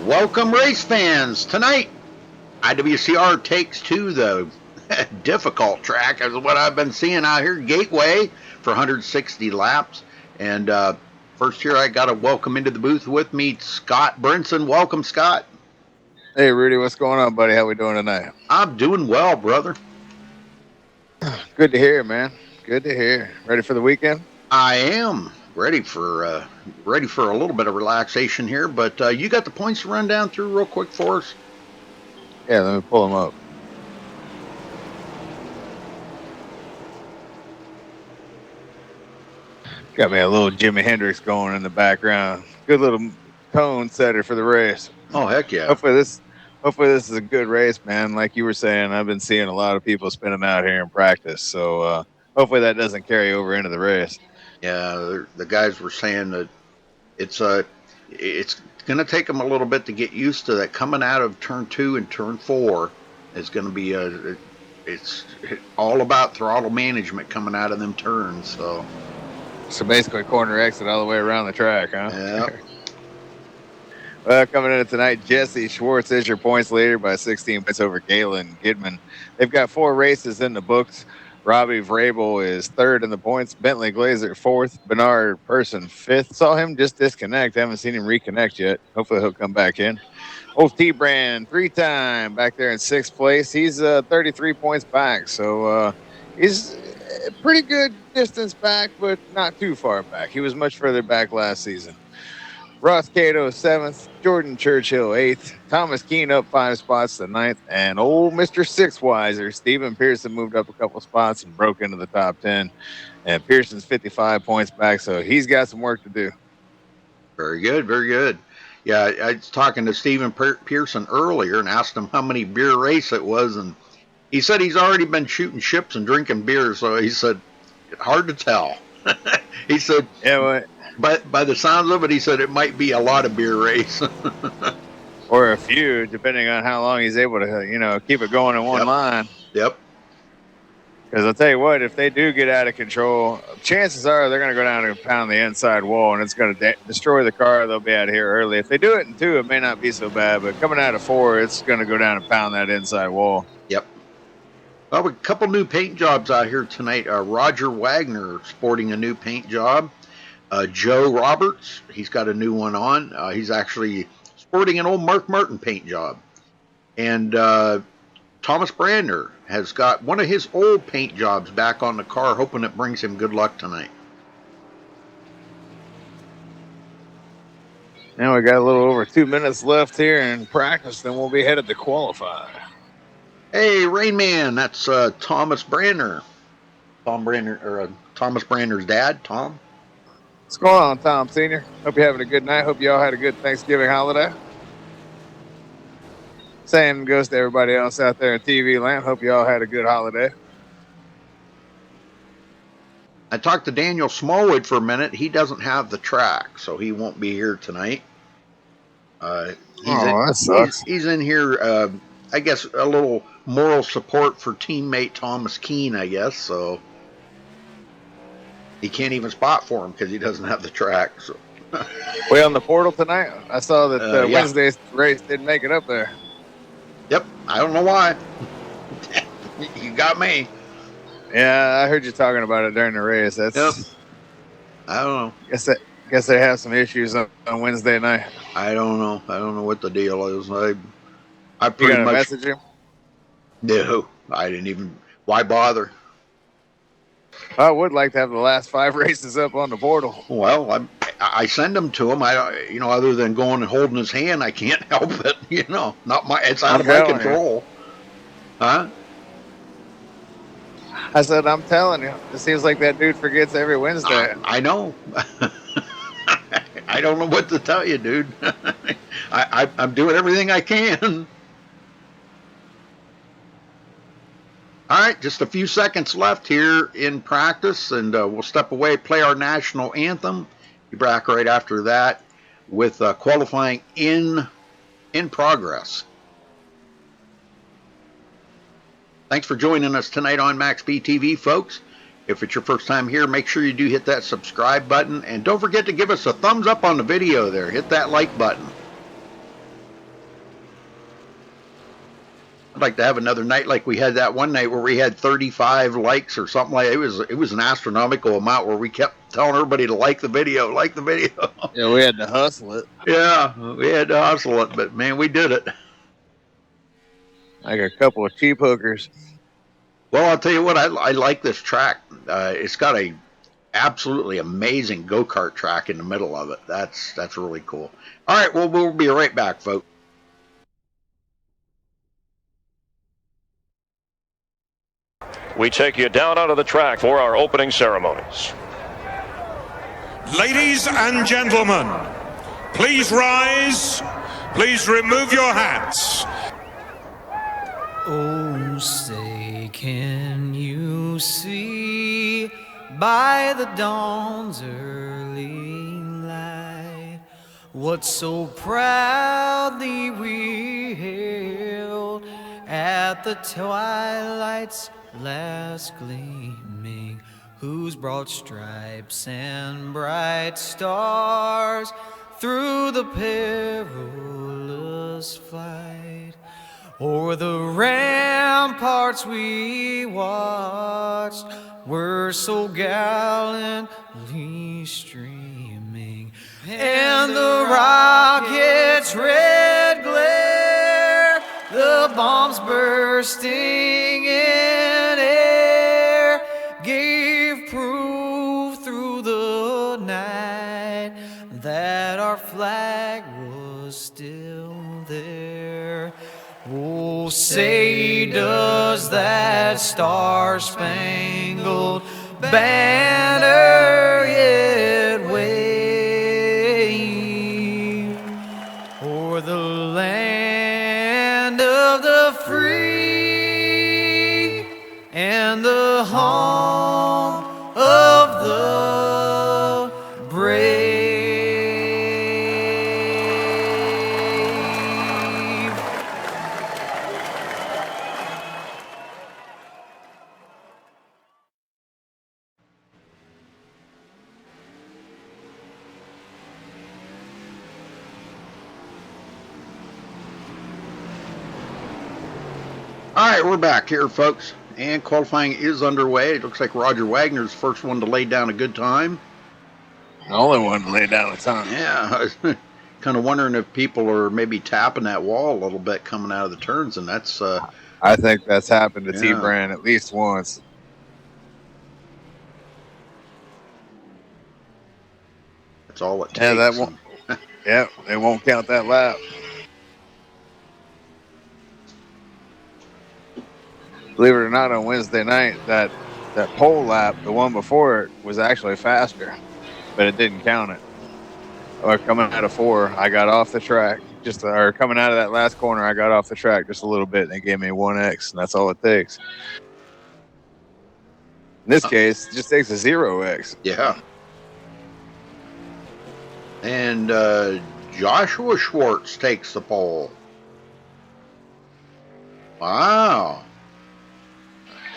Welcome, race fans. Tonight, IWCR takes to the difficult track, as what I've been seeing out here, Gateway, for 160 laps. And first here, I got to welcome into the booth with me Scott Brinson. Welcome, Scott. Hey, Rudy, what's going on, buddy? How we doing tonight? I'm doing well, brother. Good to hear, man. Good to hear. Ready for the weekend? I am ready for a little bit of relaxation here, but you got the points to run down through real quick for us? Yeah, let me pull them up. Got me a little Jimi Hendrix going in the background. Good little tone setter for the race. Oh, heck yeah. Hopefully this is a good race, man. Like you were saying, I've been seeing a lot of people spinning out here in practice. So hopefully that doesn't carry over into the race. Yeah, the guys were saying that it's going to take them a little bit to get used to that. Coming out of turn 2 and turn 4 is going to be it's all about throttle management coming out of them turns. So basically corner exit all the way around the track, huh? Yeah. Well, coming in tonight, Jesse Schwartz is your points leader by 16 points over Galen Gidman. They've got 4 races in the books. Robbie Vrabel is 3rd in the points. Bentley Glazer 4th. Bernard Person 5th. Saw him just disconnect. Haven't seen him reconnect yet. Hopefully he'll come back in. Old T-Brand, 3-time back there in 6th place. He's 33 points back. So he's a pretty good distance back, but not too far back. He was much further back last season. Ross Cato 7th, Jordan Churchill 8th, Thomas Keene up 5 spots to 9th, and old Mr. Six Wiser, Stephen Pearson moved up a couple spots and broke into the top 10. And Pearson's 55 points back, so he's got some work to do. Very good, very good. Yeah, I was talking to Stephen Pearson earlier and asked him how many beer race it was, and he said he's already been shooting ships and drinking beer, so he said, hard to tell. He said, yeah, well, but by the sounds of it, he said it might be a lot of beer race. Or a few, depending on how long he's able to, keep it going in one line. Yep. Because I'll tell you what, if they do get out of control, chances are they're going to go down and pound the inside wall, and it's going to destroy the car. They'll be out of here early. If they do it in 2, it may not be so bad, but coming out of 4, it's going to go down and pound that inside wall. Yep. Well, a couple new paint jobs out here tonight. Roger Wagner sporting a new paint job. Joe Roberts, he's got a new one on. He's actually sporting an old Mark Martin paint job. And Thomas Brandner has got one of his old paint jobs back on the car, hoping it brings him good luck tonight. Now we got a little over 2 minutes left here in practice, then we'll be headed to qualify. Hey, Rain Man, that's Thomas Brandner. Thomas Brandner's dad, Tom. What's going on, Tom Sr.? Hope you're having a good night. Hope you all had a good Thanksgiving holiday. Same goes to everybody else out there in TV land. Hope you all had a good holiday. I talked to Daniel Smallwood for a minute. He doesn't have the track, so he won't be here tonight. That sucks. He's in here, I guess, a little moral support for teammate Thomas Keene, I guess, so he can't even spot for him because he doesn't have the track. So. We on the portal tonight? I saw that Wednesday's race didn't make it up there. Yep, I don't know why. You got me. Yeah, I heard you talking about it during the race. That's. Yep. I don't know. Guess they have some issues on Wednesday night. I don't know. I don't know what the deal is. I pretty much message him. No, I didn't even. Why bother? I would like to have the last 5 races up on the portal. Well, I send them to him. Other than going and holding his hand, I can't help it. It's out of my control. Huh? I said, I'm telling you, it seems like that dude forgets every Wednesday. I know. I don't know what to tell you, dude. I'm doing everything I can. All right, just a few seconds left here in practice, and we'll step away, play our national anthem. Be back right after that with qualifying in progress. Thanks for joining us tonight on MaxSpeedTV, folks. If it's your first time here, make sure you do hit that subscribe button, and don't forget to give us a thumbs up on the video there. Hit that like button. I'd like to have another night like we had that one night where we had 35 likes or something like it was an astronomical amount where we kept telling everybody to like the video, like the video. Yeah, we had to hustle it. Yeah, we had to hustle it, but man, we did it. Like a couple of cheap hookers. Well, I'll tell you what, I like this track. It's got a absolutely amazing go-kart track in the middle of it. That's really cool. All right, well, we'll be right back, folks. We take you down onto the track for our opening ceremonies. Ladies and gentlemen, please rise. Please remove your hats. Oh, say, can you see by the dawn's early light what so proudly we hailed at the twilight's last gleaming, whose broad stripes and bright stars through the perilous fight o'er the ramparts we watched were so gallantly streaming, and the rocket's red glare, the bombs bursting in air, gave proof through the night that our flag was still there. Oh, say, does that star-spangled banner yet wave o'er the land of the free and the home of the brave? All right, we're back here, folks, and qualifying is underway. It looks like Roger Wagner's the first one to lay down a good time. The only one to lay down a time. Yeah, I was kind of wondering if people are maybe tapping that wall a little bit coming out of the turns, and that's I think that's happened to Yeah. T-Brand at least once. that's all it takes. Yeah, that won't. Yeah, they won't count that lap. Believe it or not, on Wednesday night, that pole lap, the one before it, was actually faster, but it didn't count it. Or coming out of 4, I got off the track. Or coming out of that last corner, I got off the track just a little bit, and they gave me 1X, and that's all it takes. In this case, it just takes a 0X. Yeah. And Joshua Schwartz takes the pole. Wow.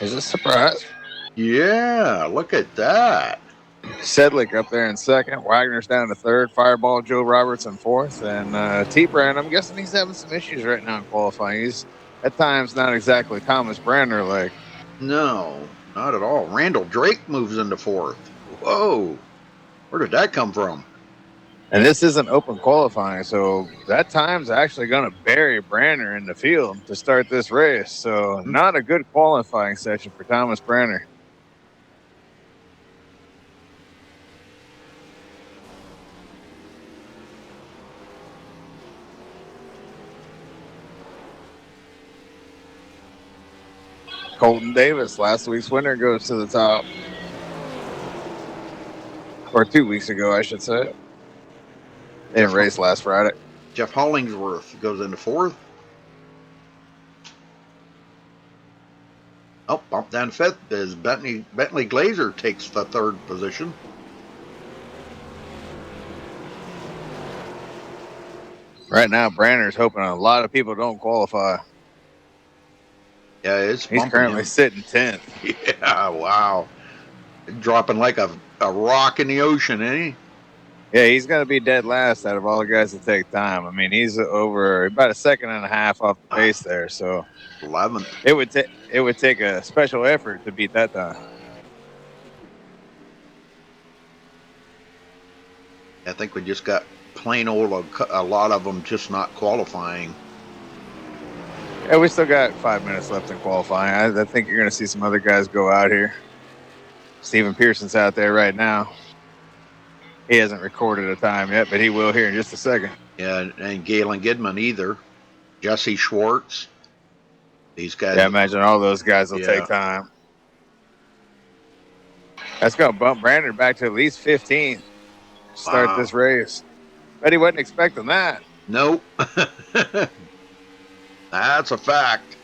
Is a surprise. Yeah, look at that. Sedlick up there in second. Wagner's down to third. Fireball Joe Roberts in fourth. And T-Brand, I'm guessing he's having some issues right now in qualifying. He's at times not exactly Thomas Brandner like. No, not at all. Randall Drake moves into fourth. Whoa. Where did that come from? And this isn't open qualifying, so that time's actually going to bury Brandner in the field to start this race. So not a good qualifying session for Thomas Brandner. Colton Davis, last week's winner, goes to the top. Or 2 weeks ago, I should say. They didn't race last Friday. Jeff Hollingsworth goes into fourth. Oh, bump down to fifth as Bentley Glazer takes the third position. Right now, Brandner's hoping a lot of people don't qualify. Yeah, he's currently sitting 10th. Yeah, wow. Dropping like a rock in the ocean, ain't he? Yeah, he's going to be dead last out of all the guys that take time. I mean, he's over about a second and a half off the pace there, so 11th. it would take a special effort to beat that time. I think we just got plain old a lot of them just not qualifying. Yeah, we still got 5 minutes left in qualifying. I think you're going to see some other guys go out here. Steven Pearson's out there right now. He hasn't recorded a time yet, but he will here in just a second. Yeah, and Galen Gidman either. Jesse Schwartz. These guys. Yeah, I imagine all those guys will take time. That's going to bump Brandon back to at least 15. Start this race. Bet he wasn't expecting that. Nope. That's a fact.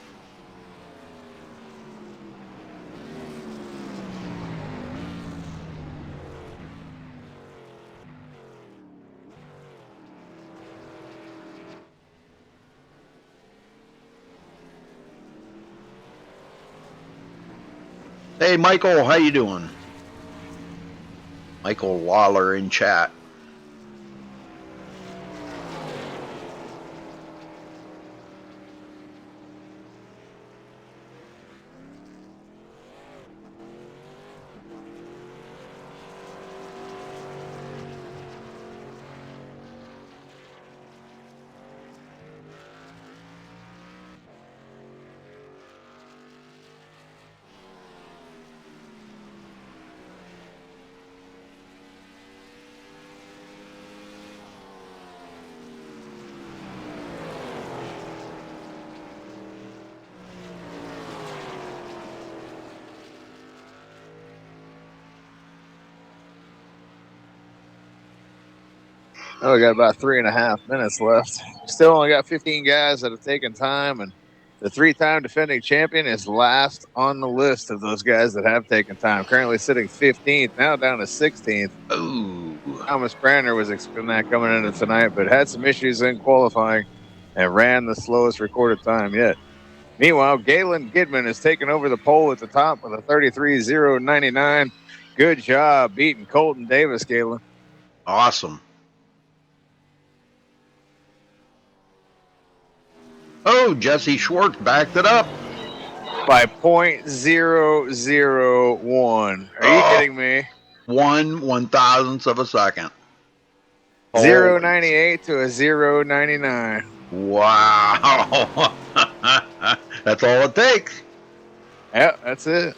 Hey, Michael, how you doing? Michael Waller in chat. Oh, we got about 3.5 minutes left. Still only got 15 guys that have taken time, and the 3-time defending champion is last on the list of those guys that have taken time. Currently sitting 15th, now down to 16th. Ooh. Thomas Branner was expecting that coming into tonight, but had some issues in qualifying and ran the slowest recorded time yet. Meanwhile, Galen Gidman is taking over the pole at the top with a 33.099. Good job beating Colton Davis, Galen. Awesome. Oh, Jesse Schwartz backed it up. By 0.001. Are you kidding me? 1/1000th of a second. 0.98 to a 0.99. Wow. That's all it takes. Yeah, that's it.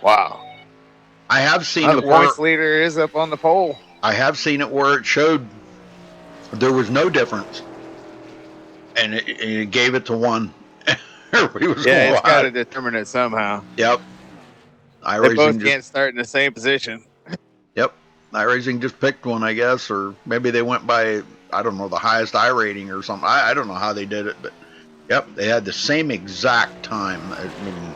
Wow. I have seen the points leader is up on the pole. I have seen it where it showed there was no difference. And it gave it to one. It's got to determine it somehow. Yep. They both can't start in the same position. Yep. iRacing just picked one, I guess, or maybe they went by, I don't know, the highest iRating or something. I don't know how they did it, but yep, they had the same exact time. I mean,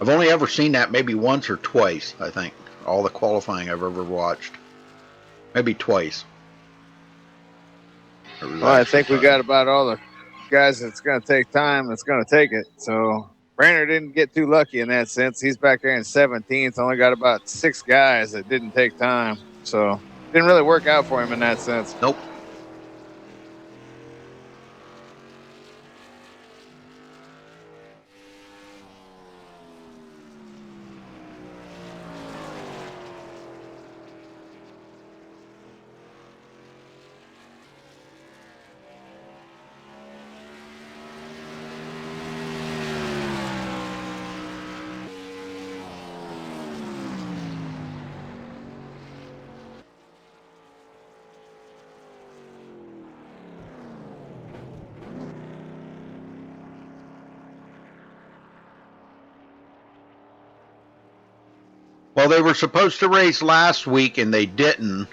I've only ever seen that maybe once or twice, I think. All the qualifying I've ever watched. Maybe twice. Well, I think we got about all the guys that's going to take time that's going to take it. So Branner didn't get too lucky in that sense. He's back there in 17th. Only got about 6 guys that didn't take time. So didn't really work out for him in that sense. Nope. Well, they were supposed to race last week and they didn't.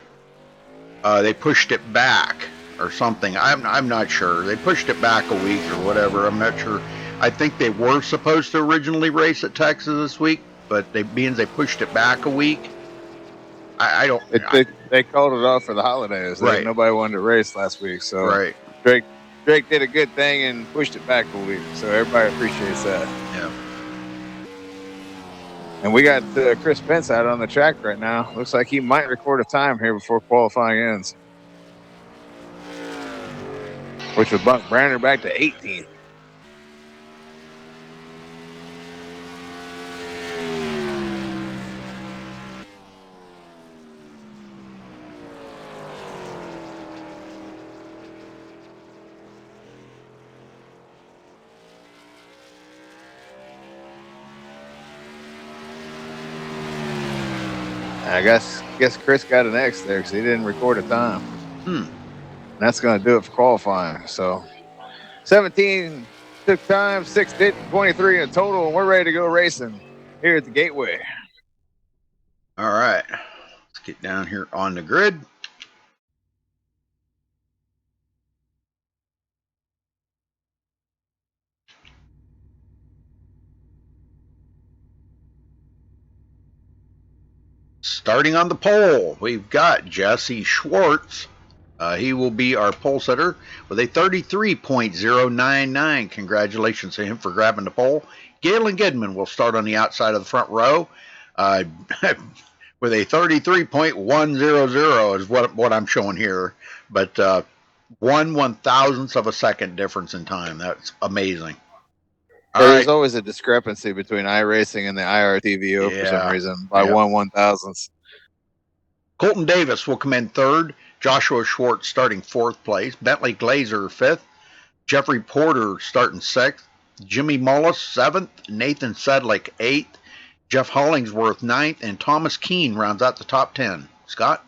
They pushed it back or something. I'm not sure. They pushed it back a week or whatever. I'm not sure. I think they were supposed to originally race at Texas this week, but they pushed it back a week. I don't. They called it off for the holidays. Right. Nobody wanted to race last week, so right. Drake did a good thing and pushed it back a week. So everybody appreciates that. Yeah. And we got Chris Pence out on the track right now. Looks like he might record a time here before qualifying ends, which would bump Brander back to 18th. I guess Chris got an X there because he didn't record a time. And that's going to do it for qualifying. So 17 took time, 6 did, 23 in total, and we're ready to go racing here at the Gateway. All right, let's get down here on the grid. Starting on the pole, we've got Jesse Schwartz. He will be our pole setter with a 33.099. Congratulations to him for grabbing the pole. Galen Gidman will start on the outside of the front row with a 33.100 is what I'm showing here. But 1/1000th of a second difference in time. That's amazing. There's always a discrepancy between iRacing and the IRTVO for some reason by 1/1000th. Colton Davis will come in third. Joshua Schwartz starting fourth place. Bentley Glazer fifth. Jeffrey Porter starting sixth. Jimmy Mullis seventh. Nathan Sedlick eighth. Jeff Hollingsworth ninth. And Thomas Keene rounds out the top 10. Scott?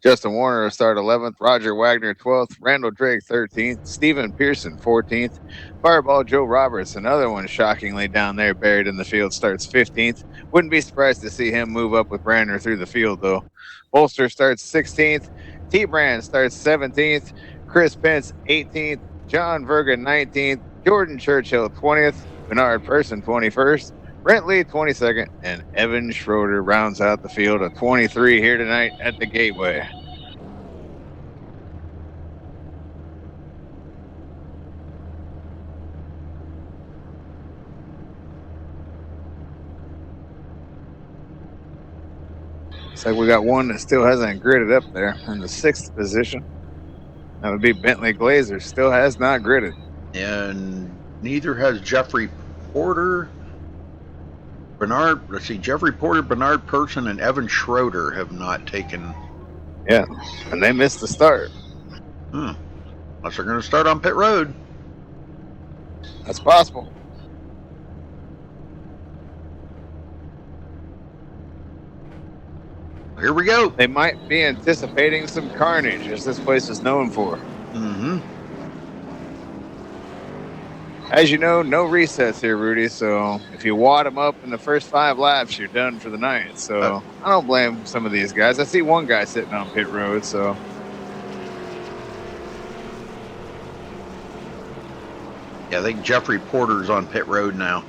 Justin Warner start 11th. Roger Wagner 12th. Randall Drake 13th. Stephen Pearson 14th. Fireball Joe Roberts, another one shockingly down there buried in the field, starts 15th. Wouldn't be surprised to see him move up with Brander through the field, though. Bolster starts 16th. T-Brand starts 17th. Chris Pence 18th. John Verga 19th. Jordan Churchill 20th. Bernard Person 21st. Brent Lee 22nd. And Evan Schroeder rounds out the field of 23 here tonight at the Gateway. Looks like we got one that still hasn't gridded up there in the 6th position. That would be Bentley Glazer. Still has not gridded. And neither has Jeffrey Porter. Jeffrey Porter, Bernard Person, and Evan Schroeder have not taken. Yeah, and they missed the start. Unless they're going to start on pit road. That's possible. Here we go. They might be anticipating some carnage, as this place is known for. As you know, no resets here, Rudy. So if you wad them up in the first 5 laps, you're done for the night. So I don't blame some of these guys. I see one guy sitting on pit road. So yeah, I think Jeffrey Porter's on pit road now.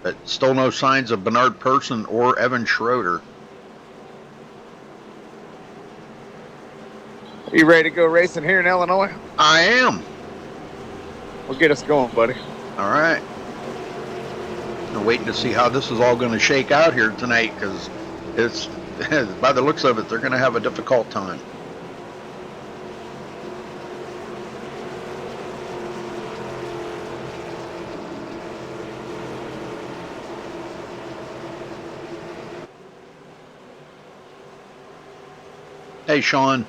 But still no signs of Bernard Person or Evan Schroeder. Are you ready to go racing here in Illinois? I am. Well, get us going, buddy. All right. I'm waiting to see how this is all going to shake out here tonight, because it's, by the looks of it, they're going to have a difficult time. Hey, Sean.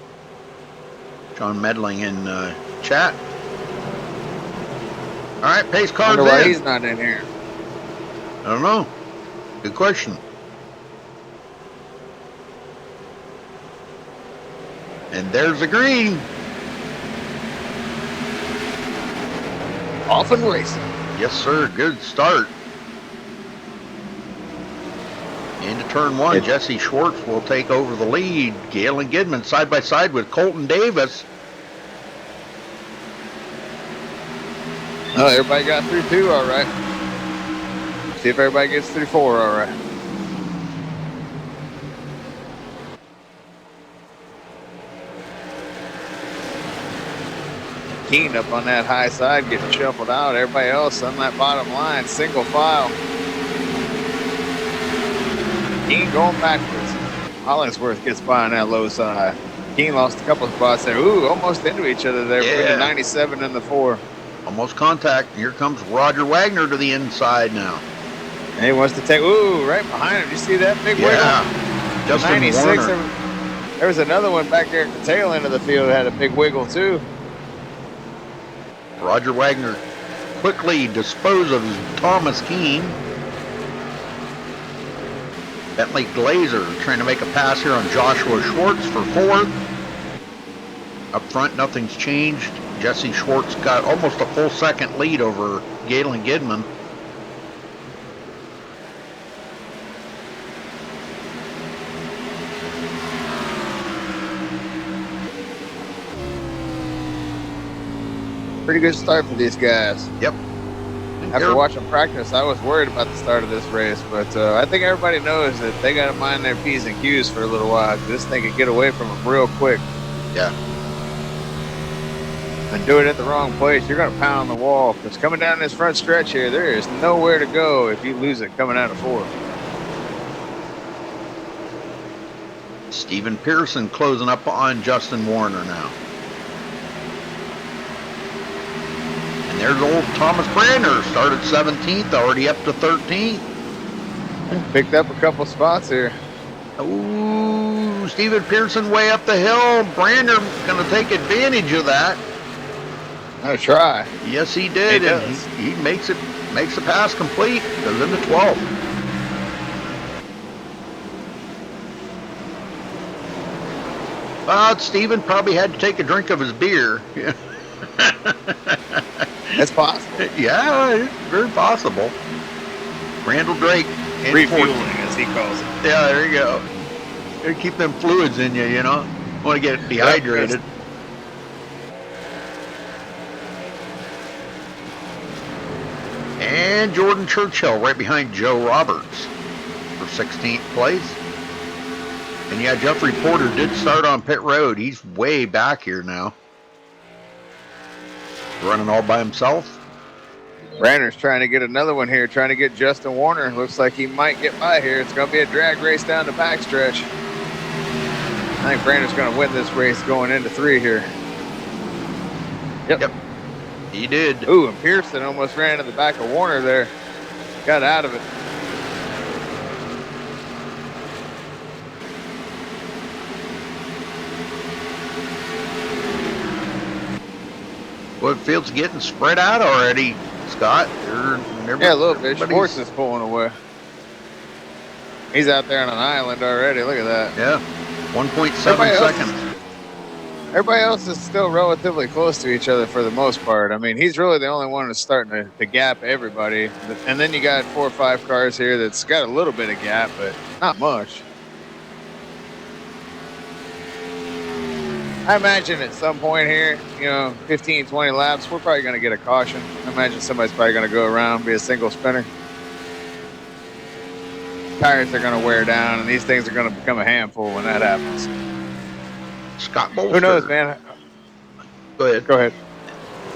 Sean meddling in chat. All right, pace car's in. Why he's not in here? I don't know. Good question. And there's the green. Off and racing. Yes, sir. Good start. Into turn 1, Jesse Schwartz will take over the lead. Galen Gidman side by side with Colton Davis. Oh, everybody got through 2, all right. See if everybody gets through 4, all right. Keen up on that high side, getting shuffled out. Everybody else on that bottom line, single file. Keene going backwards. Hollingsworth gets by on that low side. Keene lost a couple of spots there. Ooh, almost into each other there between the 97 and the 4. Almost contact. Here comes Roger Wagner to the inside now. And he wants to take, ooh, right behind him. You see that big wiggle? Justin 96. Warner. There was another one back there at the tail end of the field that had a big wiggle too. Roger Wagner quickly disposes of Thomas Keene. Bentley Glazer trying to make a pass here on Joshua Schwartz for 4th. Up front, nothing's changed. Jesse Schwartz got almost a full second lead over Galen Gidman. Pretty good start for these guys. Yep. After watching practice, I was worried about the start of this race, but I think everybody knows that they got to mind their P's and Q's for a little while. This thing could get away from them real quick. Yeah. And do it at the wrong place, you're going to pound the wall. Because coming down this front stretch here, there is nowhere to go if you lose it coming out of 4. Stephen Pearson closing up on Justin Warner now. And there's old Thomas Brander, started 17th, already up to 13th. Picked up a couple spots here. Ooh, Stephen Pearson way up the hill. Brander going to take advantage of that. I'll try. Yes, he did. He makes the pass complete. Goes into 12th. Stephen probably had to take a drink of his beer. That's possible. Yeah, it's very possible. Randall Drake. Refueling, as he calls it. Yeah, there you go. Gotta keep them fluids in you, you know. Want to get dehydrated. And Jordan Churchill right behind Joe Roberts for 16th place. And yeah, Jeffrey Porter did start on pit road. He's way back here now. Running all by himself. Brander's trying to get another one here, trying to get Justin Warner. Looks like he might get by here. It's going to be a drag race down the backstretch. I think Brander's going to win this race going into 3 here. Yep. He did. Ooh, and Pearson almost ran in the back of Warner there. Got out of it. Well, the field's getting spread out already, Scott. Yeah, a little bit. Schwartz is pulling away. He's out there on an island already. Look at that. Yeah, 1.7 seconds. Everybody else is still relatively close to each other for the most part. I mean, he's really the only one that's starting to gap everybody. And then you got 4 or 5 cars here that's got a little bit of gap, but not much. I imagine at some point here, 15, 20 laps, we're probably going to get a caution. I imagine somebody's probably going to go around, be a single spinner. Tires are going to wear down, and these things are going to become a handful when that happens. Scott Bolster. Who knows, man? Go ahead. Go ahead.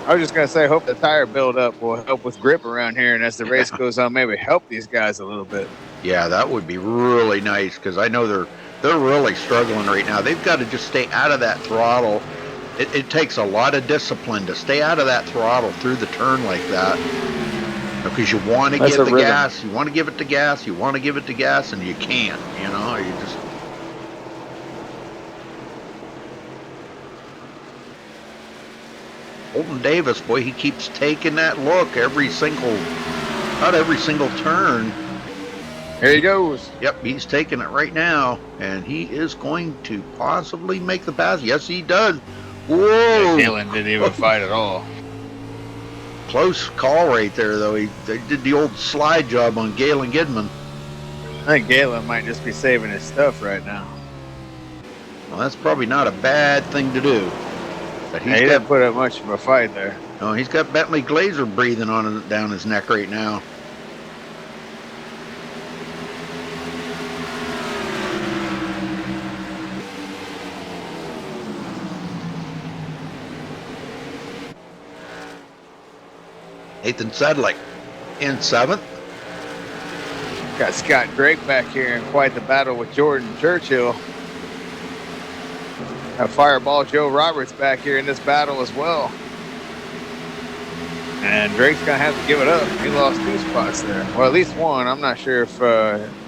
I was just going to say, I hope the tire buildup will help with grip around here, and as the race goes on, maybe help these guys a little bit. Yeah, that would be really nice, because I know they're really struggling right now. They've got to just stay out of that throttle. It takes a lot of discipline to stay out of that throttle through the turn like that, because you want to give the gas, you want to give it to gas, you want to give it to gas, and you can't. You just. Holden Davis, boy, he keeps taking that look not every single turn. Here he goes. Yep, he's taking it right now, and he is going to possibly make the pass. Yes, he does. Whoa! Galen didn't even fight at all. Close call right there, though. They did the old slide job on Galen Gidman. I think Galen might just be saving his stuff right now. Well, that's probably not a bad thing to do. But he didn't put up much of a fight there. No, he's got Bentley Glazer breathing down his neck right now. Nathan Sedlick in 7th. Got Scott Drake back here in quite the battle with Jordan Churchill. Got Fireball Joe Roberts back here in this battle as well. And Drake's going to have to give it up. He lost 2 spots there. Well, at least one. I'm not sure if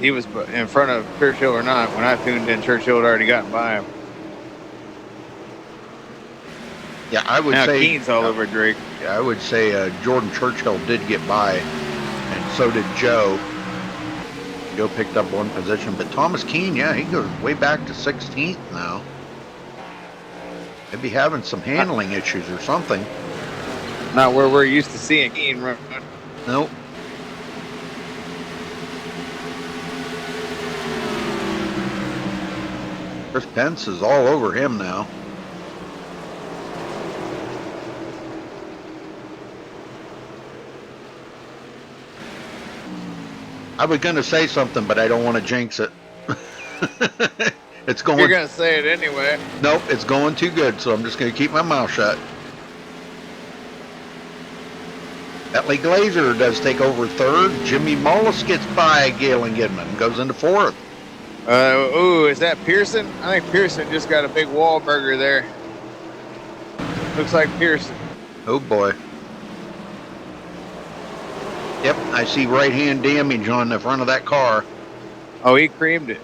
he was in front of Churchill or not. When I tuned in, Churchill had already gotten by him. Yeah, I would now say Keen's all over Drake. Yeah, I would say Jordan Churchill did get by, and so did Joe. Joe picked up 1 position, but Thomas Keen, yeah, he goes way back to 16th now. Maybe having some handling issues or something. Not where we're used to seeing Keen run. Nope. Chris Pence is all over him now. I was going to say something, but I don't want to jinx it. It's going. You're going to say it anyway. Nope, it's going too good, so I'm just going to keep my mouth shut. Bentley Glazer does take over 3rd. Jimmy Mullis gets by Galen Gidman, goes into 4th. Ooh, is that Pearson? I think Pearson just got a big Wahlburger there. Looks like Pearson. Oh boy. Yep, I see right hand damage on the front of that car. Oh, he creamed it.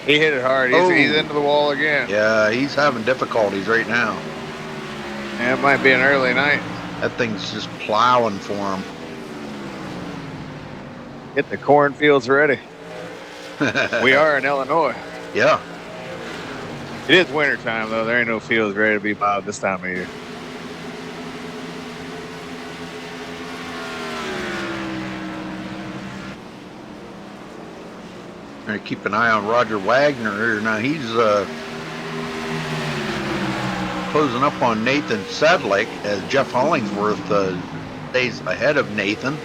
He hit it hard. He's into the wall again. Yeah, he's having difficulties right now. Yeah, it might be an early night. That thing's just plowing for him. Get the cornfields ready. We are in Illinois. Yeah. It is wintertime, though. There ain't no fields ready to be plowed this time of year. Gonna keep an eye on Roger Wagner here. Now he's closing up on Nathan Sedlick as Jeff Hollingsworth stays ahead of Nathan.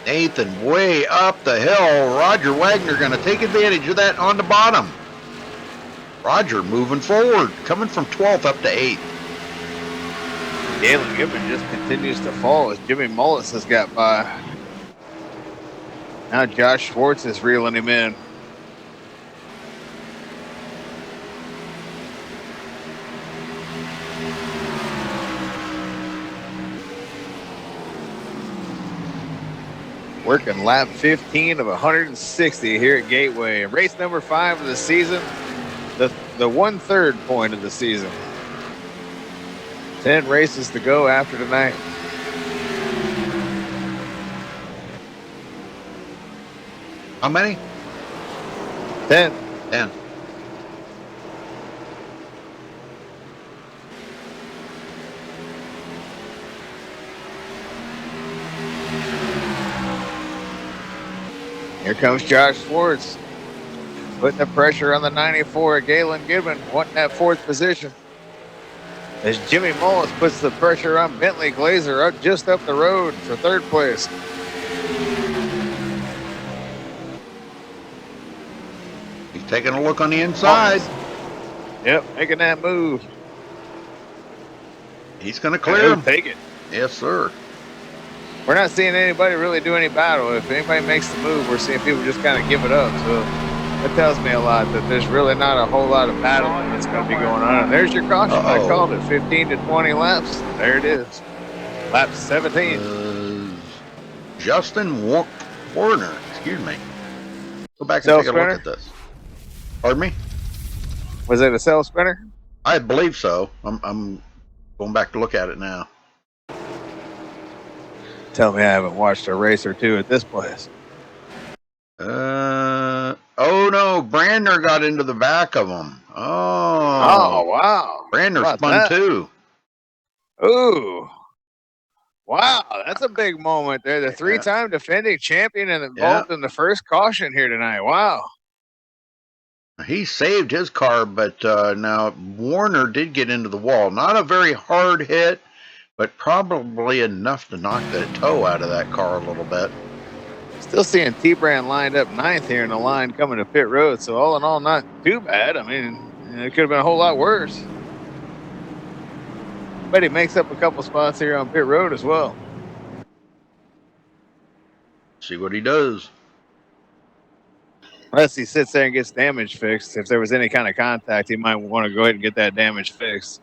Nathan way up the hill. Roger Wagner going to take advantage of that on the bottom. Roger moving forward, coming from 12th up to 8th. Galen Gibbon just continues to fall as Jimmy Mullis has got by. Now Josh Schwartz is reeling him in. Working lap 15 of 160 here at Gateway. Race number 5 of the season. The 1/3 point of the season. 10 races to go after tonight. How many? 10. 10. Here comes Josh Schwartz. Putting the pressure on the 94 Galen Gibbon, wanting that 4th position. As Jimmy Mullis puts the pressure on Bentley Glazer just up the road for 3rd place. He's taking a look on the inside. Yep, making that move. He's going to clear him. Take it. Yes, sir. We're not seeing anybody really do any battle. If anybody makes the move, we're seeing people just kind of give it up. So that tells me a lot that there's really not a whole lot of battling that's going to be going on. And there's your caution. I called it 15 to 20 laps. There it is. Lap 17. Justin Warner. Excuse me. Go back and Cell take a look spinner? at this. Pardon me? Was it a cell spinner? I believe so. I'm going back to look at it now. Tell me I haven't watched a race or two at this place. Oh no, Brandner got into the back of him. Oh wow. Brandner spun too. Ooh. Wow, that's a big moment there. The 3-time defending champion and involved in the first caution here tonight. Wow. He saved his car, but now Warner did get into the wall. Not a very hard hit, but probably enough to knock the toe out of that car a little bit. Still seeing T-Brand lined up 9th here in the line coming to pit road. So all in all, not too bad. I mean, it could have been a whole lot worse. But he makes up a couple spots here on pit road as well. See what he does. Unless he sits there and gets damage fixed. If there was any kind of contact, he might want to go ahead and get that damage fixed.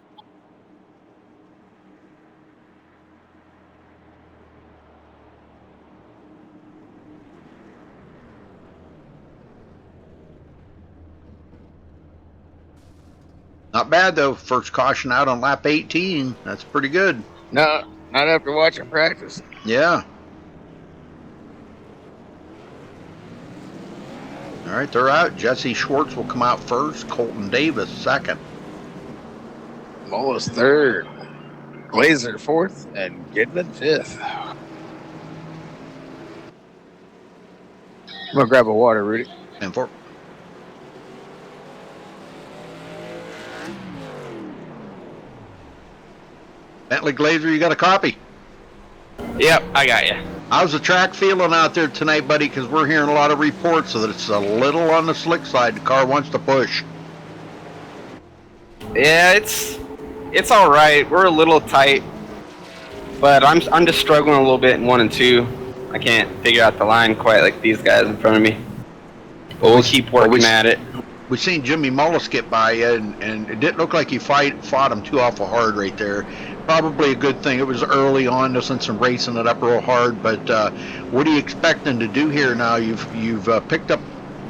Not bad, though. First caution out on lap 18. That's pretty good. No, not after watching practice. Yeah. All right, they're out. Jesse Schwartz will come out first. Colton Davis second. Mullis third. Glazer fourth. And Gidman fifth. I'm going to grab a water, Rudy. And four. Bentley Glazer, you got a copy? Yep, I got you. How's the track feeling out there tonight, buddy? Because we're hearing a lot of reports that it's a little on the slick side. The car wants to push. Yeah, it's all right. We're a little tight, but I'm just struggling a little bit in 1 and 2. I can't figure out the line quite like these guys in front of me. But we'll keep working at it. We've seen Jimmy Mullis get by you, and it didn't look like you fought him too awful hard right there. Probably a good thing. It was early on, just in some racing it up real hard. But what are you expecting to do here now? You've picked up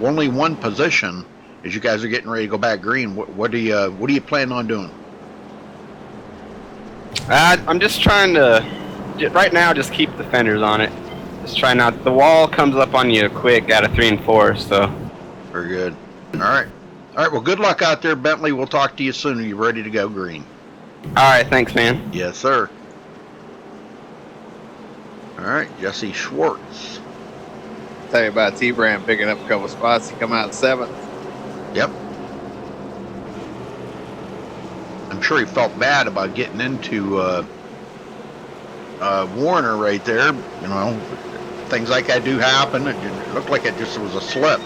only one position as you guys are getting ready to go back green. What are you planning on doing? I'm just trying to right now just keep the fenders on it. Just try not. The wall comes up on you quick out of 3 and 4. So. Very good. All right. Well, good luck out there, Bentley. We'll talk to you soon. Are you ready to go green? All right. Thanks, man. Yes, sir. All right, Jesse Schwartz. Tell you about T-Brand picking up a couple spots. He come out 7th. Yep. I'm sure he felt bad about getting into Warner right there. You know, things like that do happen. It looked like it just was a slip.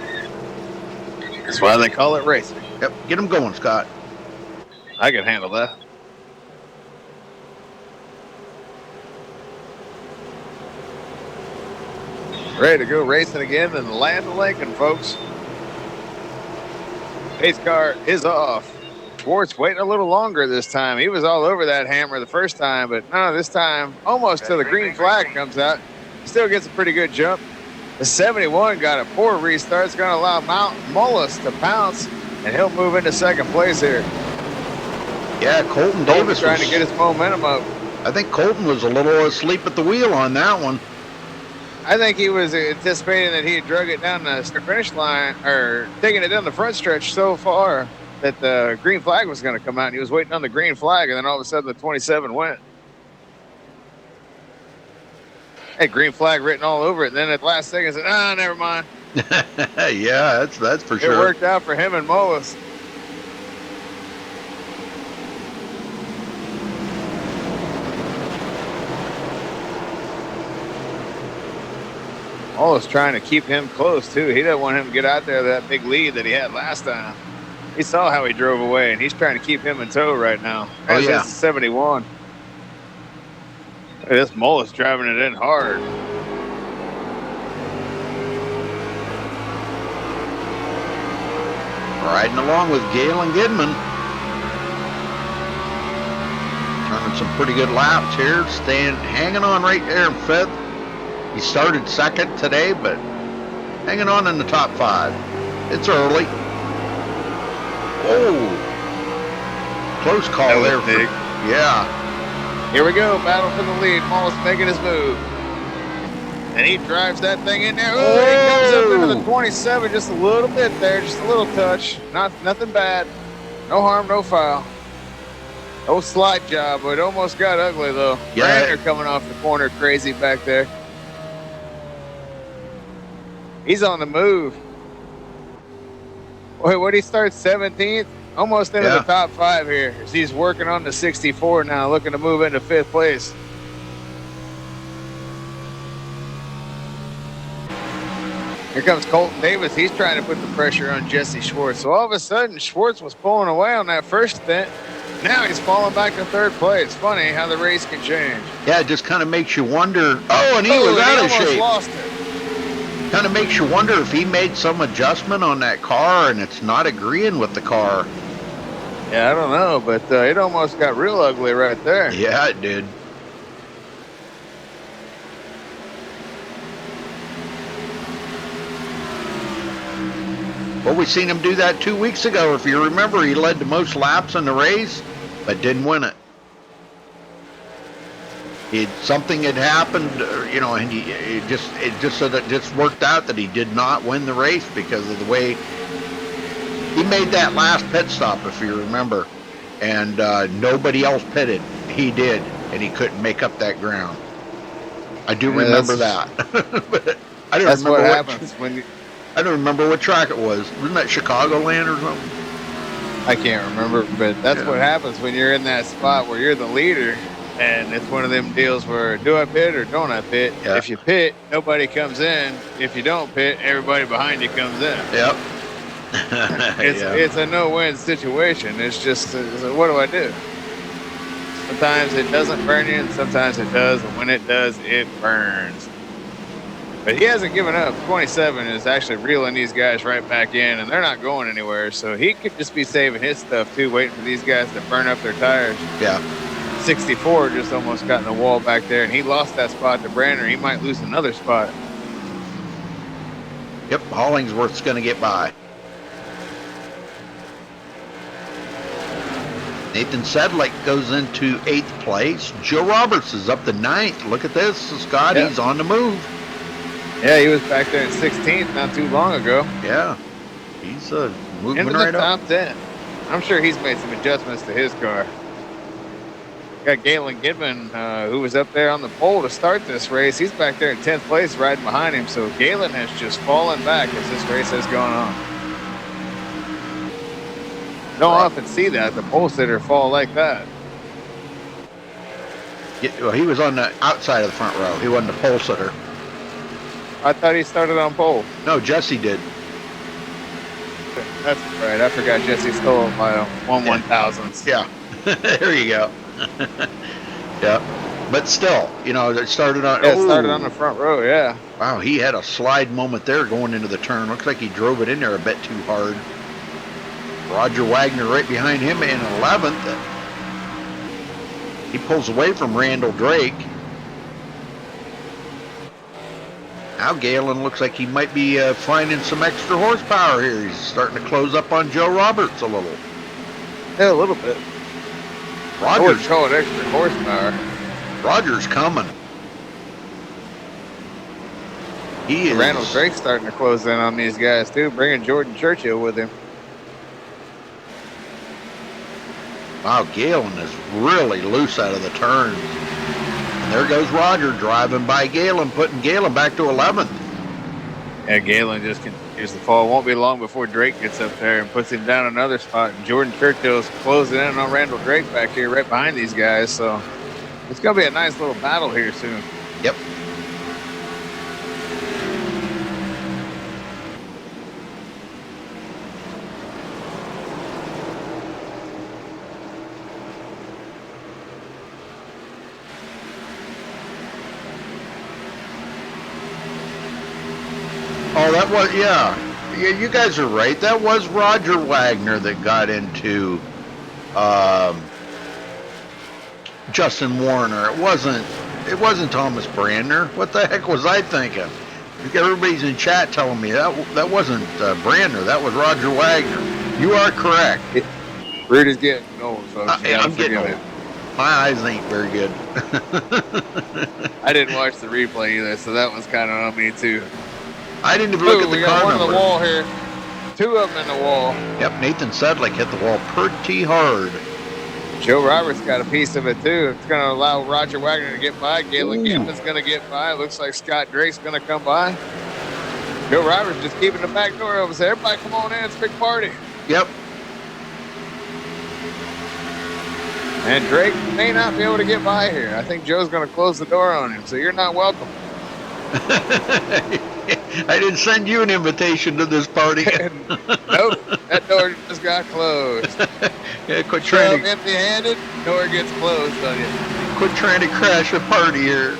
That's why they call it racing. Yep. Get him going, Scott. I can handle that. Ready to go racing again in the land of Lincoln, folks. Pace car is off. Schwartz waiting a little longer this time. He was all over that hammer the first time, but no, this time almost till the green flag comes out. Still gets a pretty good jump. The 71 got a poor restart. It's going to allow Mullis to pounce, and he'll move into second place here. Yeah, Colton Davis trying to get his momentum up. I think Colton was a little asleep at the wheel on that one. I think he was anticipating that he had drug it down the finish line, or taking it down the front stretch so far that the green flag was going to come out, and he was waiting on the green flag, and then all of a sudden the 27 went. Had green flag written all over it, and then at the last second said, never mind. Yeah, that's for sure. It worked out for him and Mullis. Mullis trying to keep him close, too. He doesn't want him to get out there that big lead that he had last time. He saw how he drove away, and he's trying to keep him in tow right now. Oh, yeah. 71. This Mullis driving it in hard. Riding along with Galen Gidman. Turning some pretty good laps here. Hanging on right there in 5th. He started 2nd today, but hanging on in the top 5. It's early. Oh, close call there. Big. Yeah. Here we go. Battle for the lead. Mullis making his move. And he drives that thing in there. Oh, he comes up into the 27 just a little bit there. Just a little touch. Nothing bad. No harm, no foul. No slide job, but it almost got ugly, though. Yeah. Brandner coming off the corner crazy back there. He's on the move. Wait, what did he start? 17th? Almost into the top 5 here. He's working on the 64 now, looking to move into 5th place. Here comes Colton Davis. He's trying to put the pressure on Jesse Schwartz. So all of a sudden, Schwartz was pulling away on that first stint. Now he's falling back to 3rd place. Funny how the race can change. Yeah, it just kind of makes you wonder. Oh, and he was out of shape. Lost it. Kind of makes you wonder if he made some adjustment on that car and it's not agreeing with the car. Yeah, I don't know, but it almost got real ugly right there. Yeah, it did. Well, we seen him do that 2 weeks ago. If you remember, he led the most laps in the race, but didn't win it. Something had happened, and it just worked out that he did not win the race because of the way he made that last pit stop, if you remember, and nobody else pitted. He did, and he couldn't make up that ground. I do remember that. But I don't That's remember what happens when you. I don't remember what track it was. Wasn't that Chicagoland or something? I can't remember, but that's what happens when you're in that spot where you're the leader, and it's one of them deals where do I pit or don't I pit? Yeah. If you pit, nobody comes in. If you don't pit, everybody behind you comes in. Yep. It's a no-win situation. It's just, what do I do? Sometimes it doesn't burn you, and sometimes it does, and when it does, it burns. But he hasn't given up. 27 is actually reeling these guys right back in, and they're not going anywhere. So he could just be saving his stuff, too, waiting for these guys to burn up their tires. Yeah. 64 just almost got in the wall back there, and he lost that spot to Brandner. He might lose another spot. Yep, Hollingsworth's going to get by. Nathan Sedlick goes into 8th place. Joe Roberts is up to 9th. Look at this, Scott. He's on the move. Yeah, he was back there in 16th not too long ago. Yeah, he's moving into right the up. top 10. I'm sure he's made some adjustments to his car. Got Galen Gidman, who was up there on the pole to start this race. He's back there in 10th place riding behind him. So Galen has just fallen back as this race has gone on. Don't often see that, the pole sitter fall like that. Yeah, well, he was on the outside of the front row. He wasn't a pole sitter. I thought he started on pole. No, Jesse did. That's right. I forgot Jesse stole my 1/1000th. Yeah. There you go. Yeah. But still, it started on... Yeah, it started on the front row, yeah. Wow, he had a slide moment there going into the turn. Looks like he drove it in there a bit too hard. Roger Wagner right behind him in 11th. He pulls away from Randall Drake. Now Galen looks like he might be finding some extra horsepower here. He's starting to close up on Joe Roberts a little. Yeah, a little bit. I wouldn't Rogers, call it extra horsepower. Rogers coming. He is. Randall Drake's starting to close in on these guys, too, bringing Jordan Churchill with him. Wow, Galen is really loose out of the turns. And there goes Roger driving by Galen, putting Galen back to 11th. Yeah, Galen just continues to fall. Won't be long before Drake gets up there and puts him down another spot. And Jordan Churchill's closing in on Randall Drake back here right behind these guys. So it's going to be a nice little battle here soon. Yep. Oh, that was, yeah, you guys are right. That was Roger Wagner that got into Justin Warner. It wasn't Thomas Brandner. What the heck was I thinking? Everybody's in chat telling me that wasn't Brandner. That was Roger Wagner. You are correct. Rudy's getting old, folks. I'm getting old. My eyes ain't very good. I didn't watch the replay either, so that was kind of on me too. I didn't even look at the we got car one number. on the wall here. Two of them in the wall. Yep, Nathan Sedlick hit the wall pretty hard. Joe Roberts got a piece of it too. It's going to allow Roger Wagner to get by. Galen Gidman's going to get by. Looks like Scott Drake's going to come by. Joe Roberts just keeping the back door open. So everybody come on in. It's a big party. Yep. And Drake may not be able to get by here. I think Joe's going to close the door on him. So you're not welcome. I didn't send you an invitation to this party. Nope, that door just got closed. Yeah, quit trying to empty-handed, door gets closed on you. Quit trying to crash a party here.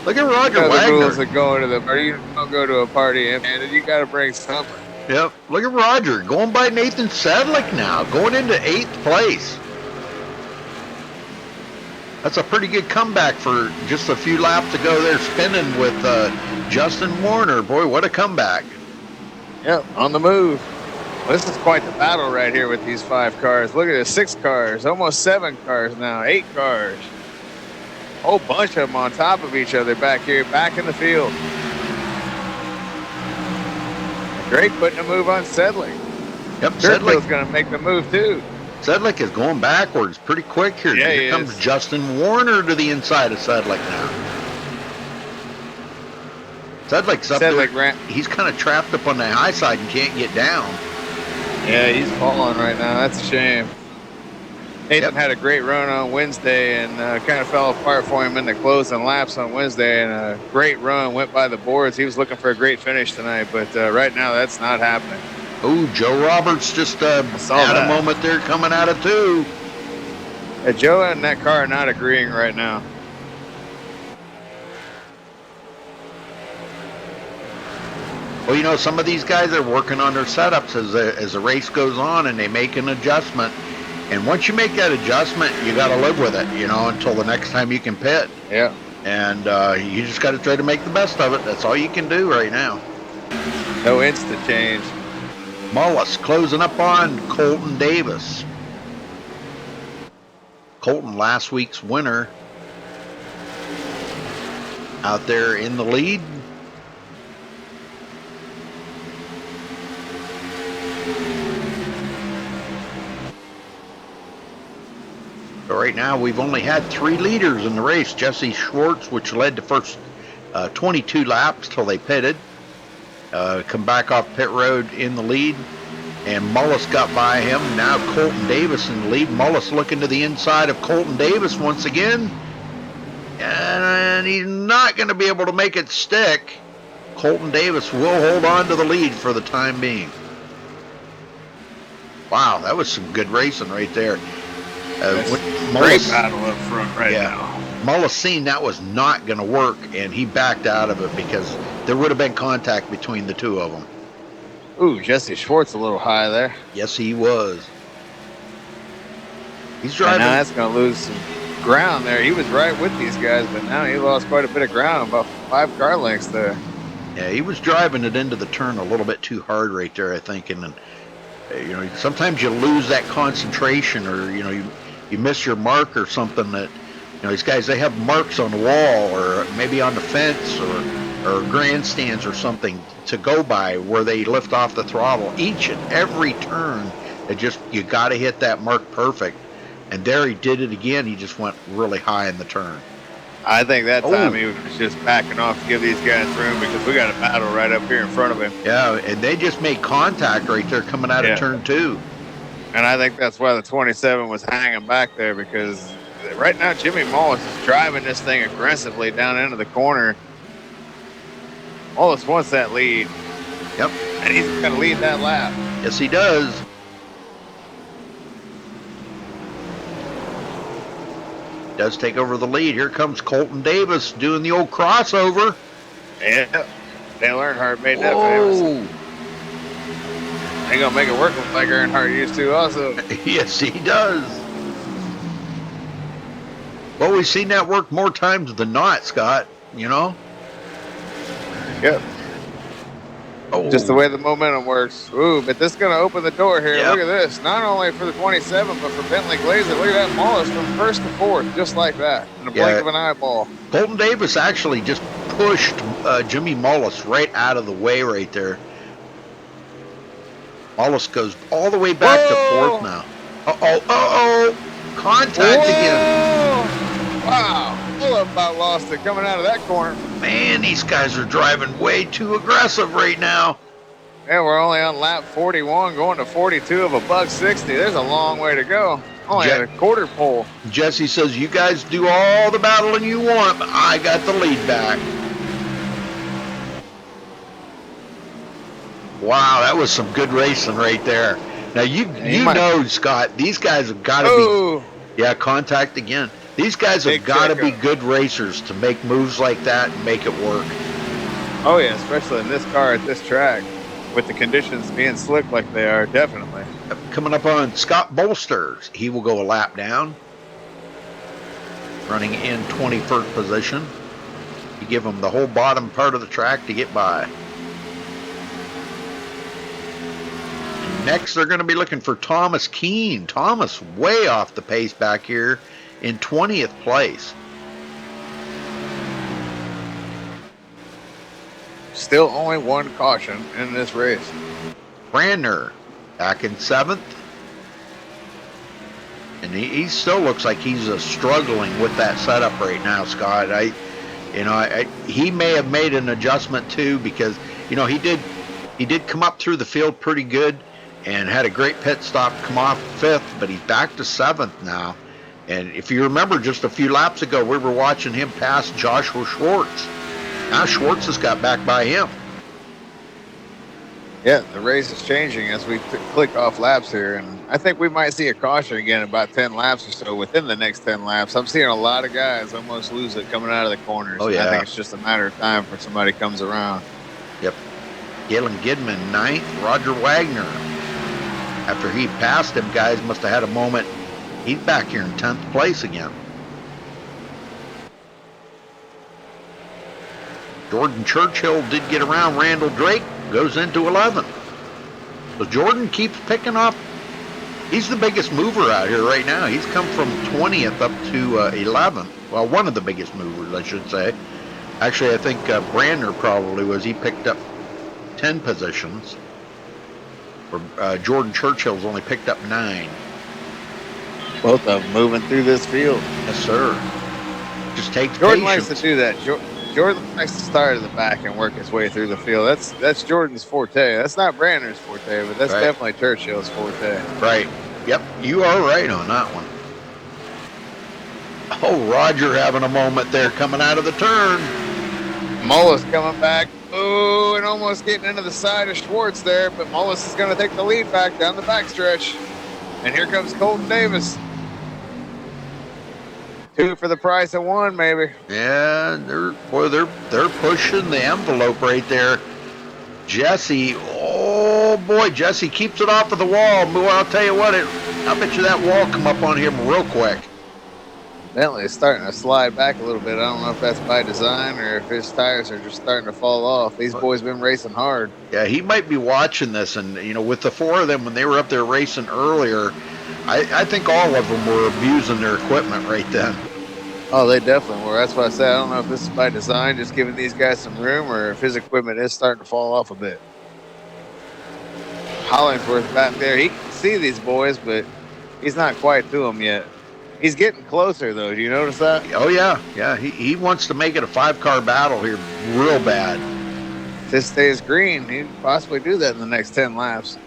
Look at Roger The Wagner. rules that go into the party. You don't go to a party empty-handed. You got to bring something. Yep. Look at Roger going by Nathan Sedlick now, going into 8th place. That's a pretty good comeback for just a few laps to go there spinning with Justin Warner. Boy, what a comeback. Yep, on the move. This is quite the battle right here with these 5 cars. Look at this, 6 cars, almost 7 cars now, 8 cars. A whole bunch of them on top of each other back here, back in the field. Drake putting a move on Sedlick. Yep, Sedlick's going to make the move too. Sedlick is going backwards pretty quick here. Yeah, Here comes Justin Warner to the inside of Sedlick now. Sedlick's up there. He's kind of trapped up on the high side and can't get down. Yeah, he's falling right now. That's a shame. Nathan had a great run on Wednesday and kind of fell apart for him in the closing laps on Wednesday, and a great run, went by the boards. He was looking for a great finish tonight, but right now that's not happening. Oh, Joe Roberts just had a moment there coming out of 2. Joe and that car are not agreeing right now. Well, you know, some of these guys are working on their setups as the race goes on, and they make an adjustment. And once you make that adjustment, you got to live with it, you know, until the next time you can pit. Yeah. And you just got to try to make the best of it. That's all you can do right now. No instant change. Mullis closing up on Colton Davis. Colton, last week's winner, out there in the lead. So right now we've only had 3 leaders in the race. Jesse Schwartz, which led the first 22 laps till they pitted. Come back off pit road in the lead, and Mullis got by him. Now Colton Davis in the lead. Mullis looking to the inside of Colton Davis once again, and he's not going to be able to make it stick. Colton Davis will hold on to the lead for the time being. Wow, that was some good racing right there. Great battle up front right now. Mullis seen that was not going to work, and he backed out of it because there would have been contact between the 2 of them. Ooh, Jesse Schwartz a little high there. Yes, he was. He's driving. And now that's going to lose some ground there. He was right with these guys, but now he lost quite a bit of ground, about 5 car lengths there. Yeah, he was driving it into the turn a little bit too hard right there, I think. And you know, sometimes you lose that concentration, or you know, you miss your mark or something. That, you know, these guys, they have marks on the wall or maybe on the fence or grandstands or something to go by where they lift off the throttle each and every turn. You got to hit that mark perfect. And there he did it again. He just went really high in the turn. I think that time he was just backing off to give these guys room because we got a battle right up here in front of him. Yeah, and they just made contact right there coming out of turn 2. And I think that's why the 27 was hanging back there, because right now Jimmy Mullis is driving this thing aggressively down into the corner. Mullis wants that lead. Yep. And he's going to lead that lap. Yes, he does. Does take over the lead. Here comes Colton Davis doing the old crossover. Yeah. Dale Earnhardt made that famous. Ain't gonna make it work like Earnhardt used to also. Yes, he does. Well, we've seen that work more times than not, Scott, you know? Yep. Just the way the momentum works. Ooh, but this is going to open the door here. Look at this. Not only for the 27, but for Bentley Glazer. Look at that Mullis from first to fourth, just like that, in a blink of an eyeball. Colton Davis actually just pushed Jimmy Mullis right out of the way right there. Mullis goes all the way back to fourth now. Contact again. Wow. Full about lost it coming out of that corner. Man, these guys are driving way too aggressive right now. Yeah, we're only on lap 41, going to 42 of a $1.60. There's a long way to go. Only at a quarter pole. Jesse says, you guys do all the battling you want, but I got the lead back. Wow, that was some good racing right there. Now, you know, Scott, these guys have got to be... Yeah, contact again. These guys have got to be good racers to make moves like that and make it work. Oh yeah, especially in this car at this track, with the conditions being slick like they are, definitely. Coming up on Scott Bolsters. He will go a lap down, running in 21st position. You give him the whole bottom part of the track to get by. And next, they're going to be looking for Thomas Keene. Thomas way off the pace back here in 20th place. Still only one caution in this race. Brandner back in 7th. And he still looks like he's struggling with that setup right now, Scott. He may have made an adjustment too, because he did come up through the field pretty good and had a great pit stop, come off 5th, but he's back to 7th now. And if you remember, just a few laps ago, we were watching him pass Joshua Schwartz. Now Schwartz has got back by him. Yeah, the race is changing as we click off laps here, and I think we might see a caution again about 10 laps or so within the next 10 laps. I'm seeing a lot of guys almost lose it coming out of the corners. Oh, yeah. I think it's just a matter of time before somebody comes around. Yep. Galen Gidman, 9th. Roger Wagner. After he passed him, guys must have had a moment. He's back here in 10th place again. Jordan Churchill did get around Randall Drake, goes into 11th. So Jordan keeps picking up. He's the biggest mover out here right now. He's come from 20th up to 11th. Well, one of the biggest movers, I should say. Actually, I think Brandner probably was. He picked up 10 positions. Where Jordan Churchill's only picked up 9. Both of them moving through this field. Yes, sir. Just takes Jordan patience. likes to do that. Jordan likes to start at the back and work his way through the field. That's Jordan's forte. That's not Brandner's forte, but that's definitely Churchill's forte. Right. Yep. You are right on that one. Oh, Roger having a moment there coming out of the turn. Mullis coming back. Oh, and almost getting into the side of Schwartz there, but Mullis is going to take the lead back down the backstretch. And here comes Colton Davis. 2 for the price of 1, maybe. Yeah, they're pushing the envelope right there. Jesse, oh boy, Jesse keeps it off of the wall. Boy, I'll tell you what, I bet you that wall come up on him real quick. Bentley is starting to slide back a little bit. I don't know if that's by design or if his tires are just starting to fall off. These boys been racing hard. Yeah, he might be watching this, and with the 4 of them when they were up there racing earlier, I think all of them were abusing their equipment right then. Oh, they definitely were. That's why I said I don't know if this is by design, just giving these guys some room, or if his equipment is starting to fall off a bit. Hollingsworth back there, he can see these boys, but he's not quite to them yet. He's getting closer, though. Do you notice that? Oh, yeah. Yeah, he wants to make it a 5-car battle here real bad. If this stays green, he'd possibly do that in the next 10 laps.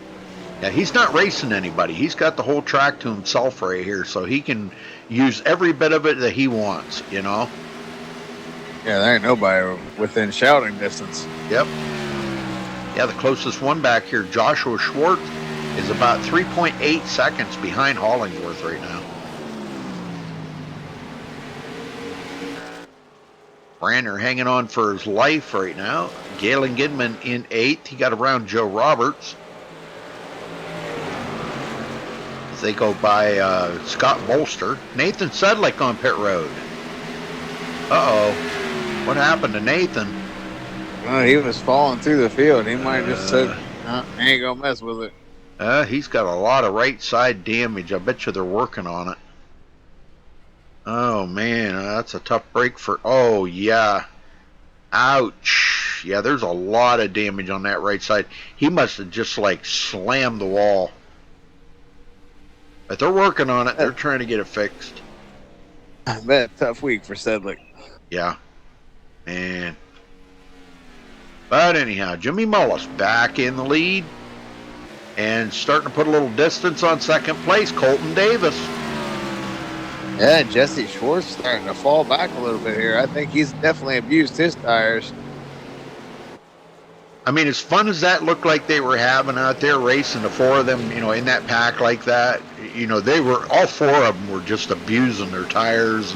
Yeah, he's not racing anybody. He's got the whole track to himself right here, so he can use every bit of it that he wants, Yeah, there ain't nobody within shouting distance. Yep. Yeah, the closest one back here, Joshua Schwartz, is about 3.8 seconds behind Hollingsworth right now. Brandner hanging on for his life right now. Galen Gidman in 8th. He got around Joe Roberts. As they go by Scott Bolster. Nathan Sedlick on pit road. Uh-oh. What happened to Nathan? Well, he was falling through the field. He might have just said, I ain't going to mess with it. He's got a lot of right side damage. I bet you they're working on it. Oh, man, that's a tough break for... Oh, yeah. Ouch. Yeah, there's a lot of damage on that right side. He must have just, slammed the wall. But they're working on it. They're trying to get it fixed. I bet tough week for Sedlick. Yeah. Man. But anyhow, Jimmy Mullis back in the lead. And starting to put a little distance on second place, Colton Davis. Yeah, Jesse Schwartz starting to fall back a little bit here. I think he's definitely abused his tires. I mean, as fun as that looked like they were having out there racing, the 4 of them, in that pack like that, they were, all 4 of them were just abusing their tires.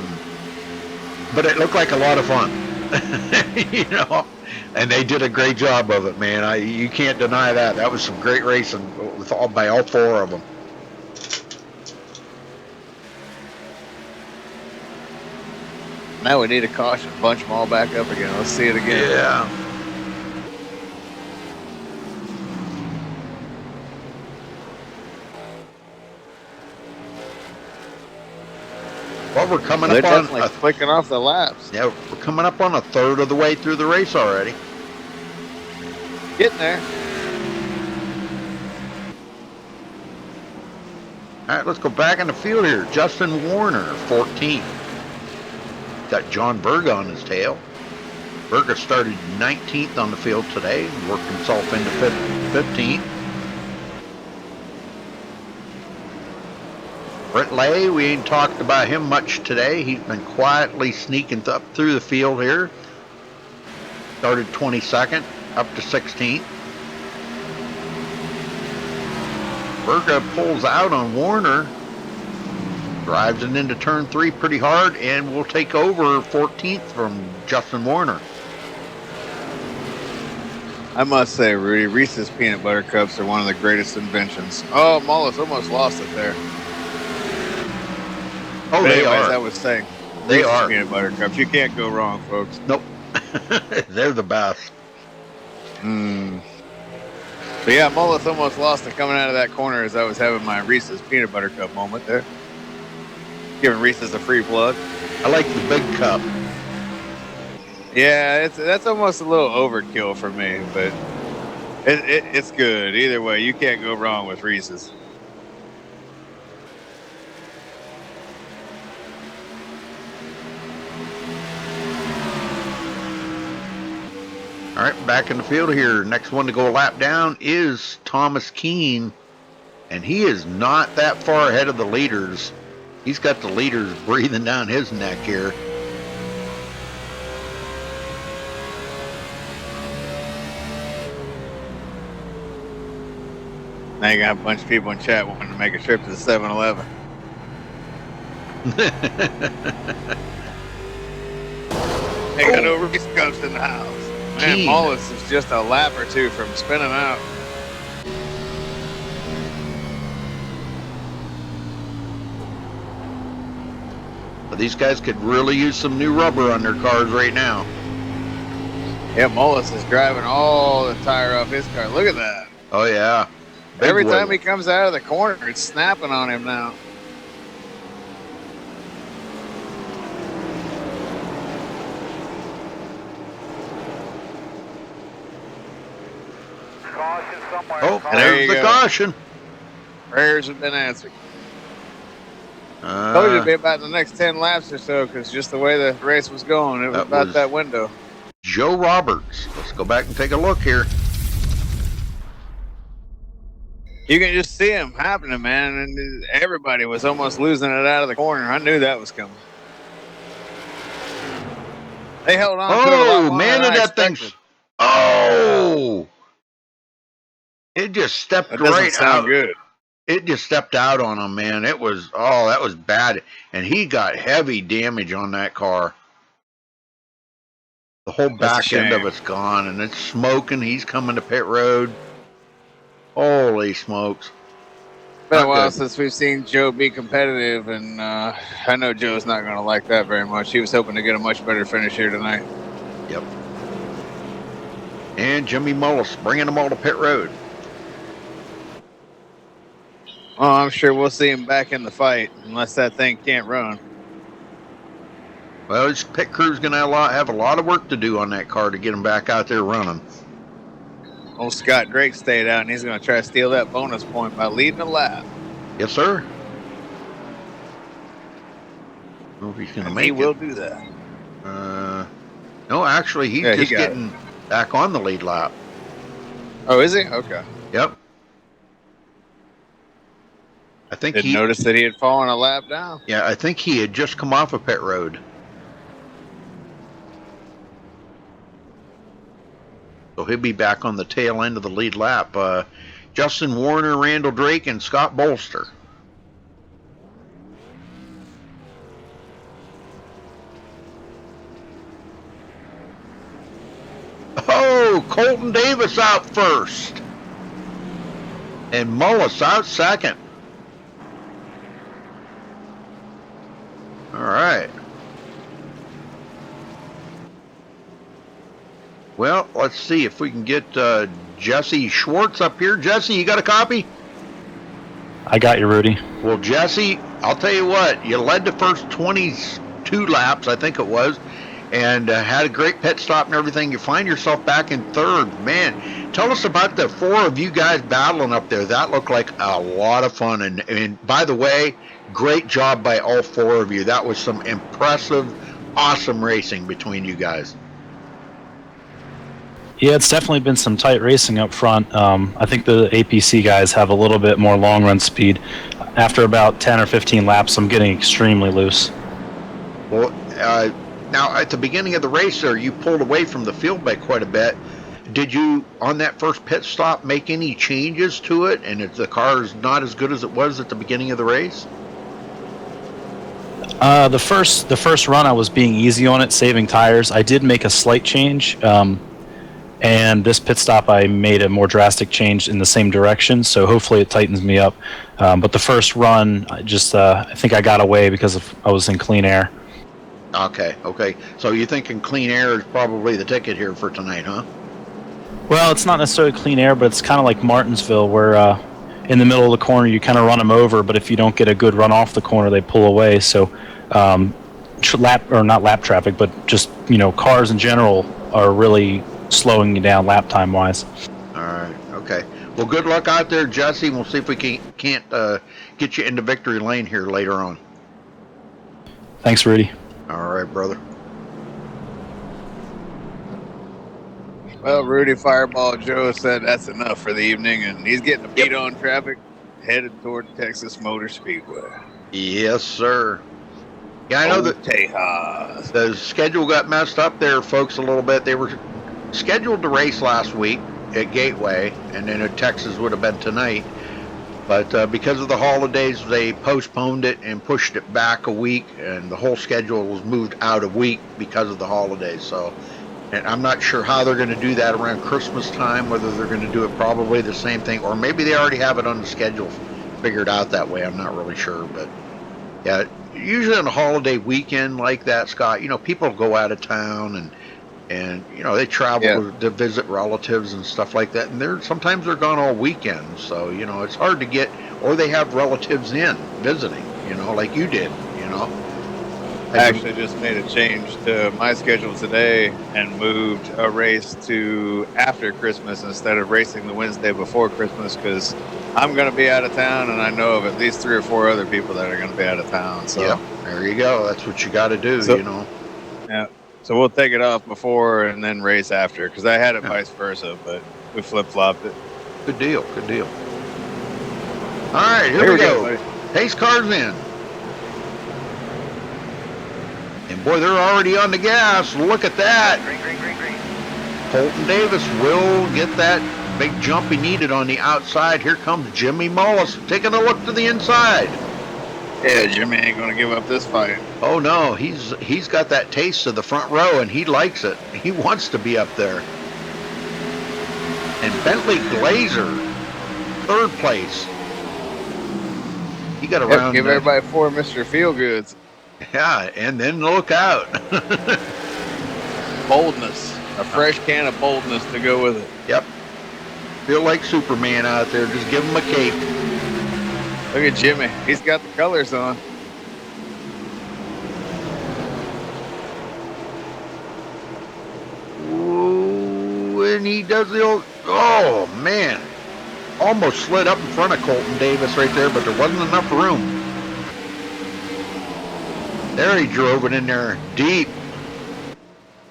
But it looked like a lot of fun. And they did a great job of it, man. You can't deny that. That was some great racing by all four of them. Now we need a caution. Bunch them all back up again. Let's see it again. Yeah. Well, we're coming They're up on definitely clicking off the laps. yeah, we're coming up on a third of the way through the race already. Getting there. All right, let's go back in the field here. Justin Warner, 14th. Got John Berga on his tail. Berga started 19th on the field today, worked himself into 15th. Brett Lay, we ain't talked about him much today. He's been quietly sneaking up through the field here. Started 22nd, up to 16th. Berga pulls out on Warner, drives it into turn 3 pretty hard, and will take over 14th from Justin Warner. I must say, Rudy, Reese's Peanut Butter Cups are one of the greatest inventions. Oh, Mullis almost lost it there. Oh, But they anyways, are. I was saying, They Reese's are. Peanut Butter Cups. You can't go wrong, folks. Nope. They're the best. But yeah, Mullis almost lost it coming out of that corner as I was having my Reese's Peanut Butter Cup moment there. Giving Reese's a free plug. I like the big cup. Yeah, that's almost a little overkill for me, but it's good. Either way, you can't go wrong with Reese's. All right, back in the field here. Next one to go a lap down is Thomas Keene, and he is not that far ahead of the leaders. He's got the leaders breathing down his neck here. Now you got a bunch of people in chat wanting to make a trip to the 7-Eleven. They got over Reese Cups in the house. Man, Keene. Mullis is just a lap or two from spinning out. But these guys could really use some new rubber on their cars right now. Yeah, Mullis is driving all the tire off his car. Look at that. Oh, yeah. Big Every time wiggle. he comes out of the corner, it's snapping on him now. Caution somewhere. Oh, There there's you the go. caution. Prayers have been answered. Told you it'd be Uh, about the next 10 laps or so, because just the way the race was going, it was That about was- that window. Joe Roberts. Let's go back and take a look here. You can just see him happening, man, and everybody was almost losing it out of the corner. I knew that was coming. They held on to it a lot Oh, longer man, than did I that thing. expected. Oh! It just stepped That doesn't right sound out. good. It just stepped out on him, man. That was bad. And he got heavy damage on that car. The whole That's a back end of shame. it's gone, and it's smoking. He's coming to pit road. Holy smokes. Been a Not while good. since we've seen Joe be competitive, and I know Joe's not going to like that very much. He was hoping to get a much better finish here tonight. Yep. And Jimmy Mullis bringing them all to pit road. Oh, I'm sure we'll see him back in the fight, unless that thing can't run. Well, his pit crew's going to have a lot of work to do on that car to get him back out there running. Old Scott Drake stayed out, and he's going to try to steal that bonus point by leading a lap. Yes, sir. I don't know if he's going to And make he it. will do that. No, actually, he's Yeah, he just got getting back on the lead lap. Oh, is he? Okay. Yep. I think Didn't notice that he had fallen a lap down. Yeah, I think he had just come off of pit road. So he'll be back on the tail end of the lead lap. Justin Warner, Randall Drake, and Scott Bolster. go. Colton Davis out first. And Mullis out second. All right. Well, let's see if we can get Jesse Schwartz up here. Jesse, you got a copy? I got you, Rudy. Well, Jesse, I'll tell you what. You led the first 22 laps, I think it was, and had a great pit stop and everything. You find yourself back in third. Man, tell us about the four of you guys battling up there. That looked like a lot of fun. And by the way, great job by all four of you. That was some impressive, awesome racing between you guys. Yeah, it's definitely been some tight racing up front. I think the APC guys have a little bit more long run speed. After about 10 or 15 laps, I'm getting extremely loose. Well, now at the beginning of the race there, you pulled away from the field by quite a bit. Did you, on that first pit stop, make any changes to it? And if the car is not as good as it was at the beginning of the race? The first run, I was being easy on it, saving tires. I did make a slight change. And this pit stop, I made a more drastic change in the same direction, so hopefully it tightens me up. But the first run, I think I got away because I was in clean air. Okay. So you're thinking clean air is probably the ticket here for tonight, huh? Well, it's not necessarily clean air, but it's kind of like Martinsville, where in the middle of the corner you kind of run them over, but if you don't get a good run off the corner, they pull away. So not lap traffic, but just cars in general are really slowing you down lap time wise. All right. Okay. Well, good luck out there, Jesse. We'll see if we can't get you into victory lane here later on. Thanks, Rudy. All right, brother. Well, Rudy Fireball Joe said that's enough for the evening, and he's getting a beat on traffic headed toward Texas Motor Speedway. Yes, sir. Yeah, I know that Tejas. the schedule got messed up there, folks, a little bit. They were scheduled to race last week at Gateway, and then at Texas would have been tonight. But because of the holidays, they postponed it and pushed it back a week, and the whole schedule was moved out a week because of the holidays. So, and I'm not sure how they're going to do that around Christmas time, whether they're going to do it probably the same thing, or maybe they already have it on the schedule figured out that way. I'm not really sure, but yeah, usually on a holiday weekend like that, Scott, people go out of town and they travel to visit relatives and stuff like that, and sometimes they're gone all weekend, so it's hard to get, or they have relatives in visiting, like you did. I actually just made a change to my schedule today and moved a race to after Christmas instead of racing the Wednesday before Christmas, because I'm going to be out of town, and I know of at least 3 or 4 other people that are going to be out of town. So yeah, there you go. That's what you got to do. Yeah. So we'll take it off before and then race after, because I had it vice versa, but we flip-flopped it. Good deal. All right, here we go. Pace cars in. And boy, they're already on the gas. Look at that. Green. Colton Davis will get that big jump he needed on the outside. Here comes Jimmy Mullis taking a look to the inside. Yeah, Jimmy ain't going to give up this fight. Oh, no. He's got that taste of the front row, and he likes it. He wants to be up there. And Bentley Glazer, 3rd place. He got around. Give everybody 4 Mr. Feelgoods. Yeah, and then look out. Boldness. A fresh can of boldness to go with it. Yep. Feel like Superman out there. Just give him a cape. Look at Jimmy. He's got the colors on. Ooh, and he does the old... Oh, man. Almost slid up in front of Colton Davis right there, but there wasn't enough room. There he drove it in there deep.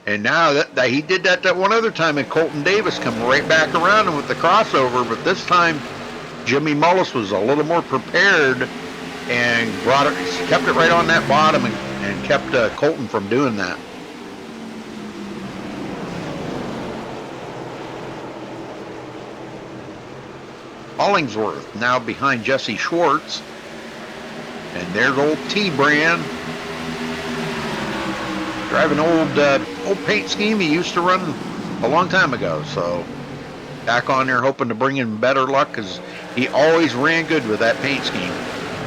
And now that he did that one other time, and Colton Davis come right back around him with the crossover, but this time Jimmy Mullis was a little more prepared and kept it right on that bottom and kept Colton from doing that. Hollingsworth now behind Jesse Schwartz. And there's old T-Brand. Driving old paint scheme he used to run a long time ago. So back on there, hoping to bring in better luck because he always ran good with that paint scheme.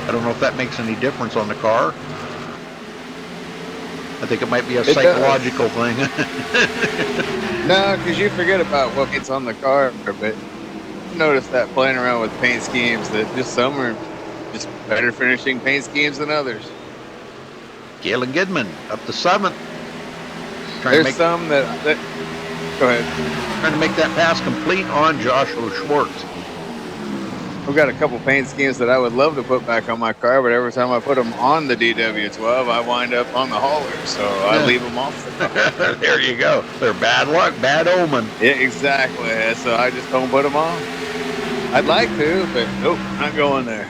I don't know if that makes any difference on the car. I think it might be a psychological thing. No, because you forget about what gets on the car, but you notice that playing around with paint schemes that just some are just better finishing paint schemes than others. Galen Gidman up to 7th. There's some that go ahead. Trying to make that pass complete on Joshua Schwartz. I've got a couple paint schemes that I would love to put back on my car, but every time I put them on the DW12, I wind up on the hauler, so I leave them off the car. There you go. They're bad luck, bad omen. Yeah, exactly. So I just don't put them on. I'd like to, but nope, not going there.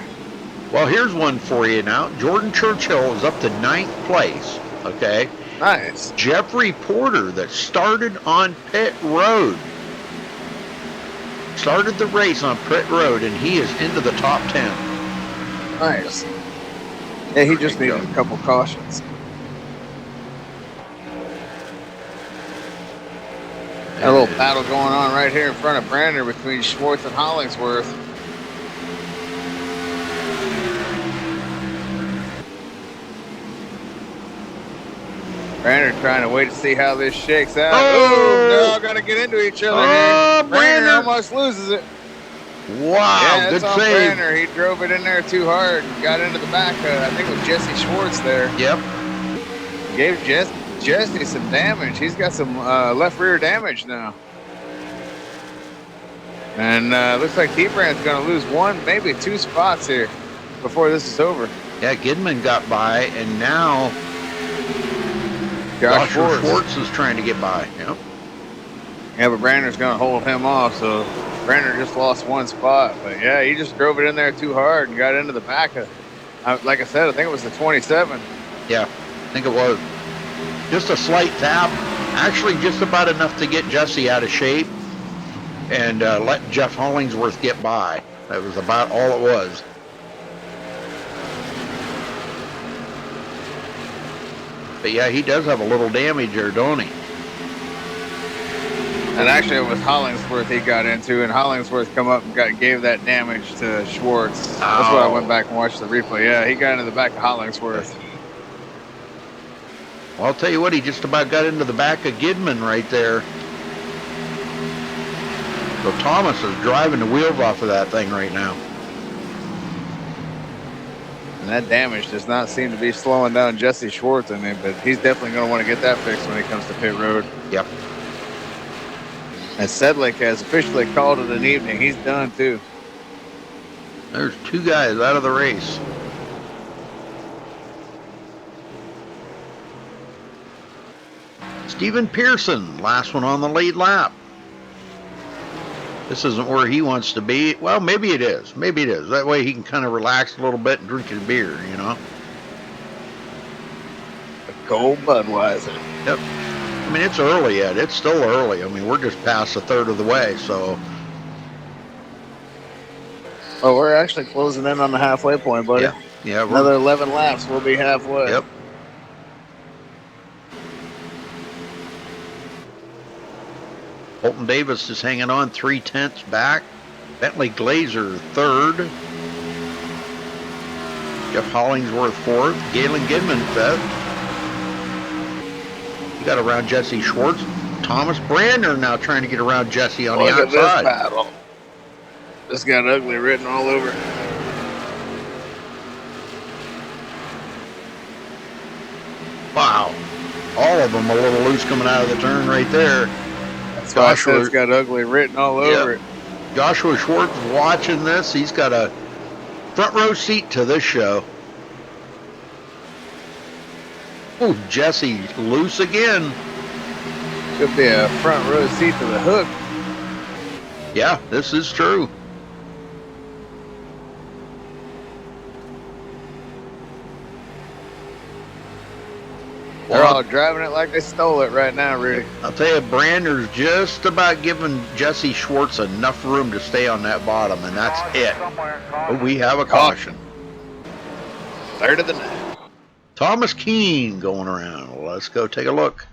Well, here's one for you now. Jordan Churchill is up to 9th place. Okay. Nice. Jeffrey Porter that started on pit road. Started the race on pit road, and he is into the top 10. Nice. Yeah, he just needed a couple cautions. A little battle going on right here in front of Brander between Schwartz and Hollingsworth. Brander trying to wait to see how this shakes out. Oh, they're all going to get into each other here. Brander almost loses it. Wow, yeah, good on save. Brander. He drove it in there too hard and got into the back. I think it was Jesse Schwartz there. Yep. Gave Jesse some damage. He's got some left rear damage now. And looks like T-Brand's going to lose 1, maybe 2 spots here before this is over. Yeah, Gidman got by, and now Joshua Schwartz is trying to get by. Yep. Yeah, but Brander's going to hold him off, so Brander just lost 1 spot. But yeah, he just drove it in there too hard and got into the back of, like I said, I think it was the 27. Yeah, I think it was. Just a slight tap. Actually, just about enough to get Jesse out of shape and let Jeff Hollingsworth get by. That was about all it was. But yeah, he does have a little damage there, don't he? And actually, it was Hollingsworth he got into, and Hollingsworth come up and gave that damage to Schwartz. That's why I went back and watched the replay. Yeah, he got into the back of Hollingsworth. Well, I'll tell you what, he just about got into the back of Gidman right there. So Thomas is driving the wheels off of that thing right now. And that damage does not seem to be slowing down Jesse Schwartz, I mean, but he's definitely going to want to get that fixed when he comes to pit road. Yep. And Sedlick has officially called it an evening. He's done, too. There's 2 guys out of the race. Stephen Pearson, last one on the lead lap. This isn't where he wants to be. Well, maybe it is. Maybe it is. That way he can kind of relax a little bit and drink his beer, you know? A cold Budweiser. Yep. I mean, it's early yet. It's still early. I mean, we're just past a third of the way, so. Oh, we're actually closing in on the halfway point, buddy. Yeah. Another 11 laps. We'll be halfway. Yep. Colton Davis is hanging on 3/10 back. Bentley Glazer 3rd. Jeff Hollingsworth 4th. Galen Gidman 5th. You got around Jesse Schwartz. Thomas Brander now trying to get around Jesse on the outside. Look at this battle. This got ugly written all over it. Wow. All of them a little loose coming out of the turn right there. That's why I said it's got ugly written all over it. Joshua Schwartz is watching this. He's got a front row seat to this show. Oh, Jesse loose again. Could be a front row seat to the hook. Yeah, this is true. They're all driving it like they stole it right now, Rudy. I'll tell you, Brander's just about giving Jesse Schwartz enough room to stay on that bottom, and that's it. But we have a caution. Third of the night. Thomas Keene going around. Let's go take a look.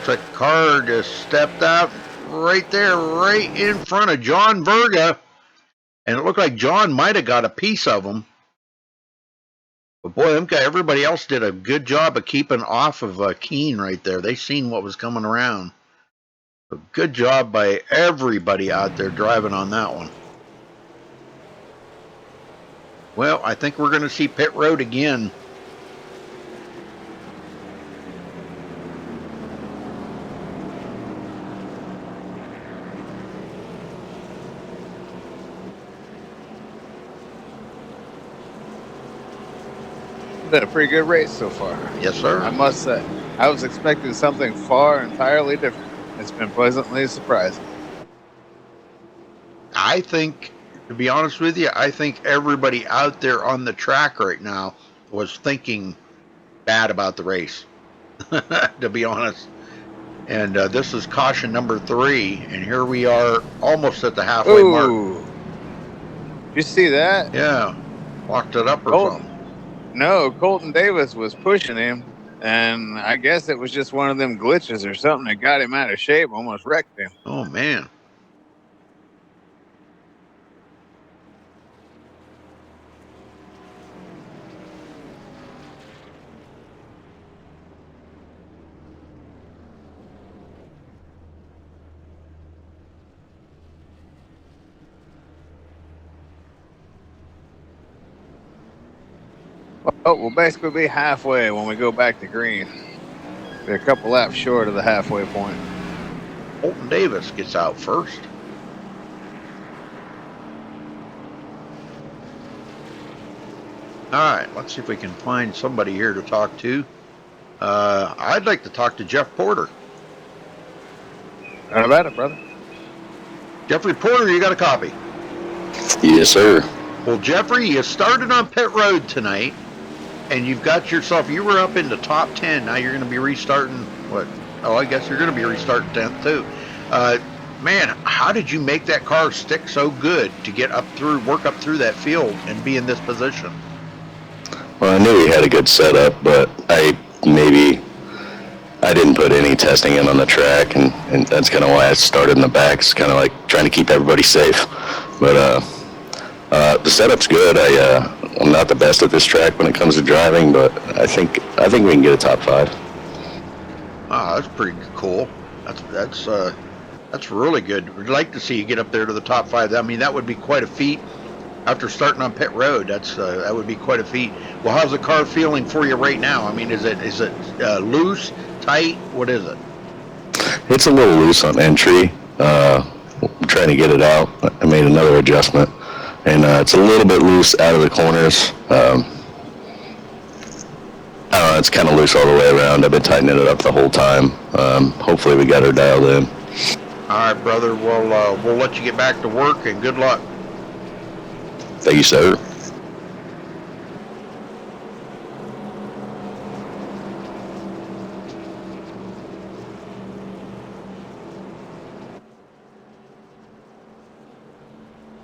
Looks like the car just stepped out right there, right in front of John Verga. And it looked like John might have got a piece of him. But boy, everybody else did a good job of keeping off of Keene right there. They seen what was coming around. A good job by everybody out there driving on that one. Well, I think we're going to see pit road again. Been a pretty good race so far. Yes, sir. I must say, I was expecting something far entirely different. It's been pleasantly surprising. I think, to be honest with you, I think everybody out there on the track right now was thinking bad about the race, to be honest. And this is caution number 3, and here we are almost at the halfway mark. You see that? Yeah, locked it up or something. No, Colton Davis was pushing him, and I guess it was just one of them glitches or something that got him out of shape, almost wrecked him. Oh, man. Oh, we'll basically be halfway when we go back to green. We're a couple laps short of the halfway point. Colton Davis gets out first. All right, let's see if we can find somebody here to talk to. I'd like to talk to Jeff Porter. How about it, brother? Jeffrey Porter, you got a copy? Yes, sir. Well, Jeffrey, you started on pit road tonight, and you've got yourself, you were up in the top 10. Now you're going to be restarting, what? Oh, I guess you're going to be restarting 10th, too. Man, how did you make that car stick so good to get up through, work up through that field and be in this position? Well, I knew he had a good setup, but I didn't put any testing in on the track, and that's kind of why I started in the back. It's kind of like trying to keep everybody safe. But the setup's good. I'm not the best at this track when it comes to driving, but I think we can get a top 5. Oh, that's pretty cool. That's really good. We'd like to see you get up there to the top 5. I mean, that would be quite a feat. After starting on pit road, that would be quite a feat. Well, how's the car feeling for you right now? I mean, is it loose, tight? What is it? It's a little loose on entry. I'm trying to get it out. I made another adjustment, and it's a little bit loose out of the corners. I don't know, it's kind of loose all the way around. I've been tightening it up the whole time. Hopefully we got her dialed in. All right, brother. We'll let you get back to work, and good luck. Thank you, sir.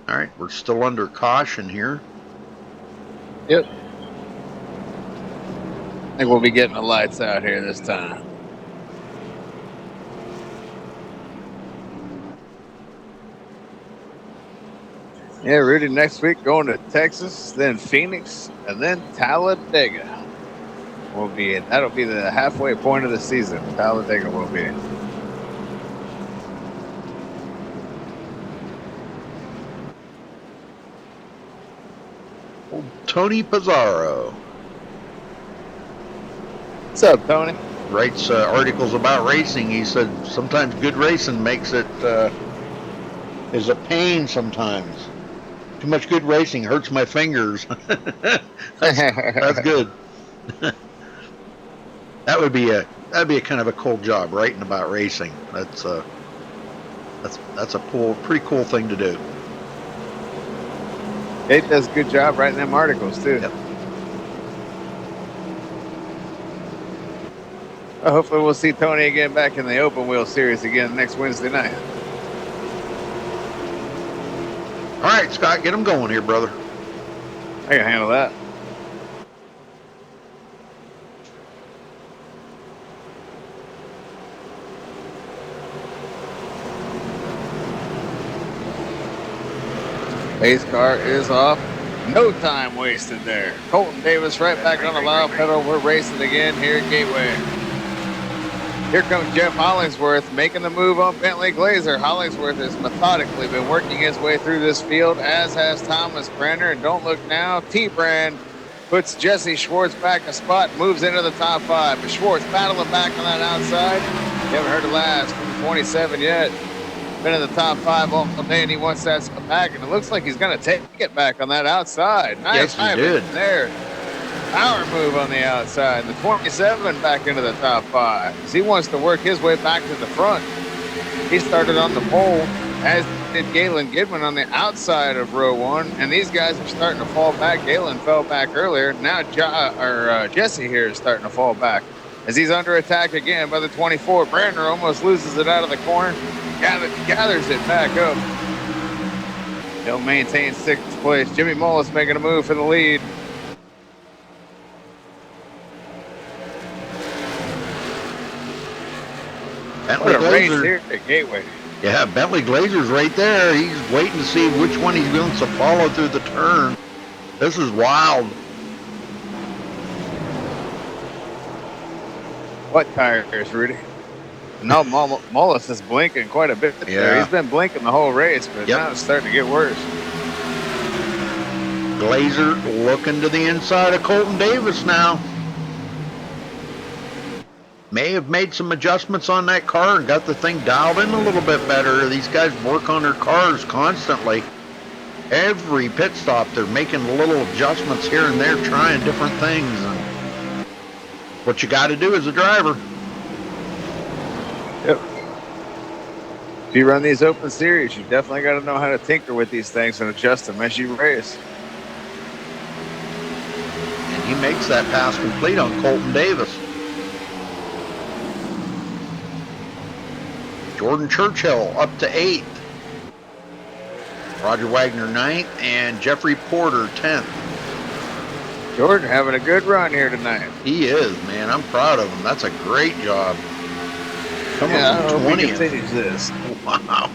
All right, we're still under caution here. Yep. I think we'll be getting the lights out here this time. Yeah, Rudy, next week going to Texas, then Phoenix, and then Talladega. That'll be the halfway point of the season. Talladega will be. Old Tony Pizarro. What's up, Tony? Writes articles about racing. He said sometimes good racing makes it is a pain sometimes. Too much good racing hurts my fingers. that's good. That'd be a kind of a cool job, writing about racing. That's a pretty cool thing to do. Kate does a good job writing them articles too. Yep. Well, hopefully we'll see Tony again back in the open wheel series again next Wednesday night. All right, Scott, get them going here, brother. I can handle that. Pace car is off. No time wasted there. Colton Davis right back on the loud pedal. We're racing again here at Gateway. Here comes Jeff Hollingsworth making the move on Bentley Glazer. Hollingsworth has methodically been working his way through this field, as has Thomas Brenner. And don't look now, T-Brand puts Jesse Schwartz back a spot, moves into the top 5. But Schwartz battling back on that outside. You haven't heard the last from 27 yet. Been in the top 5 all day, and he wants that back, and it looks like he's going to take it back on that outside. Nice, yes, he did. There. Power move on the outside. The 27 back into the top 5. As he wants to work his way back to the front. He started on the pole, as did Galen Gidman on the outside of row 1, and these guys are starting to fall back. Galen fell back earlier. Now Jesse here is starting to fall back as he's under attack again by the 24. Brandner almost loses it out of the corner. Gathers it back up. He'll maintain 6th place. Jimmy Mullis making a move for the lead. Bentley What a race Glazer. here at Gateway. Yeah, Bentley Glazer's right there. He's waiting to see which one he's going to follow through the turn. This is wild. What tires, Rudy? No, Mullis is blinking quite a bit there. He's been blinking the whole race, but now it's starting to get worse. Glazer looking to the inside of Colton Davis now. May have made some adjustments on that car and got the thing dialed in a little bit better. These guys work on their cars constantly. Every pit stop, they're making little adjustments here and there, trying different things. And what you got to do as a driver. Yep. If you run these open series, you definitely got to know how to tinker with these things and adjust them as you race. And he makes that pass complete on Colton Davis. Jordan Churchill up to 8th. Roger Wagner 9th and Jeffrey Porter 10th. Jordan having a good run here tonight. He is, man. I'm proud of him. That's a great job. Coming from 20th. He continues this. Wow.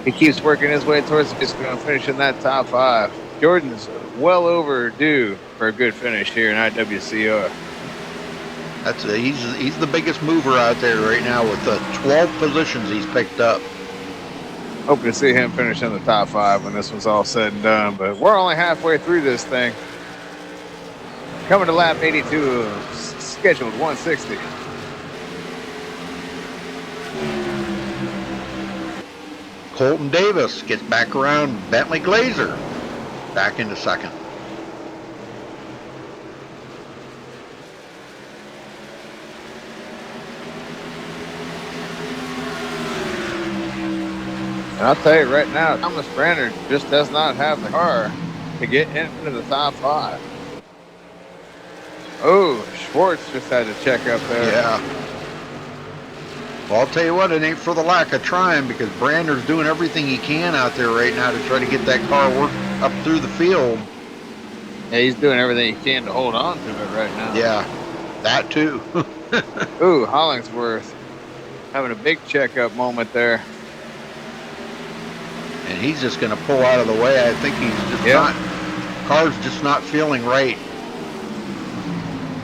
He keeps working his way towards just going to finish in that top 5. Jordan's well overdue for a good finish here in IWCR. He's the biggest mover out there right now with the 12 positions he's picked up. Hoping to see him finish in the top 5 when this one's all said and done, but we're only halfway through this thing. Coming to lap 82 of scheduled 160. Colton Davis gets back around Bentley Glazer. Back into 2nd. And I'll tell you right now, Thomas Brander just does not have the car to get into the top 5. Oh, Schwartz just had to check up there. Yeah. Well, I'll tell you what, it ain't for the lack of trying, because Brander's doing everything he can out there right now to try to get that car worked up through the field. Yeah, he's doing everything he can to hold on to it right now. Yeah, that too. Ooh, Hollingsworth having a big checkup moment there. And he's just going to pull out of the way. I think he's just car's just not feeling right.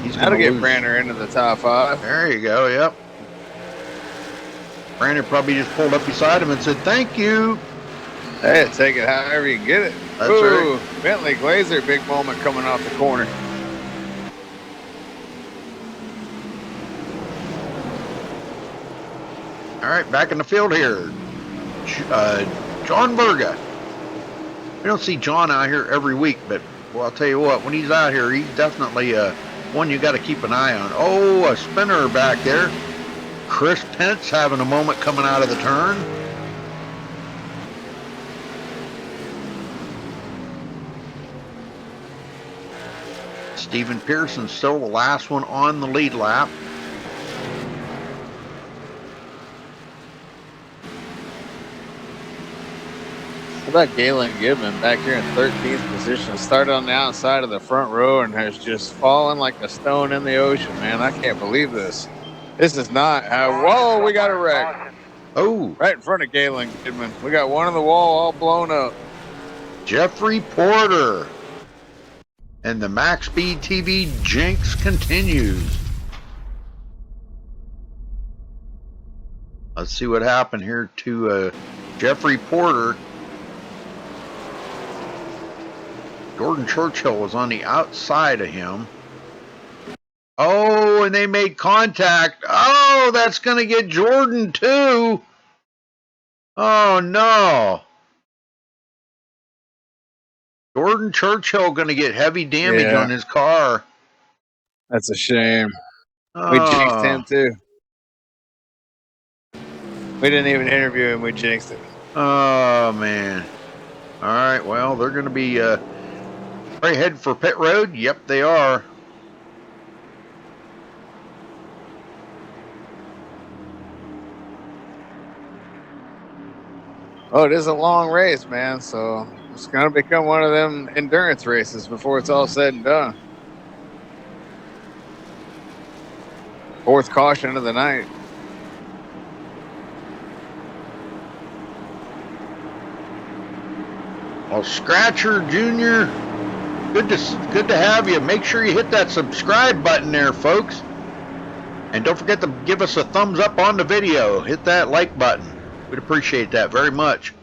He's That'll get Branner into the top 5. There you go, yep. Branner probably just pulled up beside him and said, "Thank you." Hey, take it however you can get it. That's Ooh, right. Bentley Glazer, big moment coming off the corner. All right, back in the field here. John Berga. We don't see John out here every week, but well, I'll tell you what, when he's out here, he's definitely one you got to keep an eye on. Oh, a spinner back there. Chris Pence having a moment coming out of the turn. Stephen Pearson still the last one on the lead lap. How about Galen Gibbon back here in 13th position? Started on the outside of the front row and has just fallen like a stone in the ocean, man. I can't believe this. This is not how... Whoa, we got a wreck. Oh, Right in front of Galen Kidman. We got one on the wall all blown up. Jeffrey Porter. And the MaxSpeedTV jinx continues. Let's see what happened here to Jeffrey Porter. Jordan Churchill was on the outside of him. Oh, and they made contact. Oh, that's going to get Jordan too. Oh, no. Jordan Churchill going to get heavy damage on his car. That's a shame. Oh. We jinxed him too. We didn't even interview him. We jinxed him. Oh, man. All right, well, they're going to be right headed for pit road. Yep, they are. Oh, it is a long race, man. So it's going to become one of them endurance races before it's all said and done. Fourth caution of the night. Well, Scratcher Jr., good to have you. Make sure you hit that subscribe button there, folks. And don't forget to give us a thumbs up on the video. Hit that like button. We'd appreciate that very much.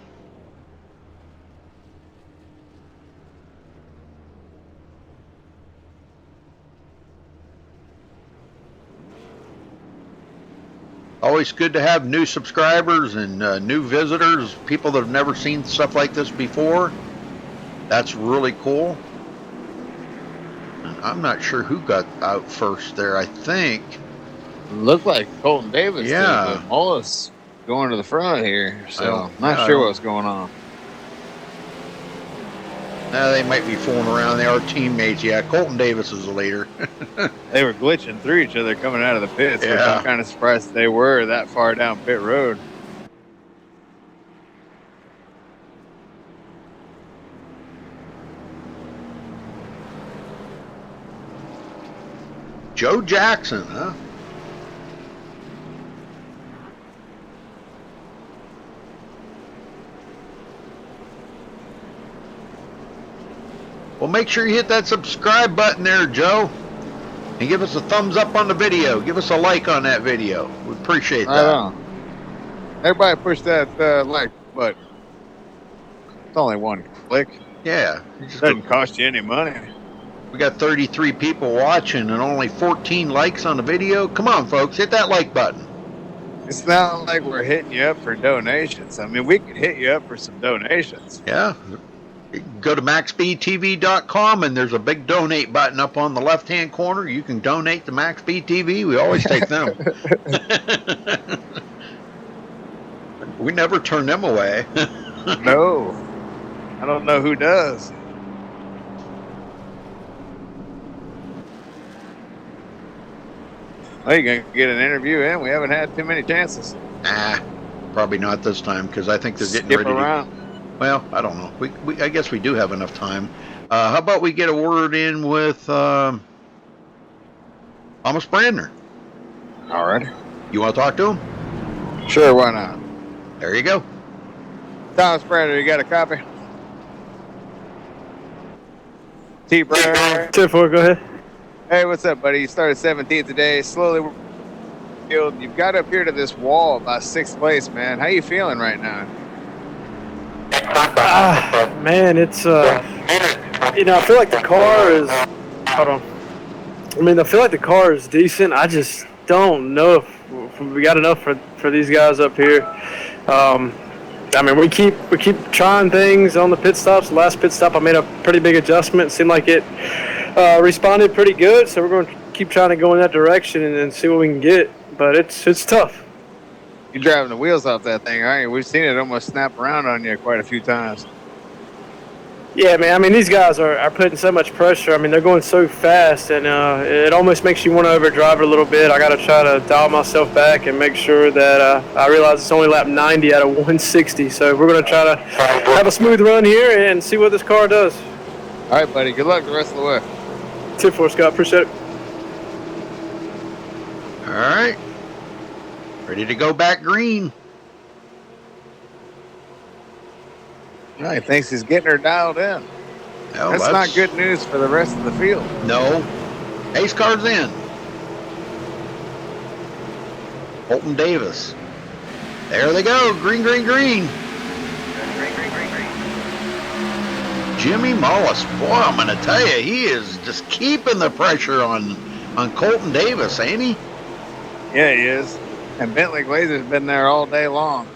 Always good to have new subscribers and new visitors, people that have never seen stuff like this before. That's really cool. And I'm not sure who got out first there. I think Looked like Colton Davis. Yeah. Did, but Mullis going to the front here. So not yeah, sure what's going on. they might be fooling around. They are teammates. Yeah, Colton Davis is the leader. They were glitching through each other coming out of the pits, which Yeah. I'm kind of surprised they were that far down pit road. Joe Jackson, huh? Well, make sure you hit that subscribe button there, Joe. And give us a thumbs up on the video. Give us a like on that video. We appreciate that. Right on. Everybody push that like button. It's only one click. Yeah. Doesn't cost you any money. We got 33 people watching and only 14 likes on the video. Come on, folks. Hit that like button. It's not like we're hitting you up for donations. I mean, we could hit you up for some donations. Yeah. Go to MaxSpeedTV.com and there's a big donate button up on the left-hand corner. You can donate to MaxSpeedTV. We always take them. We never turn them away. No. I don't know who does. Well, you're going to get an interview in. We haven't had too many chances. Probably not this time because I think they're getting Skip ready around. Well, I don't know. I guess we do have enough time. How about we get a word in with Thomas Brandner? All right. You want to talk to him? Sure, why not? There you go. Thomas Brandner, you got a copy? T. Brandner. 2-4, go ahead. Hey, what's up, buddy? You started 17th today. Slowly, you've got up here to this wall about 6th place, man. How you feeling right now? Man, it's I feel like the car is. Hold on. I mean, I feel like the car is decent. I just don't know if we got enough for these guys up here. I mean, we keep trying things on the pit stops. The last pit stop, I made a pretty big adjustment. It seemed like it responded pretty good, so we're going to keep trying to go in that direction and see what we can get. But it's tough. You're driving the wheels off that thing, aren't you? We've seen it almost snap around on you quite a few times. Yeah, man. I mean, these guys are putting so much pressure. I mean, they're going so fast, and it almost makes you want to overdrive it a little bit. I got to try to dial myself back and make sure that I realize it's only lap 90 out of 160. So we're going to try to have a smooth run here and see what this car does. All right, buddy. Good luck the rest of the way. 2-4, Scott. Appreciate it. All right. Ready to go back green. No, he thinks he's getting her dialed in. Well, That's not good news for the rest of the field. No. Ace car's in. Colton Davis. There they go. Green, green, green. Jimmy Mullis. Boy, I'm going to tell you, he is just keeping the pressure on Colton Davis, ain't he? Yeah, he is. And Bentley Glazer's been there all day long.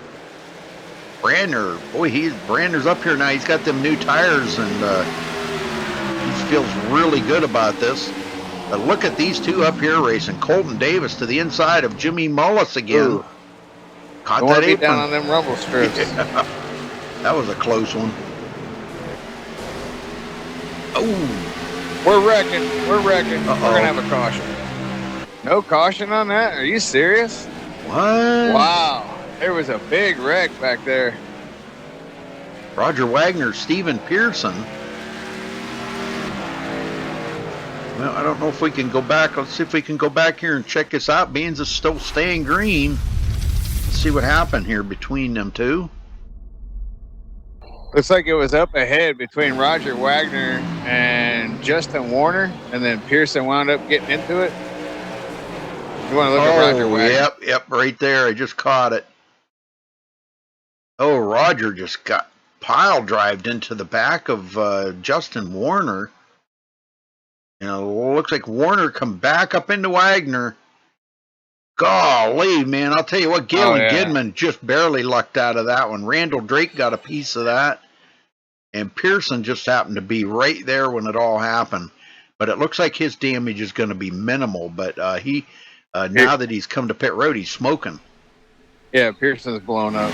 Brandner, boy, Brandner's up here now. He's got them new tires, and he feels really good about this. But look at these two up here racing. Colton Davis to the inside of Jimmy Mullis again. Ooh. Caught Don't that want to be apron. down on them rumble strips. Yeah. That was a close one. Oh, we're wrecking. We're wrecking. Uh-oh. We're gonna have a caution. No caution on that? Are you serious? What? Wow. There was a big wreck back there. Roger Wagner, Steven Pearson. Well, I don't know if we can go back. Let's see if we can go back here and check this out. Beans is still staying green. Let's see what happened here between them two. Looks like it was up ahead between Roger Wagner and Justin Warner, and then Pearson wound up getting into it. You want to look at Roger Wagner? Yep, right there. I just caught it. Oh, Roger just got pile drived into the back of Justin Warner. You know, looks like Warner come back up into Wagner. Golly, man, I'll tell you what, Galen Gidman just barely lucked out of that one. Randall Drake got a piece of that. And Pearson just happened to be right there when it all happened. But it looks like his damage is going to be minimal. But now that he's come to pit road, he's smoking. Yeah, Pearson's blown up.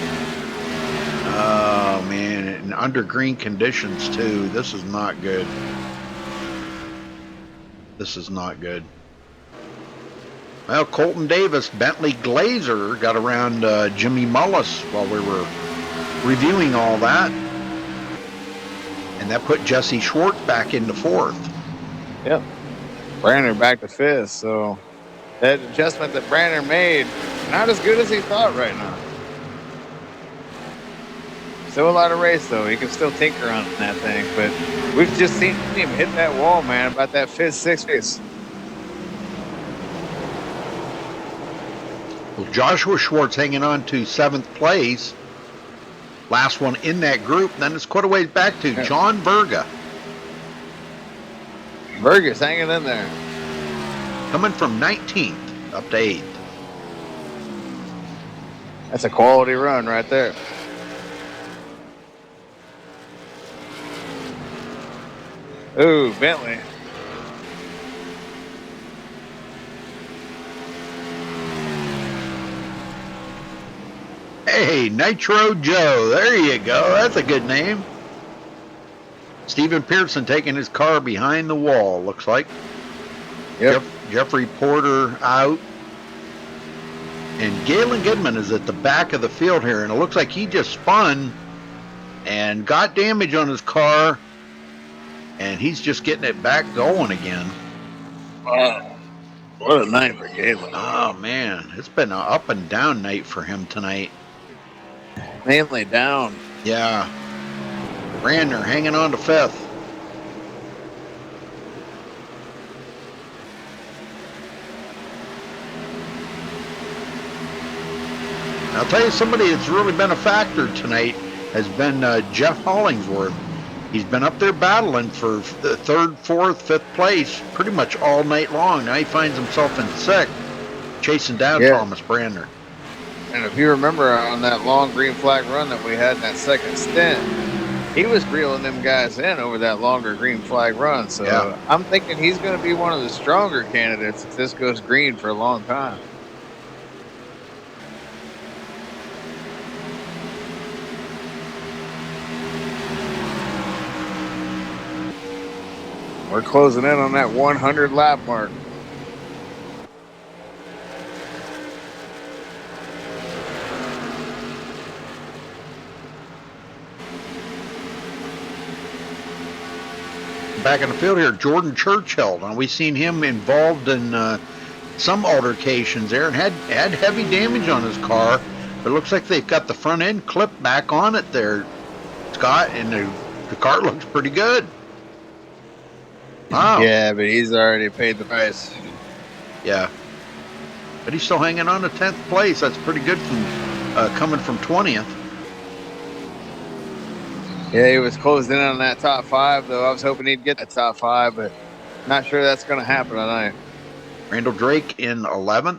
Oh, man, and under green conditions, too. This is not good. This is not good. Well, Colton Davis, Bentley Glazer got around Jimmy Mullis while we were reviewing all that. And that put Jesse Schwartz back into fourth. Yep. Branner back to fifth. So that adjustment that Branner made, not as good as he thought right now. Still a lot of race, though. He can still tinker on that thing. But we've just seen him hit that wall, man, about that fifth, sixth race. Well, Joshua Schwartz hanging on to seventh place. Last one in that group. Then it's quite a ways back to John Berga. Berga's hanging in there. Coming from 19th up to 8th. That's a quality run right there. Ooh, Bentley. Hey, Nitro Joe. There you go. That's a good name. Stephen Pearson taking his car behind the wall, looks like. Yep. Jeffrey Porter out. And Galen Goodman is at the back of the field here, and it looks like he just spun and got damage on his car, and he's just getting it back going again. Wow. What a night for Galen. Oh, man. It's been an up and down night for him tonight. Mainly down. Yeah. Brandner hanging on to fifth. I'll tell you, somebody that's really been a factor tonight has been Jeff Hollingsworth. He's been up there battling for the third, fourth, fifth place pretty much all night long. Now he finds himself in sixth, chasing down Thomas Brandner. And if you remember on that long green flag run that we had in that second stint, he was reeling them guys in over that longer green flag run. So I'm thinking he's going to be one of the stronger candidates if this goes green for a long time. We're closing in on that 100 lap mark. Back in the field here, Jordan Churchill. Now we've seen him involved in some altercations there and had heavy damage on his car. But it looks like they've got the front end clipped back on it there. It's Scott, and the car looks pretty good. Wow. Yeah, but he's already paid the price. Yeah. But he's still hanging on to 10th place. That's pretty good from coming from 20th. Yeah, he was closing in on that top 5, though. I was hoping he'd get that top 5, but not sure that's going to happen tonight. Randall Drake in 11th.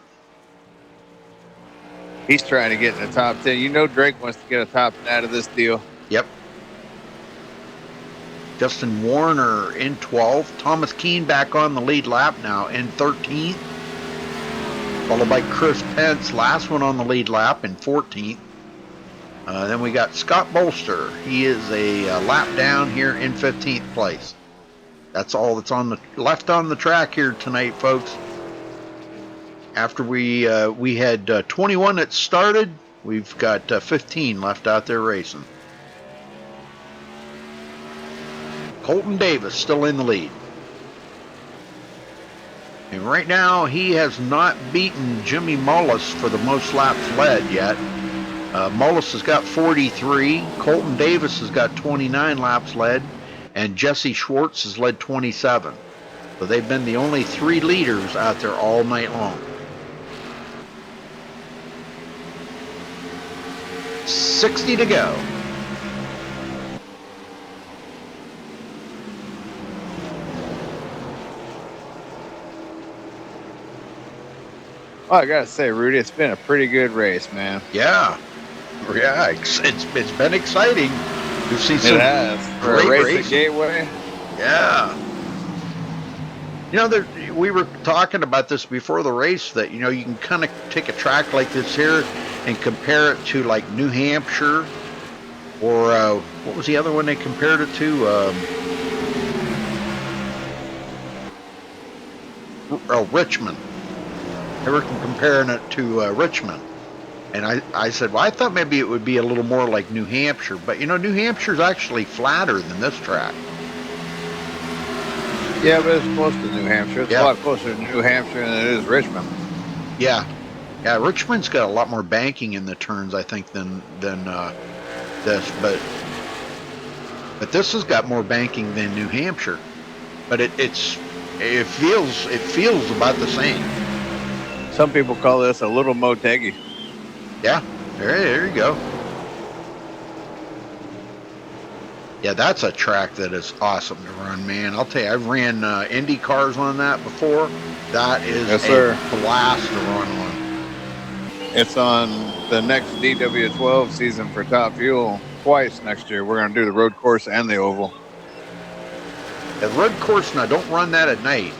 He's trying to get in the top 10. You know Drake wants to get a top 10 out of this deal. Yep. Justin Warner in 12th. Thomas Keane back on the lead lap now in 13th. Followed by Chris Pence, last one on the lead lap in 14th. Then we got Scott Bolster. He is a lap down here in 15th place. That's all that's left on the track here tonight, folks. After we had 21 that started, we've got 15 left out there racing. Colton Davis still in the lead. And right now, he has not beaten Jimmy Mullis for the most laps led yet. Mullis has got 43. Colton Davis has got 29 laps led. And Jesse Schwartz has led 27. So they've been the only 3 leaders out there all night long. 60 to go. Well, I gotta say, Rudy, it's been a pretty good race, man. Yeah, it's been exciting. We've seen some for a great race at Gateway. Yeah. You know, we were talking about this before the race, that, you know, you can kind of take a track like this here and compare it to like New Hampshire, or what was the other one they compared it to? Richmond. They were comparing it to Richmond. And I said, well, I thought maybe it would be a little more like New Hampshire. But, you know, New Hampshire's actually flatter than this track. Yeah, but it's close to New Hampshire. It's a lot closer to New Hampshire than it is Richmond. Yeah. Yeah, Richmond's got a lot more banking in the turns, I think, than this. But this has got more banking than New Hampshire. But it feels about the same. Some people call this a little Motegi. Yeah, there you go. Yeah, that's a track that is awesome to run, man. I'll tell you, I've ran Indy cars on that before. That is a blast to run on. It's on the next DW12 season for Top Fuel twice next year. We're going to do the road course and the oval. The road course, now don't run that at night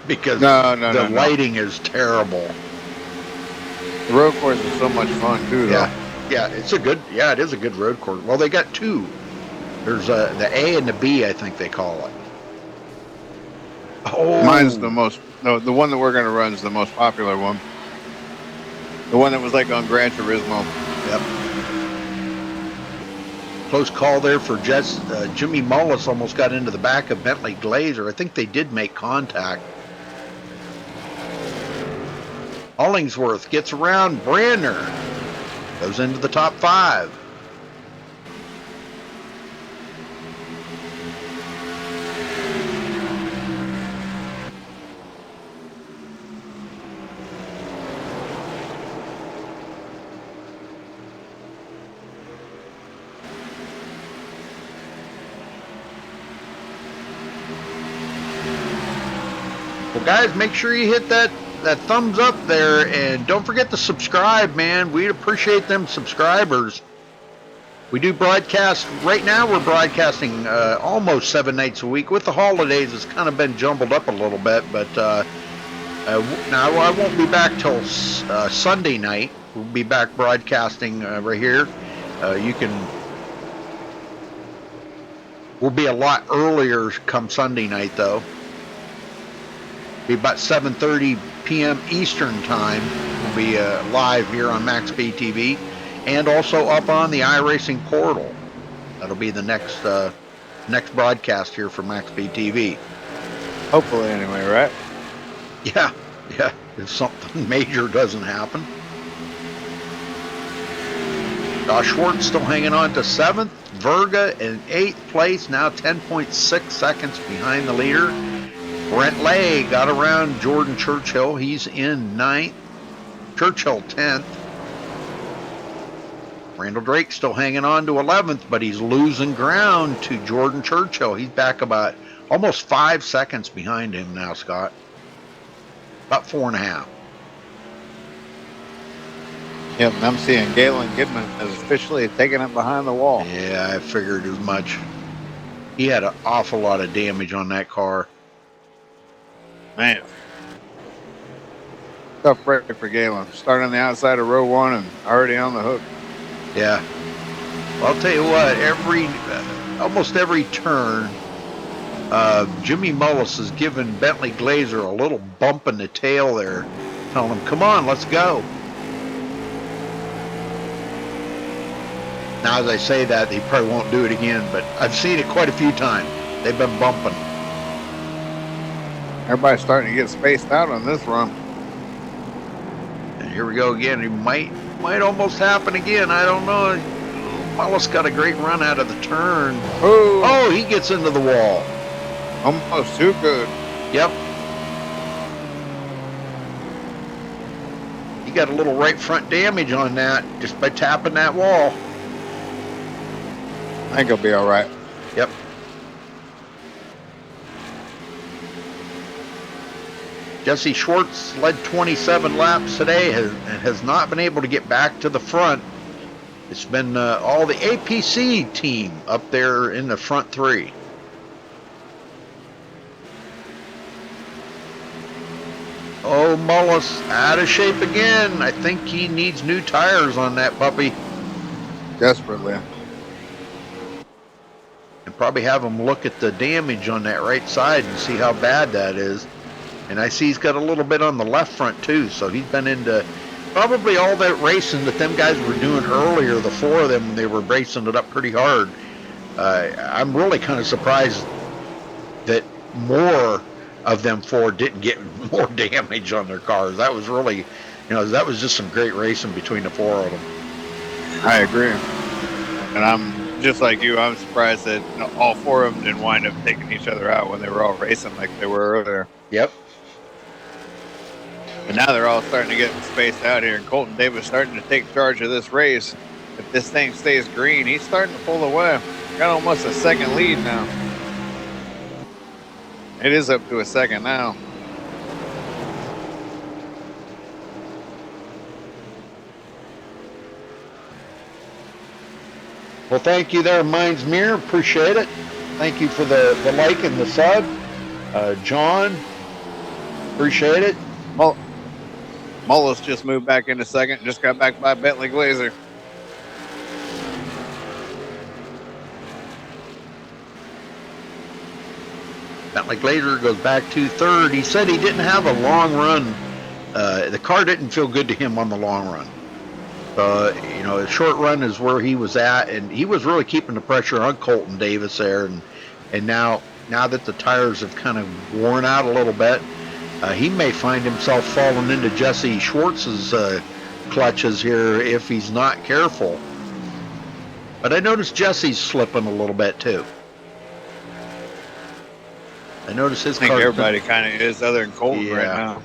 because the lighting is terrible. The road course is so much fun too, though. Yeah, it is a good road course. Well, they got 2. There's the A and the B, I think they call it. Oh, mine's the most. No, the one that we're going to run is the most popular one. The one that was like on Gran Turismo. Yep. Close call there for Jimmy Mullis. Almost got into the back of Bentley Glazer. I think they did make contact. Hollingsworth gets around Brandner. Goes into the top 5. Well, guys, make sure you hit that thumbs up there, and don't forget to subscribe, man. We'd appreciate them subscribers. We do broadcast. Right now we're broadcasting almost 7 nights a week. With the holidays, it's kind of been jumbled up a little bit, but now I won't be back till Sunday night. We'll be back broadcasting right here. We'll be a lot earlier come Sunday night, though. Be about 7:30 p.m. Eastern time. We'll be live here on MaxSpeedTV, and also up on the iRacing portal. That'll be the next broadcast here for MaxSpeedTV. Hopefully, anyway, right? Yeah. If something major doesn't happen. Josh Schwartz still hanging on to 7th. Verga in 8th place, now 10.6 seconds behind the leader. Brent Lay got around Jordan Churchill. He's in 9th. Churchill 10th. Randall Drake still hanging on to 11th, but he's losing ground to Jordan Churchill. He's back about almost 5 seconds behind him now, Scott. About 4.5. Yep, and I'm seeing Galen Goodman is officially taking it behind the wall. Yeah, I figured as much. He had an awful lot of damage on that car. Man. Tough break for Galen. Starting on the outside of row 1 and already on the hook. Yeah. Well, I'll tell you what, almost every turn, Jimmy Mullis is giving Bentley Glazer a little bump in the tail there, telling him, come on, let's go. Now, as I say that, they probably won't do it again, but I've seen it quite a few times. They've been bumping. Everybody's starting to get spaced out on this run. And here we go again. It might almost happen again. I don't know. Mullis got a great run out of the turn. Oh, he gets into the wall. Almost too good. Yep. He got a little right front damage on that just by tapping that wall. I think he'll be all right. Yep. Jesse Schwartz led 27 laps today and has not been able to get back to the front. It's been all the APC team up there in the front 3. Oh, Mullis out of shape again. I think he needs new tires on that puppy. Desperately. And probably have him look at the damage on that right side and see how bad that is. And I see he's got a little bit on the left front too, so he's been into probably all that racing that them guys were doing earlier, the 4 of them, they were racing it up pretty hard. I'm really kind of surprised that more of them 4 didn't get more damage on their cars. That was really, that was just some great racing between the 4 of them. I agree. And I'm just like you, I'm surprised that all 4 of them didn't wind up taking each other out when they were all racing like they were earlier. Yep. But now they're all starting to get spaced out here, and Colton Davis starting to take charge of this race. If this thing stays green, he's starting to pull away. Got almost a second lead now. It is up to a second now. Well, thank you there, Mines Mirror. Appreciate it. Thank you for the like and the sub. John, appreciate it. Mullis just moved back into second. Just got back by Bentley Glazer. Bentley Glazer goes back to 3rd. He said he didn't have a long run. The car didn't feel good to him on the long run. A short run is where he was at, and he was really keeping the pressure on Colton Davis there. And now that the tires have kind of worn out a little bit, he may find himself falling into Jesse Schwartz's clutches here if he's not careful. But I noticed Jesse's slipping a little bit too. I noticed his car. I think everybody kind of is, other than Colton right now.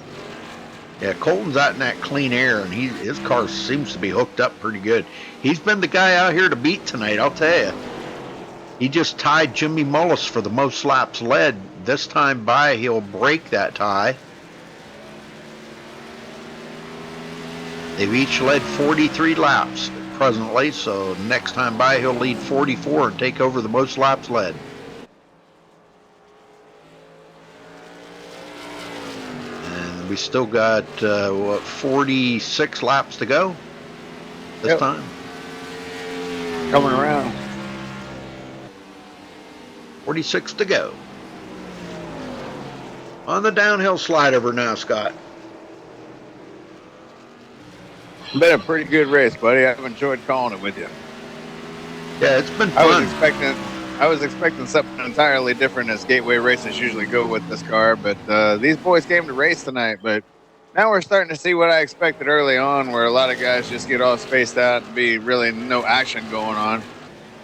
Yeah, Colton's out in that clean air, and his car seems to be hooked up pretty good. He's been the guy out here to beat tonight, I'll tell you. He just tied Jimmy Mullis for the most laps led. This time by, he'll break that tie. They've each led 43 laps presently, so next time by, he'll lead 44 and take over the most laps led. And we still got, 46 laps to go this time? Coming around. 46 to go. On the downhill slide over now, Scott. Been a pretty good race, buddy. I've enjoyed calling it with you. Yeah, it's been fun. I was expecting something entirely different as Gateway races usually go with this car, but these boys came to race tonight, but Now we're starting to see what I expected early on, where a lot of guys just get all spaced out and be really no action going on.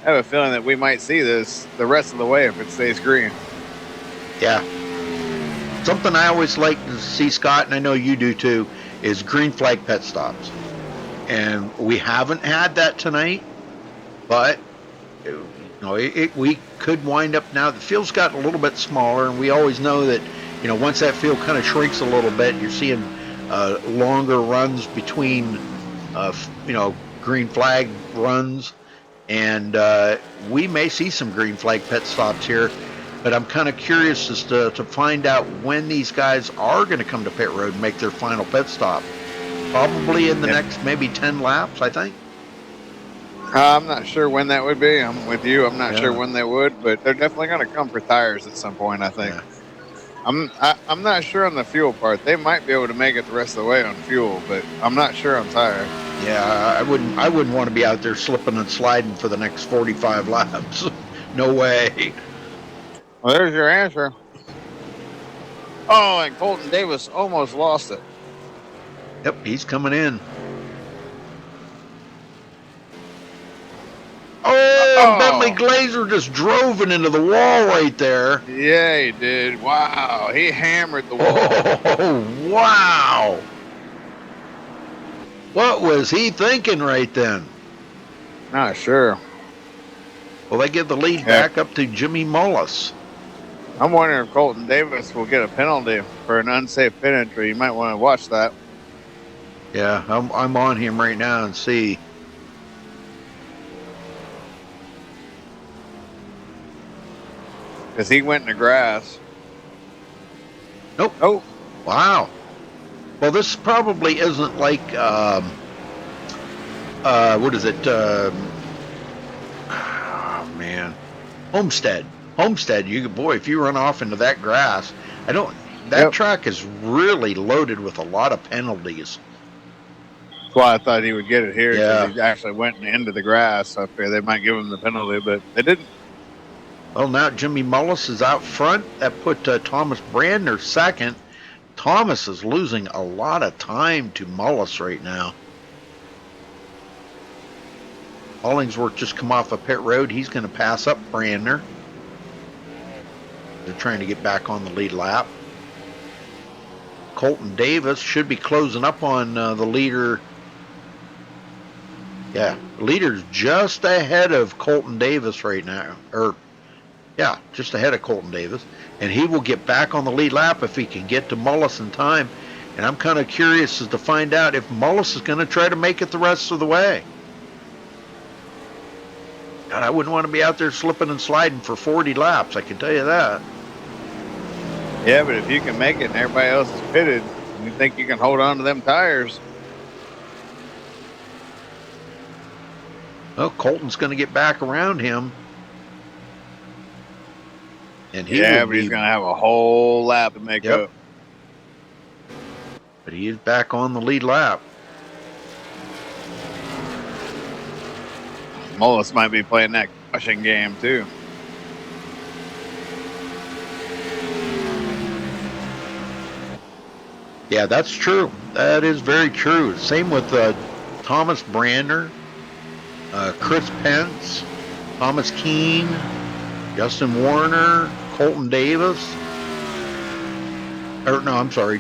I have a feeling that we might see this the rest of the way if it stays green. Yeah. Something I always like to see, Scott, and I know you do too, is green flag pit stops. And we haven't had that tonight, but we could wind up now. The field's gotten a little bit smaller, and we always know that once that field kind of shrinks a little bit, you're seeing longer runs between green flag runs, and we may see some green flag pit stops here. But I'm kind of curious as to find out when these guys are going to come to pit road and make their final pit stop. Probably in the next maybe 10 laps, I think. I'm not sure when that would be. I'm with you. I'm not sure when they would, but they're definitely going to come for tires at some point, I think. Yeah. I'm not sure on the fuel part. They might be able to make it the rest of the way on fuel, but I'm not sure on tire. Yeah, I wouldn't want to be out there slipping and sliding for the next 45 laps. No way. Well, there's your answer. Oh, and Colton Davis almost lost it. Yep, he's coming in. Oh, Bentley Glazer just drove it into the wall right there. Yeah, he did. Wow, he hammered the wall. Oh, wow. What was he thinking right then? Not sure. Well, they give the lead back up to Jimmy Mullis. I'm wondering if Colton Davis will get a penalty for an unsafe pit entry. You might want to watch that. Yeah, I'm on him right now and see. Because he went in the grass. Nope. Oh. Wow. Well, this probably isn't like, what is it? Oh, man. Homestead, if you run off into that grass, that track is really loaded with a lot of penalties. That's why I thought he would get it here, because he actually went into the grass up here. They might give him the penalty, but they didn't. Well, now Jimmy Mullis is out front. That put Thomas Brandner second. Thomas is losing a lot of time to Mullis right now. Hollingsworth just come off a pit road. He's going to pass up Brandner. They're trying to get back on the lead lap. Colton Davis should be closing up on the leader. Yeah, the leader's just ahead of Colton Davis right now. Just ahead of Colton Davis. And he will get back on the lead lap if he can get to Mullis in time. And I'm kind of curious as to find out if Mullis is going to try to make it the rest of the way. God, I wouldn't want to be out there slipping and sliding for 40 laps, I can tell you that. Yeah, but if you can make it and everybody else is pitted, you think you can hold on to them tires. Well, Colton's going to get back around him. And he's going to have a whole lap to make up. But he is back on the lead lap. Mullis might be playing that caution game too. Yeah, that's true. That is very true. Same with Thomas Brandner, Chris Pence, Thomas Keene, Justin Warner, Colton Davis.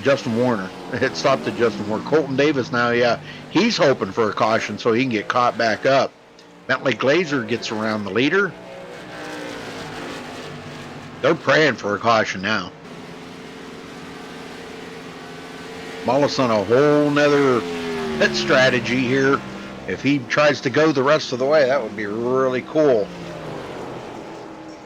Justin Warner. It stopped at Justin Warner. Colton Davis now, he's hoping for a caution so he can get caught back up. Bentley Glazer gets around the leader. They're praying for a caution now. Mullis on a whole nother pit strategy here. If he tries to go the rest of the way, that would be really cool.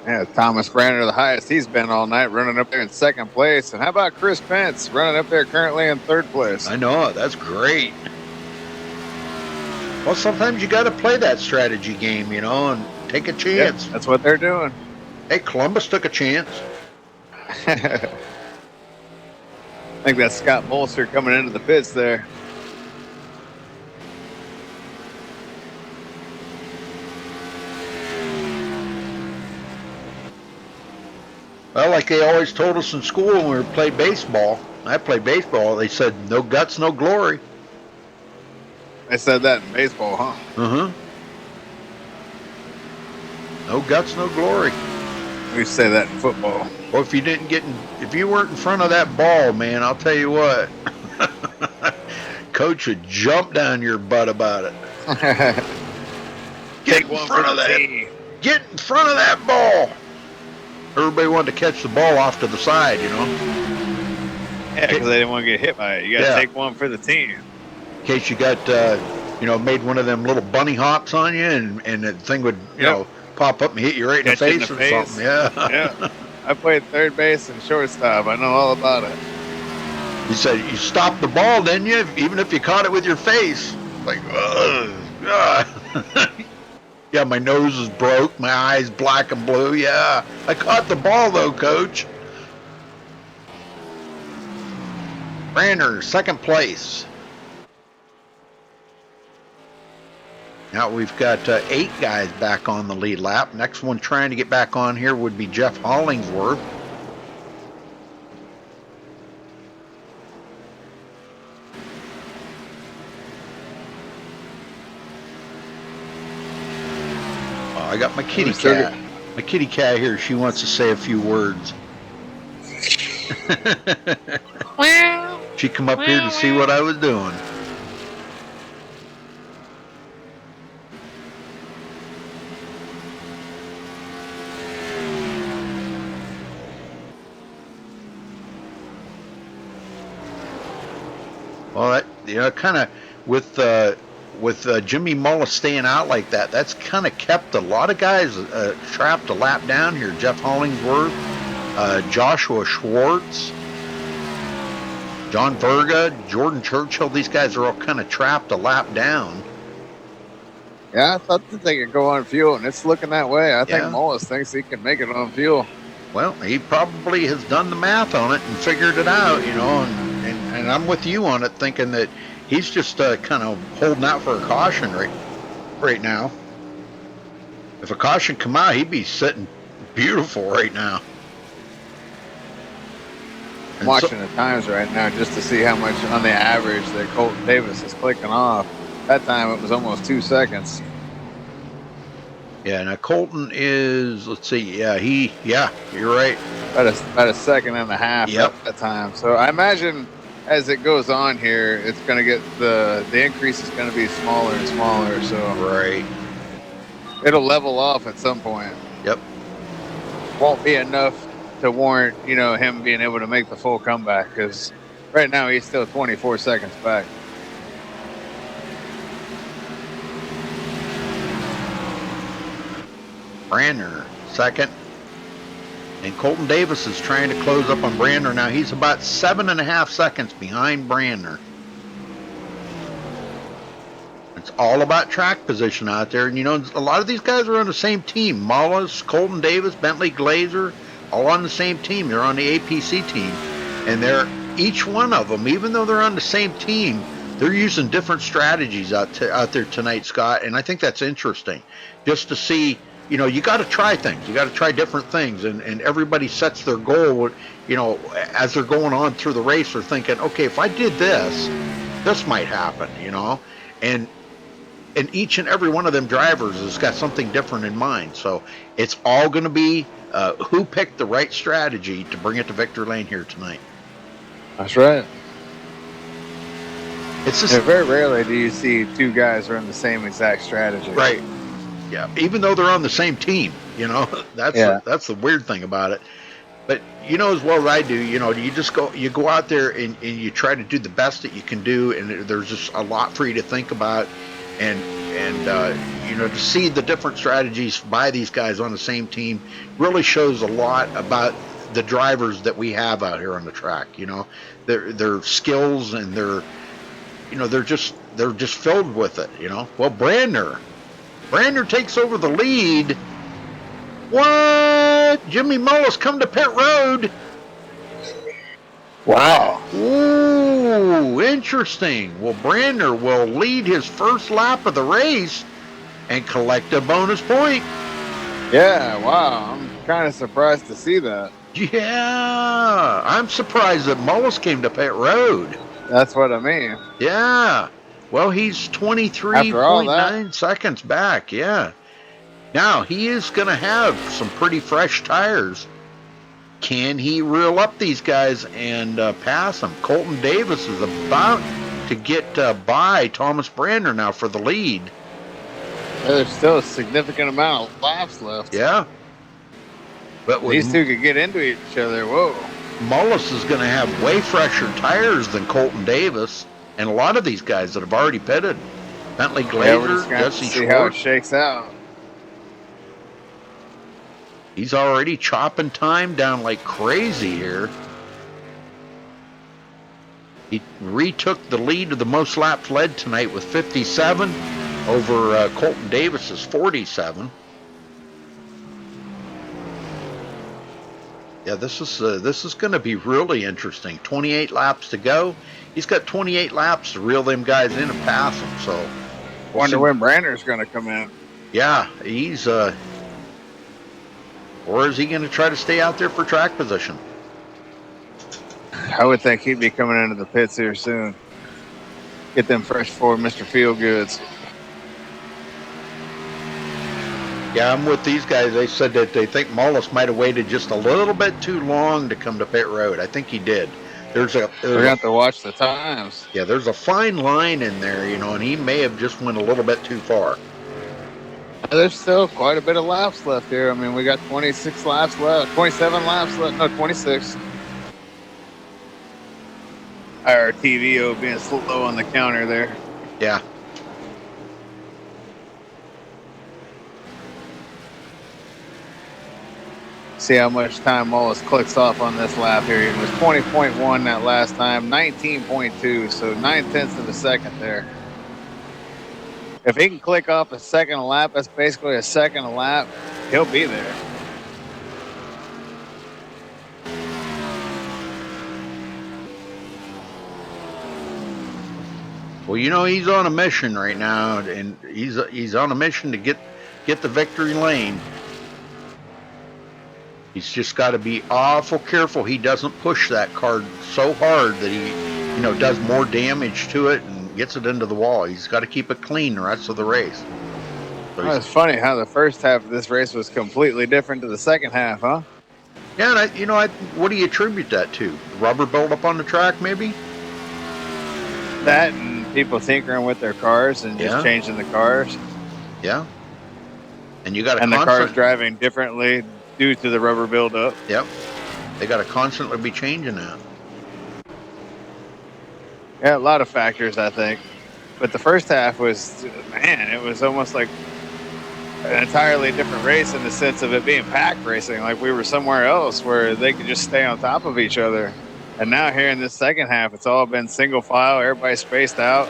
Yeah, Thomas Brandner, the highest he's been all night, running up there in second place. And how about Chris Pence, running up there currently in third place? I know, that's great. Well, sometimes you got to play that strategy game, and take a chance. Yep, that's what they're doing. Hey, Columbus took a chance. I think that's Scott Bolster coming into the pits there. Well, like they always told us in school when we played baseball, I played baseball. They said no guts, no glory. They said that in baseball, huh? Uh-huh. No guts, no glory. We say that in football. Well, if you weren't in front of that ball, man, I'll tell you what. Coach would jump down your butt about it. Get in front of that. Get in front of that ball. Everybody wanted to catch the ball off to the side, you know. Yeah, because they didn't want to get hit by it. You got to take one for the team. In case you got, made one of them little bunny hops on you, and the thing would, you know, pop up and hit you right in the face or something. Yeah. Yeah. I played third base and shortstop. I know all about it. You said you stopped the ball, didn't you? Even if you caught it with your face. Like, yeah, my nose is broke, my eyes black and blue. Yeah, I caught the ball though, Coach. Branner, second place. Now we've got 8 guys back on the lead lap. Next one trying to get back on here would be Jeff Hollingsworth. I got my kitty cat. My kitty cat here. She wants to say a few words. She come up here to see what I was doing. Well, that kind of with Jimmy Mullis staying out like that, that's kind of kept a lot of guys trapped a lap down here. Jeff Hollingsworth, Joshua Schwartz, John Verga, Jordan Churchill. These guys are all kind of trapped a lap down. Yeah, I thought that they could go on fuel, and it's looking that way. I think Mullis thinks he can make it on fuel. Well, he probably has done the math on it and figured it out, you know, and I'm with you on it, thinking that he's just kind of holding out for a caution right now. If a caution come out, he'd be sitting beautiful right now. I'm watching the times right now just to see how much on the average that Colton Davis is clicking off. That time it was almost 2 seconds. Yeah, now Colton is, let's see, you're right. About a second and a half at that time. So I imagine as it goes on here, it's going to get the increase is going to be smaller and smaller. So right, it'll level off at some point. Yep. Won't be enough to warrant, him being able to make the full comeback, because right now he's still 24 seconds back. Branner second, and Colton Davis is trying to close up on Branner now. He's about 7.5 seconds behind Branner. It's all about track position out there, and a lot of these guys are on the same team. Mullis, Colton Davis, Bentley Glazer, all on the same team. They're on the APC team, and they're each one of them, even though they're on the same team, they're using different strategies out there tonight, Scott. And I think that's interesting, just to see. You got to try things. You got to try different things, and everybody sets their goal. As they're going on through the race, they're thinking, okay, if I did this might happen. And each and every one of them drivers has got something different in mind. So it's all going to be who picked the right strategy to bring it to victory lane here tonight. That's right. It's just very rarely do you see two guys running the same exact strategy. Right. Yeah, even though they're on the same team, that's the weird thing about it. But as well as I do, you go out there and you try to do the best that you can do, and there's just a lot for you to think about, and to see the different strategies by these guys on the same team really shows a lot about the drivers that we have out here on the track. Their skills, and they're just filled with it. Well, Branner takes over the lead. What? Jimmy Mullis come to pit road. Wow. Ooh, interesting. Well, Branner will lead his first lap of the race and collect a bonus point. Yeah, wow. I'm kind of surprised to see that. Yeah, I'm surprised that Mullis came to pit road. That's what I mean. Yeah. Well, he's After all that, 23.9 seconds back. Yeah. Now, he is going to have some pretty fresh tires. Can he reel up these guys and pass them? Colton Davis is about to get by Thomas Brander now for the lead. there's still a significant amount of laps left. Yeah. But with These two could get into each other. Whoa. Mullis is going to have way fresher tires than Colton Davis, and a lot of these guys that have already pitted. Bentley Yeah, we're Glazer, just going to Jesse see how it Schwartz. shakes out. He's already chopping time down like crazy here. He retook the lead of the most laps led tonight with 57 over Colton Davis's 47. Yeah, this is going to be really interesting. 28 laps to go. He's got 28 laps to reel them guys in and pass them. So, Wonder when Brander's going to come in. Yeah, he's or is he going to try to stay out there for track position? I would think he'd be coming into the pits here soon. Get them fresh for Mr. Feelgoods. Yeah, I'm with these guys. They said that they think Mullis might have waited just a little bit too long to come to pit road. I think he did. We're going to have to watch the times. Yeah, there's a fine line in there, and he may have just went a little bit too far. There's still quite a bit of laps left here. I mean, we got 26 laps left, 27 laps left. No, 26. Our TVO being slow on the counter there. Yeah. See how much time Mullis clicks off on this lap here. It was 20.1 that last time, 19.2, so 9/10 of a second there. If he can click off a second a lap, that's basically a second a lap, he'll be there. Well, he's on a mission right now, and he's on a mission to get the victory lane. He's just got to be awful careful he doesn't push that car so hard that he, does more damage to it and gets it into the wall. He's got to keep it clean the rest of the race. So Well, it's funny how the first half of this race was completely different to the second half, huh? Yeah, and what do you attribute that to? Rubber buildup on the track, maybe? That and people tinkering with their cars and just changing the cars. Yeah. And you got the cars driving differently due to the rubber buildup. Yep. They got to constantly be changing that. Yeah, a lot of factors, I think. But the first half was, it was almost like an entirely different race in the sense of it being pack racing. Like we were somewhere else where they could just stay on top of each other. And now here in this second half, it's all been single file, everybody spaced out.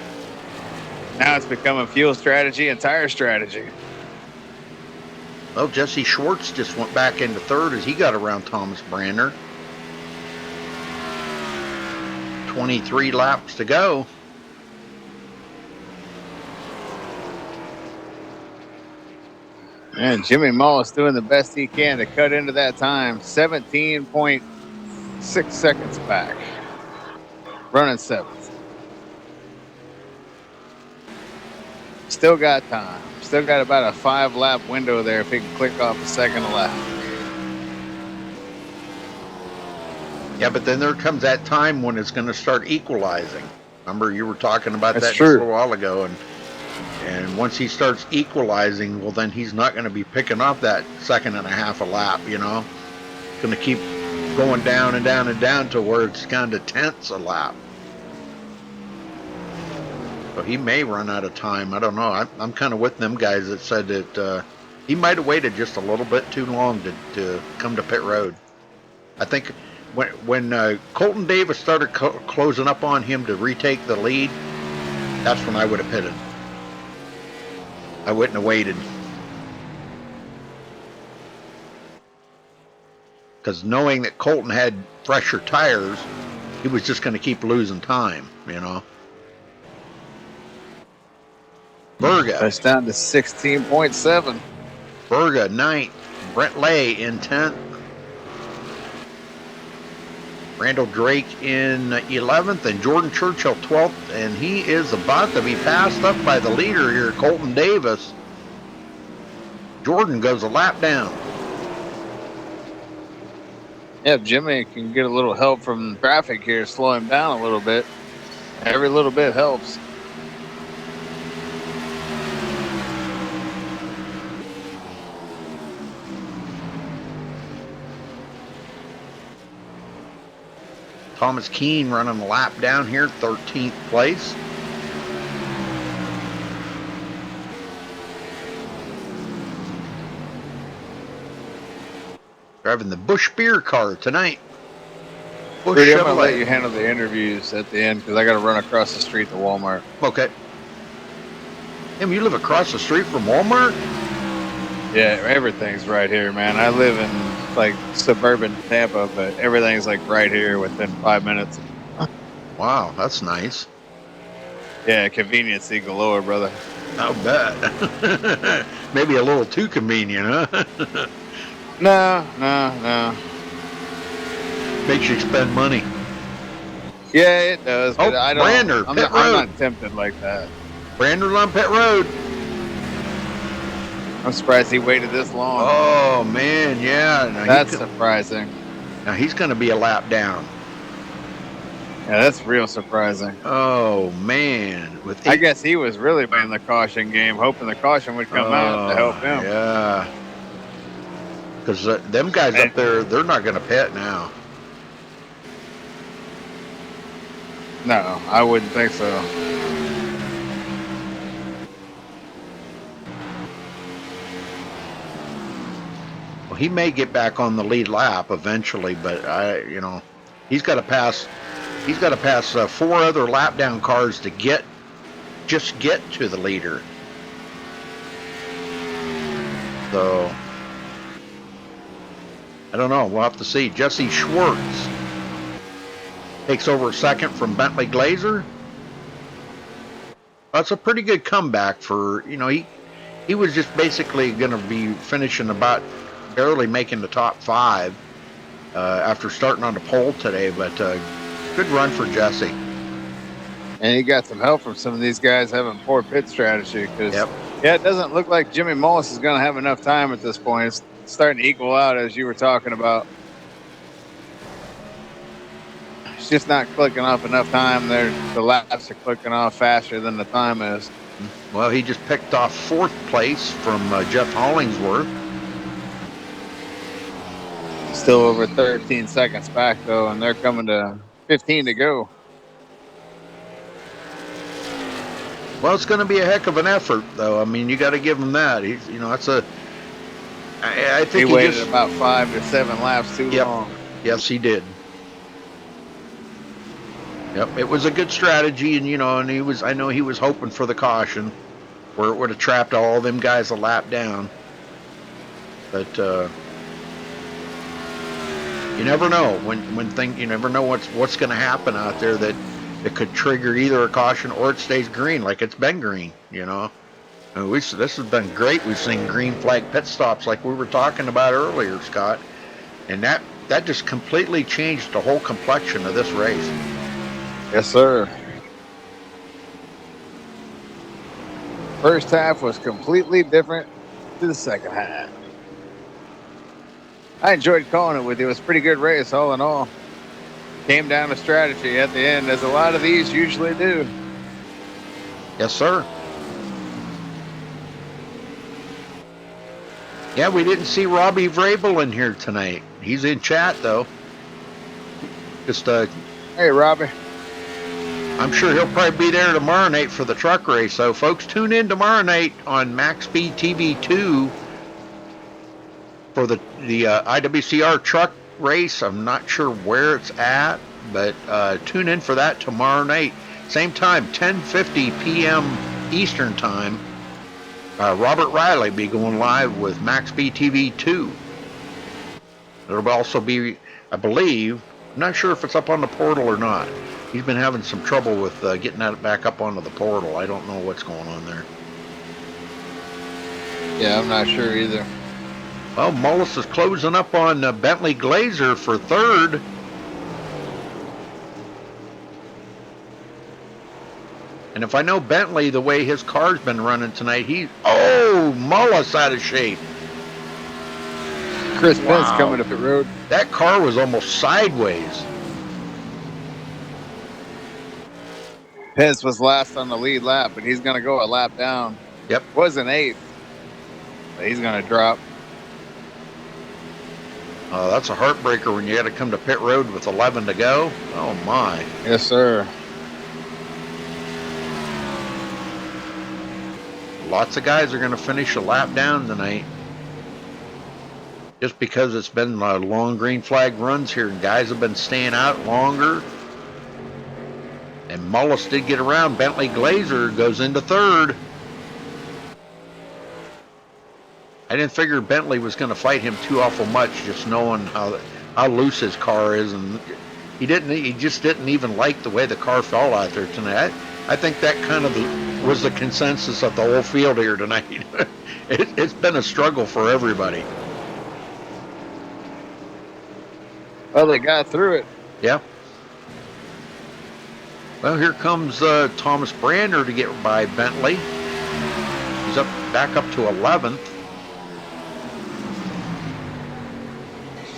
Now it's becoming fuel strategy and tire strategy. Well, Jesse Schwartz just went back into third as he got around Thomas Brander. 23 laps to go. And Jimmy Mullis doing the best he can to cut into that time. 17.6 seconds back. Running seventh. Still got time. Still got about a 5-lap window there if he can click off a second a lap. Yeah, but then there comes that time when it's going to start equalizing. Remember, you were talking about That's that true. just a little while ago, and once he starts equalizing, well, then he's not going to be picking up that second and a half a lap. Going to keep going down and down and down to where it's kind of tenths a lap. So he may run out of time. I don't know. I'm kind of with them guys that said that he might have waited just a little bit too long to come to pit road. I think when Colton Davis started closing up on him to retake the lead, that's when I would have pitted. I wouldn't have waited. Because knowing that Colton had fresher tires, he was just going to keep losing time, Berga. That's down to 16.7. Berga, 9th. Brent Lay in 10th. Randall Drake in 11th and Jordan Churchill 12th, and he is about to be passed up by the leader here, Colton Davis. Jordan goes a lap down. Yeah, if Jimmy can get a little help from traffic here, slow him down a little bit. Every little bit helps. Thomas Keene running a lap down here, 13th place. Driving the Busch Beer car tonight. Busch Rudy, I'm going to Chevrolet. let you handle the interviews at the end because I got to run across the street to Walmart. Okay. Tim, you live across the street from Walmart? Yeah, everything's right here, man. I live in like suburban Tampa, but everything's like right here within 5 minutes. Wow, that's nice. Yeah, convenience galore, brother. I'll bet. Maybe a little too convenient, huh? No. Makes you spend money. Yeah, it does. But I don't. Brander, I'm pit not road. tempted like that. Brander's on pit road. I'm surprised he waited this long. Oh, man, yeah. Now That's surprising. Now he's going to be a lap down. Yeah, that's real surprising. Oh, man. I guess he was really playing the caution game, hoping the caution would come out to help him. Yeah. Because them guys up there, they're not going to pit now. No, I wouldn't think so. Well, he may get back on the lead lap eventually, but he's got to pass. He's got to pass 4 other lap down cars to get to the leader. So I don't know. We'll have to see. Jesse Schwartz takes over second from Bentley Glazer. That's a pretty good comeback for, he was just basically going to be finishing about barely making the top 5 after starting on the pole today, but good run for Jesse. And he got some help from some of these guys having poor pit strategy because, it doesn't look like Jimmy Mullis is going to have enough time at this point. It's starting to equal out, as you were talking about. It's just not clicking off enough time. The laps are clicking off faster than the time is. Well, he just picked off 4th place from Jeff Hollingsworth. Still over 13 seconds back, though, and they're coming to 15 to go. Well, it's going to be a heck of an effort, though. I mean, you got to give him that. I think he waited about 5 to 7 laps too long. Yes, he did. Yep, it was a good strategy, and I know he was hoping for the caution, where it would have trapped all them guys a lap down. But you never know you never know what's going to happen out there that it could trigger either a caution or it stays green like it's been green. This has been great. We've seen green flag pit stops like we were talking about earlier, Scott, and that just completely changed the whole complexion of this race. Yes, sir. First half was completely different to the second half. I enjoyed calling it with you. It was a pretty good race, all in all. Came down to strategy at the end, as a lot of these usually do. Yes, sir. Yeah, we didn't see Robbie Vrabel in here tonight. He's in chat, though. Hey, Robbie. I'm sure he'll probably be there tomorrow night for the truck race. So, folks, tune in tomorrow night on MaxSpeedTV 2 for the IWCR truck race. I'm not sure where it's at, but tune in for that tomorrow night. Same time, 10:50 p.m. Eastern Time. Robert Riley be going live with MaxSpeedTV 2. It'll also be, I believe, I'm not sure if it's up on the portal or not. He's been having some trouble with getting that back up onto the portal. I don't know what's going on there. Yeah, I'm not sure either. Well, Mullis is closing up on Bentley Glazer for 3rd. And if I know Bentley, the way his car's been running tonight, Mullis out of shape. Chris Pence coming to pit road. That car was almost sideways. Pence was last on the lead lap, but he's going to go a lap down. Yep. Wasn't 8th, but he's going to drop. That's a heartbreaker when you got to come to pit road with 11 to go. Oh, my. Yes, sir. Lots of guys are going to finish a lap down tonight. Just because it's been long green flag runs here, and guys have been staying out longer. And Mullis did get around. Bentley Glazer goes into 3rd. I didn't figure Bentley was going to fight him too awful much, just knowing how loose his car is, and he just didn't even like the way the car fell out there tonight. I think that kind of was the consensus of the whole field here tonight. It's been a struggle for everybody. Well, they got through it. Yeah. Well, here comes Thomas Brander to get by Bentley. He's back up to 11th.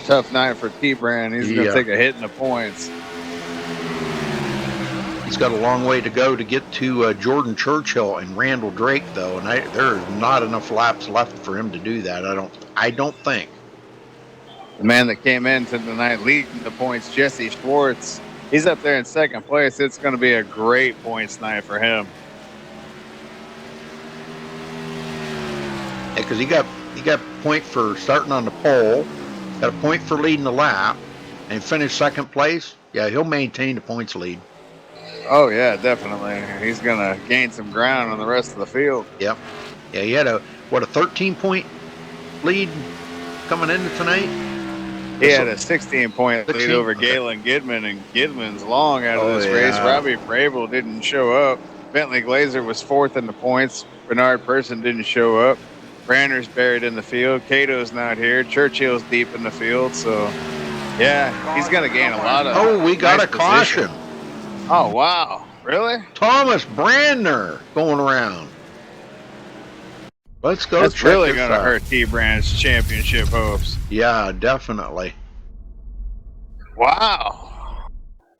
Tough night for T-Brand. He's going to take a hit in the points. He's got a long way to go to get to Jordan Churchill and Randall Drake, though, and there are not enough laps left for him to do that. I don't think. The man that came into the night leading the points, Jesse Schwartz, he's up there in 2nd place. It's going to be a great points night for him. Yeah, because he got a point for starting on the pole, got a point for leading the lap, and finished 2nd place. Yeah, he'll maintain the points lead. Oh, yeah, definitely. He's going to gain some ground on the rest of the field. Yep. Yeah, he had a 13-point lead coming into tonight? He had a 16-point lead over Galen Gidman, and Gidman's long out of this race. Robbie Vrabel didn't show up. Bentley Glazer was 4th in the points. Bernard Person didn't show up. Brander's buried in the field. Cato's not here. Churchill's deep in the field. So, yeah, he's going to gain a lot of we got a caution. Oh, wow. Really? Thomas Brandner going around. Let's go. That's really going to hurt T-Brand's championship hopes. Yeah, definitely. Wow.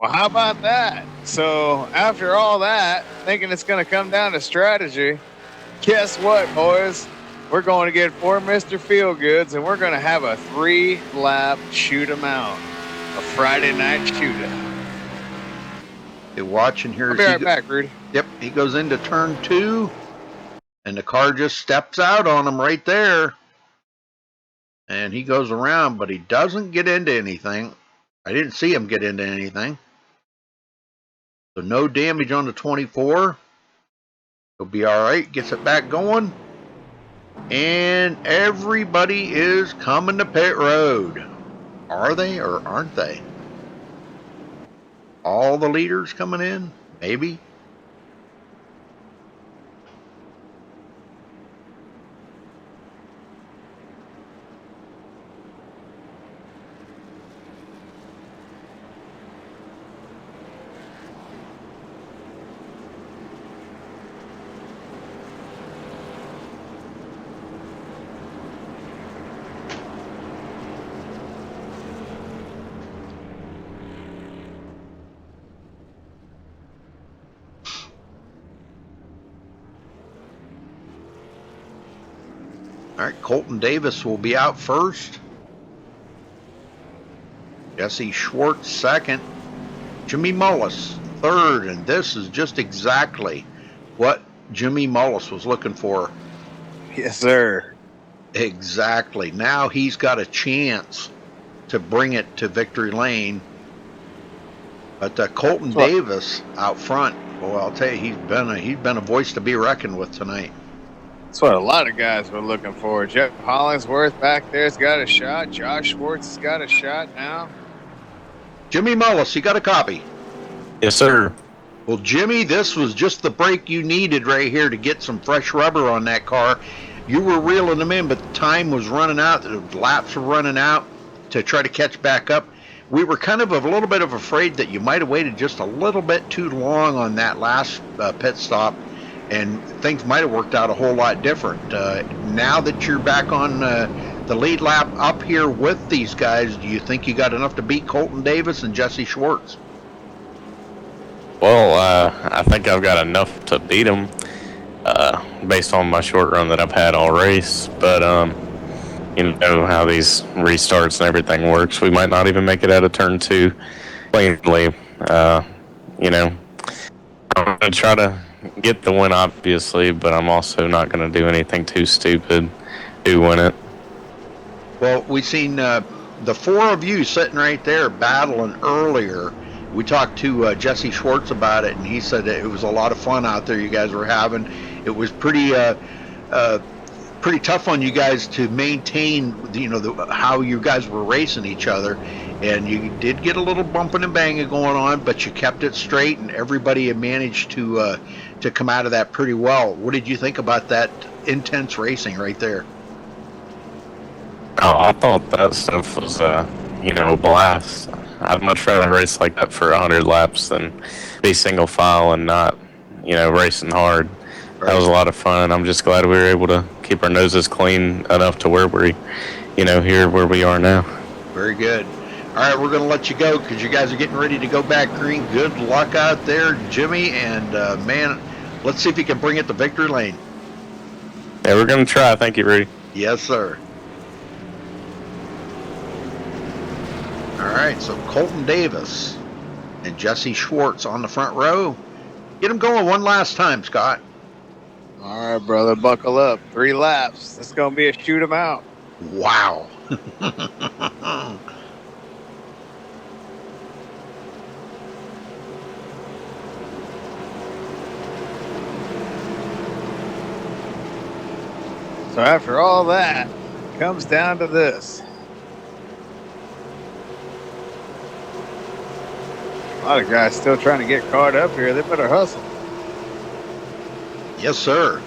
Well, how about that? So, after all that, thinking it's going to come down to strategy, guess what, boys? We're going to get 4 Mr. Feelgoods, and we're going to have a 3-lap shoot 'em out. A Friday night shootout. Hey, watching here. I'll be right back, Rudy. Yep, he goes into turn 2, and the car just steps out on him right there. And he goes around, but he doesn't get into anything. I didn't see him get into anything. So no damage on the 24. He'll be all right. Gets it back going. And everybody is coming to pit road. Are they or aren't they? All the leaders coming in? Maybe. All right, Colton Davis will be out first. Jesse Schwartz second. Jimmy Mullis third, and this is just exactly what Jimmy Mullis was looking for. Yes, sir. Exactly. Now he's got a chance to bring it to victory lane. But Colton Davis out front, well, I'll tell you, he's been a voice to be reckoned with tonight. That's what a lot of guys were looking for. Jeff Hollingsworth back there's got a shot. Josh Schwartz has got a shot now. Jimmy Mullis, you got a copy? Yes, sir. Well, Jimmy, this was just the break you needed right here to get some fresh rubber on that car. You were reeling them in, but time was running out. The laps were running out to try to catch back up. we were kind of a little bit of afraid that you might have waited just a little bit too long on that last pit stop, and things might have worked out a whole lot different. Now that you're back on the lead lap up here with these guys, do you think you got enough to beat Colton Davis and Jesse Schwartz? Well, I think I've got enough to beat them based on my short run that I've had all race. But you know how these restarts and everything works. We might not even make it out of turn 2 cleanly. You know, I'm going to try to get the win, obviously, but I'm also not going to do anything too stupid to win it. Well, we seen the 4 of you sitting right there battling earlier. We talked to Jesse Schwartz about it, and he said that it was a lot of fun out there you guys were having. It was pretty tough on you guys to maintain, you know, how you guys were racing each other, and you did get a little bumping and banging going on, but you kept it straight, and everybody managed to come out of that pretty well. What did you think about that intense racing right there? Oh, I thought that stuff was, you know, a blast. I'd much rather race like that for 100 laps than be single file and not, you know, racing hard. Right. That was a lot of fun. I'm just glad we were able to keep our noses clean enough to where we, you know, here where we are now. Very good. All right, we're going to let you go because you guys are getting ready to go back green. Good luck out there, Jimmy, and man, let's see if you can bring it to victory lane. Yeah, we're going to try. Thank you, Rudy. Yes, sir. All right, so Colton Davis and Jesse Schwartz on the front row. Get them going one last time, Scott. All right, brother, buckle up. 3 laps. It's going to be a shoot 'em out. Wow. So after all that, it comes down to this. A lot of guys still trying to get caught up here. They better hustle. Yes, sir.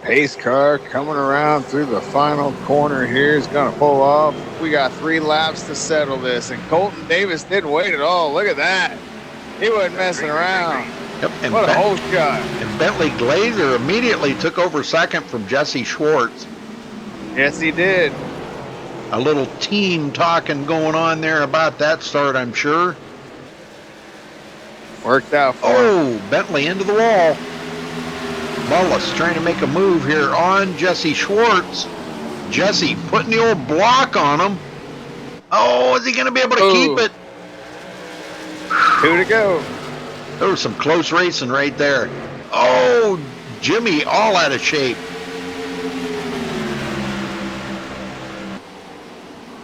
Pace car coming around through the final corner here is going to pull off. We got 3 laps to settle this, and Colton Davis didn't wait at all. Look at that. He wasn't messing around. Yep, and what a whole shot. And Bentley Glazer immediately took over second from Jesse Schwartz. Yes, he did. A little team talking going on there about that start, I'm sure. Worked out for him. Bentley into the wall. Mullis trying to make a move here on Jesse Schwartz. Jesse putting the old block on him. Oh, is he going to be able to keep it? 2 to go. There was some close racing right there. Oh, Jimmy all out of shape.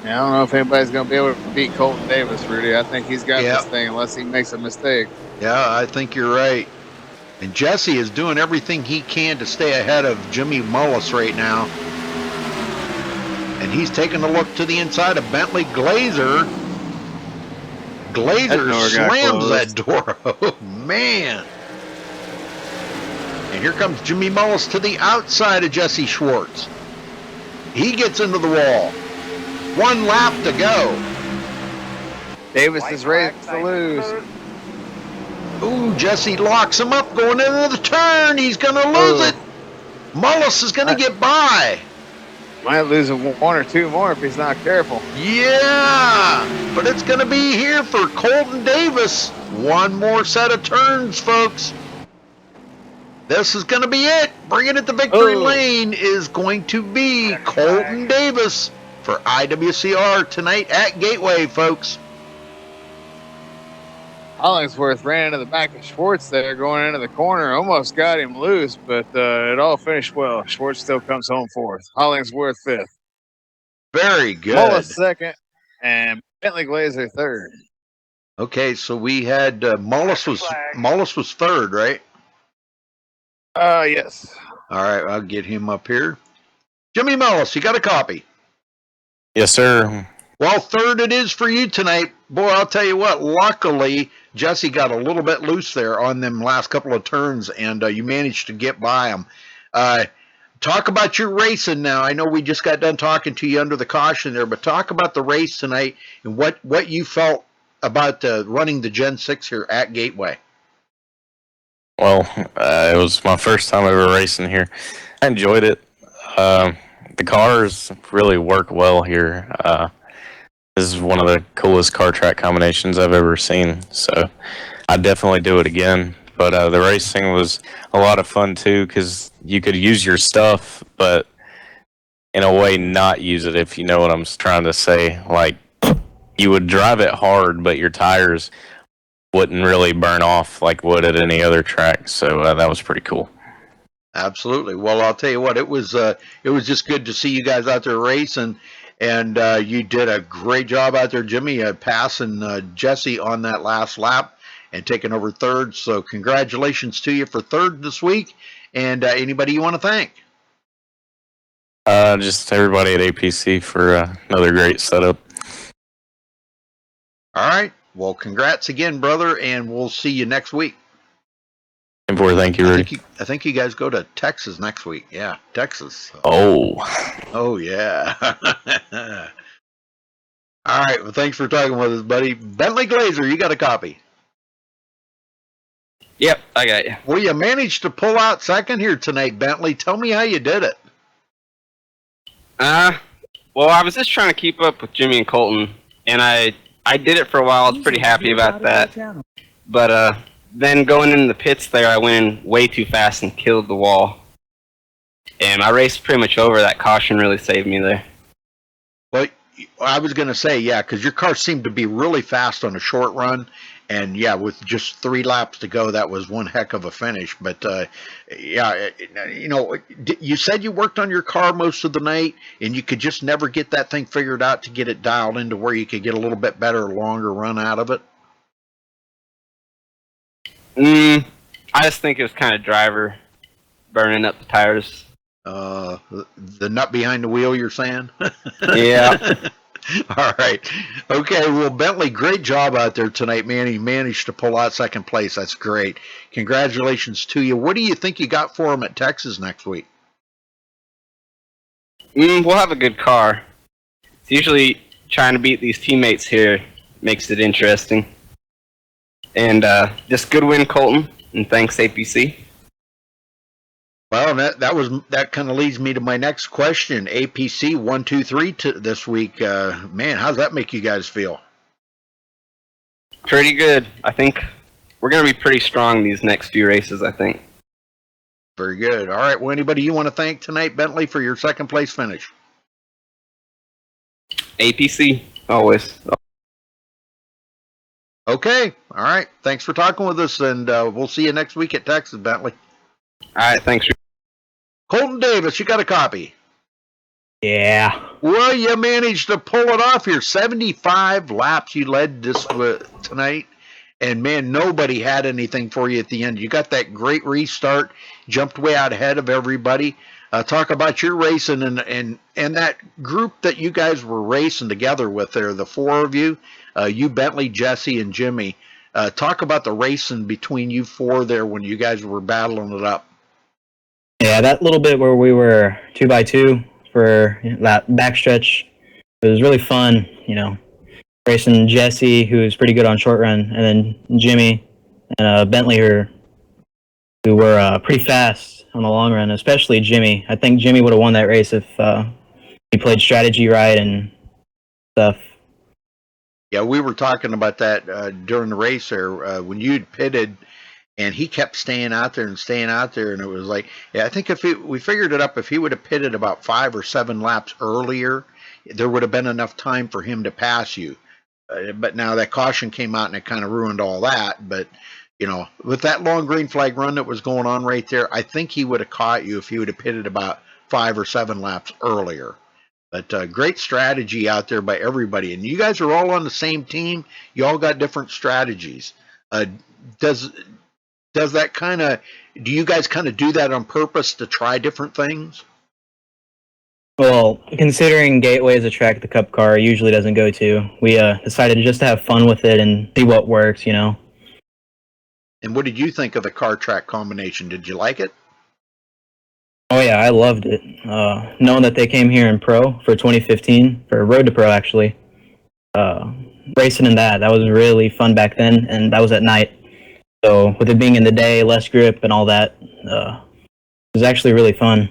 Yeah, I don't know if anybody's going to be able to beat Colton Davis, Rudy. I think he's got this thing unless he makes a mistake. Yeah, I think you're right. And Jesse is doing everything he can to stay ahead of Jimmy Mullis right now. And he's taking a look to the inside of Bentley Glazer. Glazer slams that door. Oh, man. And here comes Jimmy Mullis to the outside of Jesse Schwartz. He gets into the wall. 1 lap to go. Davis is ready to lose. Ooh, Jesse locks him up going into the turn. He's going to lose it. Mullis is going to get by. Might lose 1 or 2 more if he's not careful. Yeah, but it's going to be here for Colton Davis. 1 more set of turns, folks. This is going to be it. Bringing it to victory lane is going to be Colton Davis for IWCR tonight at Gateway, folks. Hollingsworth ran into the back of Schwartz there going into the corner. Almost got him loose, but it all finished well. Schwartz still comes home 4th. Hollingsworth 5th. Very good. Mullis 2nd and Bentley Glazer 3rd. Okay, so we had Mullis was 3rd, right? Yes. All right, I'll get him up here. Jimmy Mullis, you got a copy? Yes, sir. Well, 3rd it is for you tonight. Boy, I'll tell you what, luckily, Jesse got a little bit loose there on them last couple of turns, and you managed to get by him. talk about your racing now. I know we just got done talking to you under the caution there, but talk about the race tonight and what you felt about running the Gen 6 here at Gateway. Well, it was my first time ever racing here. I enjoyed it. The cars really work well here. This is one of the coolest car track combinations I've ever seen. So I'd definitely do it again. But the racing was a lot of fun too, because you could use your stuff, but in a way not use it, if you know what I'm trying to say. Like, you would drive it hard, but your tires wouldn't really burn off like would at any other track. So that was pretty cool. Absolutely. Well, I'll tell you what, it was just good to see you guys out there racing, and you did a great job out there, Jimmy, passing Jesse on that last lap and taking over third. So congratulations to you for third this week. And anybody you want to thank? Just everybody at APC for another great setup. All right. Well, congrats again, brother, and we'll see you next week. Thank you, Rudy. I think you guys go to Texas next week. Yeah, Texas. Oh yeah. All right. Well, thanks for talking with us, buddy. Bentley Glazer, you got a copy? Yep, I got you. Well, you managed to pull out second here tonight, Bentley. Tell me how you did it. Well, I was just trying to keep up with Jimmy and Colton, and I did it for a while. I was pretty happy about that. But then going into the pits there, I went in way too fast and killed the wall. And my race pretty much over. That caution really saved me there. Well, I was going to say, yeah, because your car seemed to be really fast on a short run. And, yeah, with just 3 laps to go, that was one heck of a finish. But, yeah, you know, you said you worked on your car most of the night, and you could just never get that thing figured out to get it dialed into where you could get a little bit better, longer run out of it. I just think it was kind of driver burning up the tires. The nut behind the wheel, you're saying? Yeah. All right. Okay, well, Bentley, great job out there tonight, man. You managed to pull out second place. That's great. Congratulations to you. What do you think you got for him at Texas next week? We'll have a good car. It's usually trying to beat these teammates here makes it interesting. And just good win, Colton, and thanks, APC. Well, that kind of leads me to my next question. APC 1, 2, 3 this week. Man, how's that make you guys feel? Pretty good. I think we're going to be pretty strong these next few races, I think. Very good. All right. Well, anybody you want to thank tonight, Bentley, for your second place finish? APC, always. Okay. All right. Thanks for talking with us, and we'll see you next week at Texas, Bentley. All right. Thanks. Colton Davis, you got a copy? Yeah. Well, you managed to pull it off here. 75 laps you led this tonight. And, man, nobody had anything for you at the end. You got that great restart, jumped way out ahead of everybody. Talk about your racing and that group that you guys were racing together with there, the 4 of you, you, Bentley, Jesse, and Jimmy. Talk about the racing between you 4 there when you guys were battling it up. Yeah, that little bit where we were 2x2 for that backstretch, it was really fun, you know, racing Jesse, who was pretty good on short run, and then Jimmy and Bentley, who were pretty fast on the long run, especially Jimmy. I think Jimmy would have won that race if he played strategy right and stuff. Yeah, we were talking about that during the race there when you'd pitted, and he kept staying out there, and it was like, yeah, I think we figured it up, if he would have pitted about 5 or 7 laps earlier, there would have been enough time for him to pass you. But now that caution came out, and it kind of ruined all that. But, you know, with that long green flag run that was going on right there, I think he would have caught you if he would have pitted about 5 or 7 laps earlier. But great strategy out there by everybody. And you guys are all on the same team. You all got different strategies. Does that do you guys kind of do that on purpose to try different things? Well, considering Gateway is a track the Cup car usually doesn't go to, we decided just to have fun with it and see what works, you know. And what did you think of the car track combination? Did you like it? Oh yeah, I loved it. Knowing that they came here in pro for 2015 for Road to Pro actually, racing in that was really fun back then, and that was at night. So with it being in the day, less grip and all that, it was actually really fun.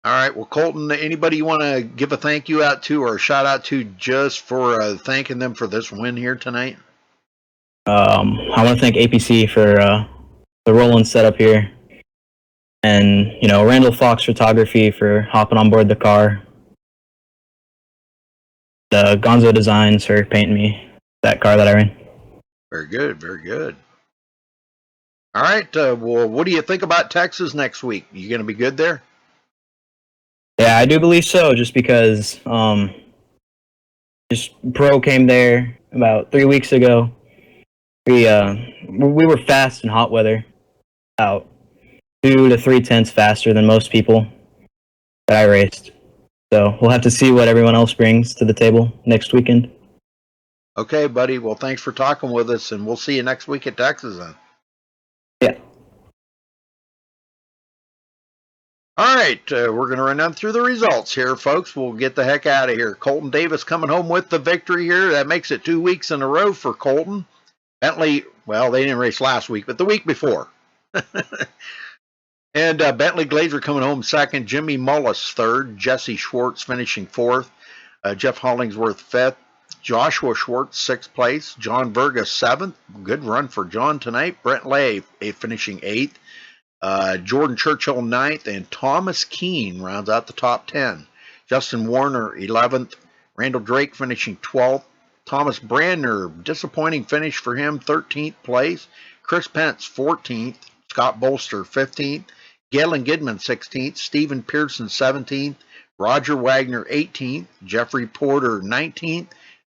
All right. Well, Colton, anybody you want to give a thank you out to or a shout out to just for thanking them for this win here tonight? I want to thank APC for the Roland setup here, and Randall Fox Photography for hopping on board the car. The Gonzo Designs for painting me that car that I ran. Very good. Very good. All right. Well, what do you think about Texas next week? You going to be good there? Yeah, I do believe so. Just because just Pro came there about 3 weeks ago. We were fast in hot weather, about 2 to 3 tenths faster than most people that I raced. So we'll have to see what everyone else brings to the table next weekend. Okay, buddy. Well, thanks for talking with us, and we'll see you next week at Texas then. Yeah. All right, we're going to run down through the results here, folks. We'll get the heck out of here. Colton Davis coming home with the victory here. That makes it 2 weeks in a row for Colton. Bentley, well, they didn't race last week, but the week before. And Bentley Glazer coming home second. Jimmy Mullis third. Jesse Schwartz finishing fourth. Jeff Hollingsworth fifth. Joshua Schwartz sixth place. John Verga seventh. Good run for John tonight. Brent Lay finishing eighth. Jordan Churchill 9th, and Thomas Keene rounds out the top 10. Justin Warner 11th, Randall Drake finishing 12th, Thomas Brandner, disappointing finish for him, 13th place, Chris Pence 14th, Scott Bolster 15th, Galen Gidman 16th, Stephen Pearson 17th, Roger Wagner 18th, Jeffrey Porter 19th,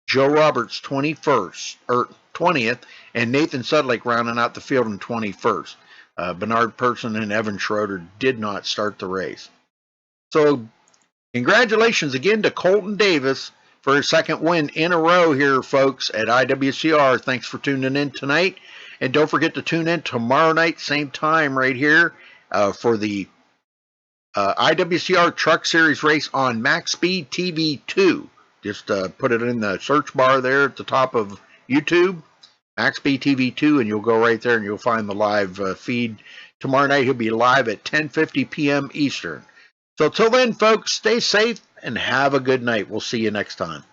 Joe Roberts 20th, and Nathan Sudlake rounding out the field in 21st. Bernard Person and Evan Schroeder did not start the race. So congratulations again to Colton Davis for his second win in a row here, folks, at IWCR. Thanks for tuning in tonight. And don't forget to tune in tomorrow night, same time right here, for the IWCR Truck Series race on MaxSpeedTV 2. Just put it in the search bar there at the top of YouTube. MaxSpeedTV 2, and you'll go right there and you'll find the live feed. Tomorrow night he'll be live at 10:50 p.m. Eastern. So till then, folks, stay safe and have a good night. We'll see you next time.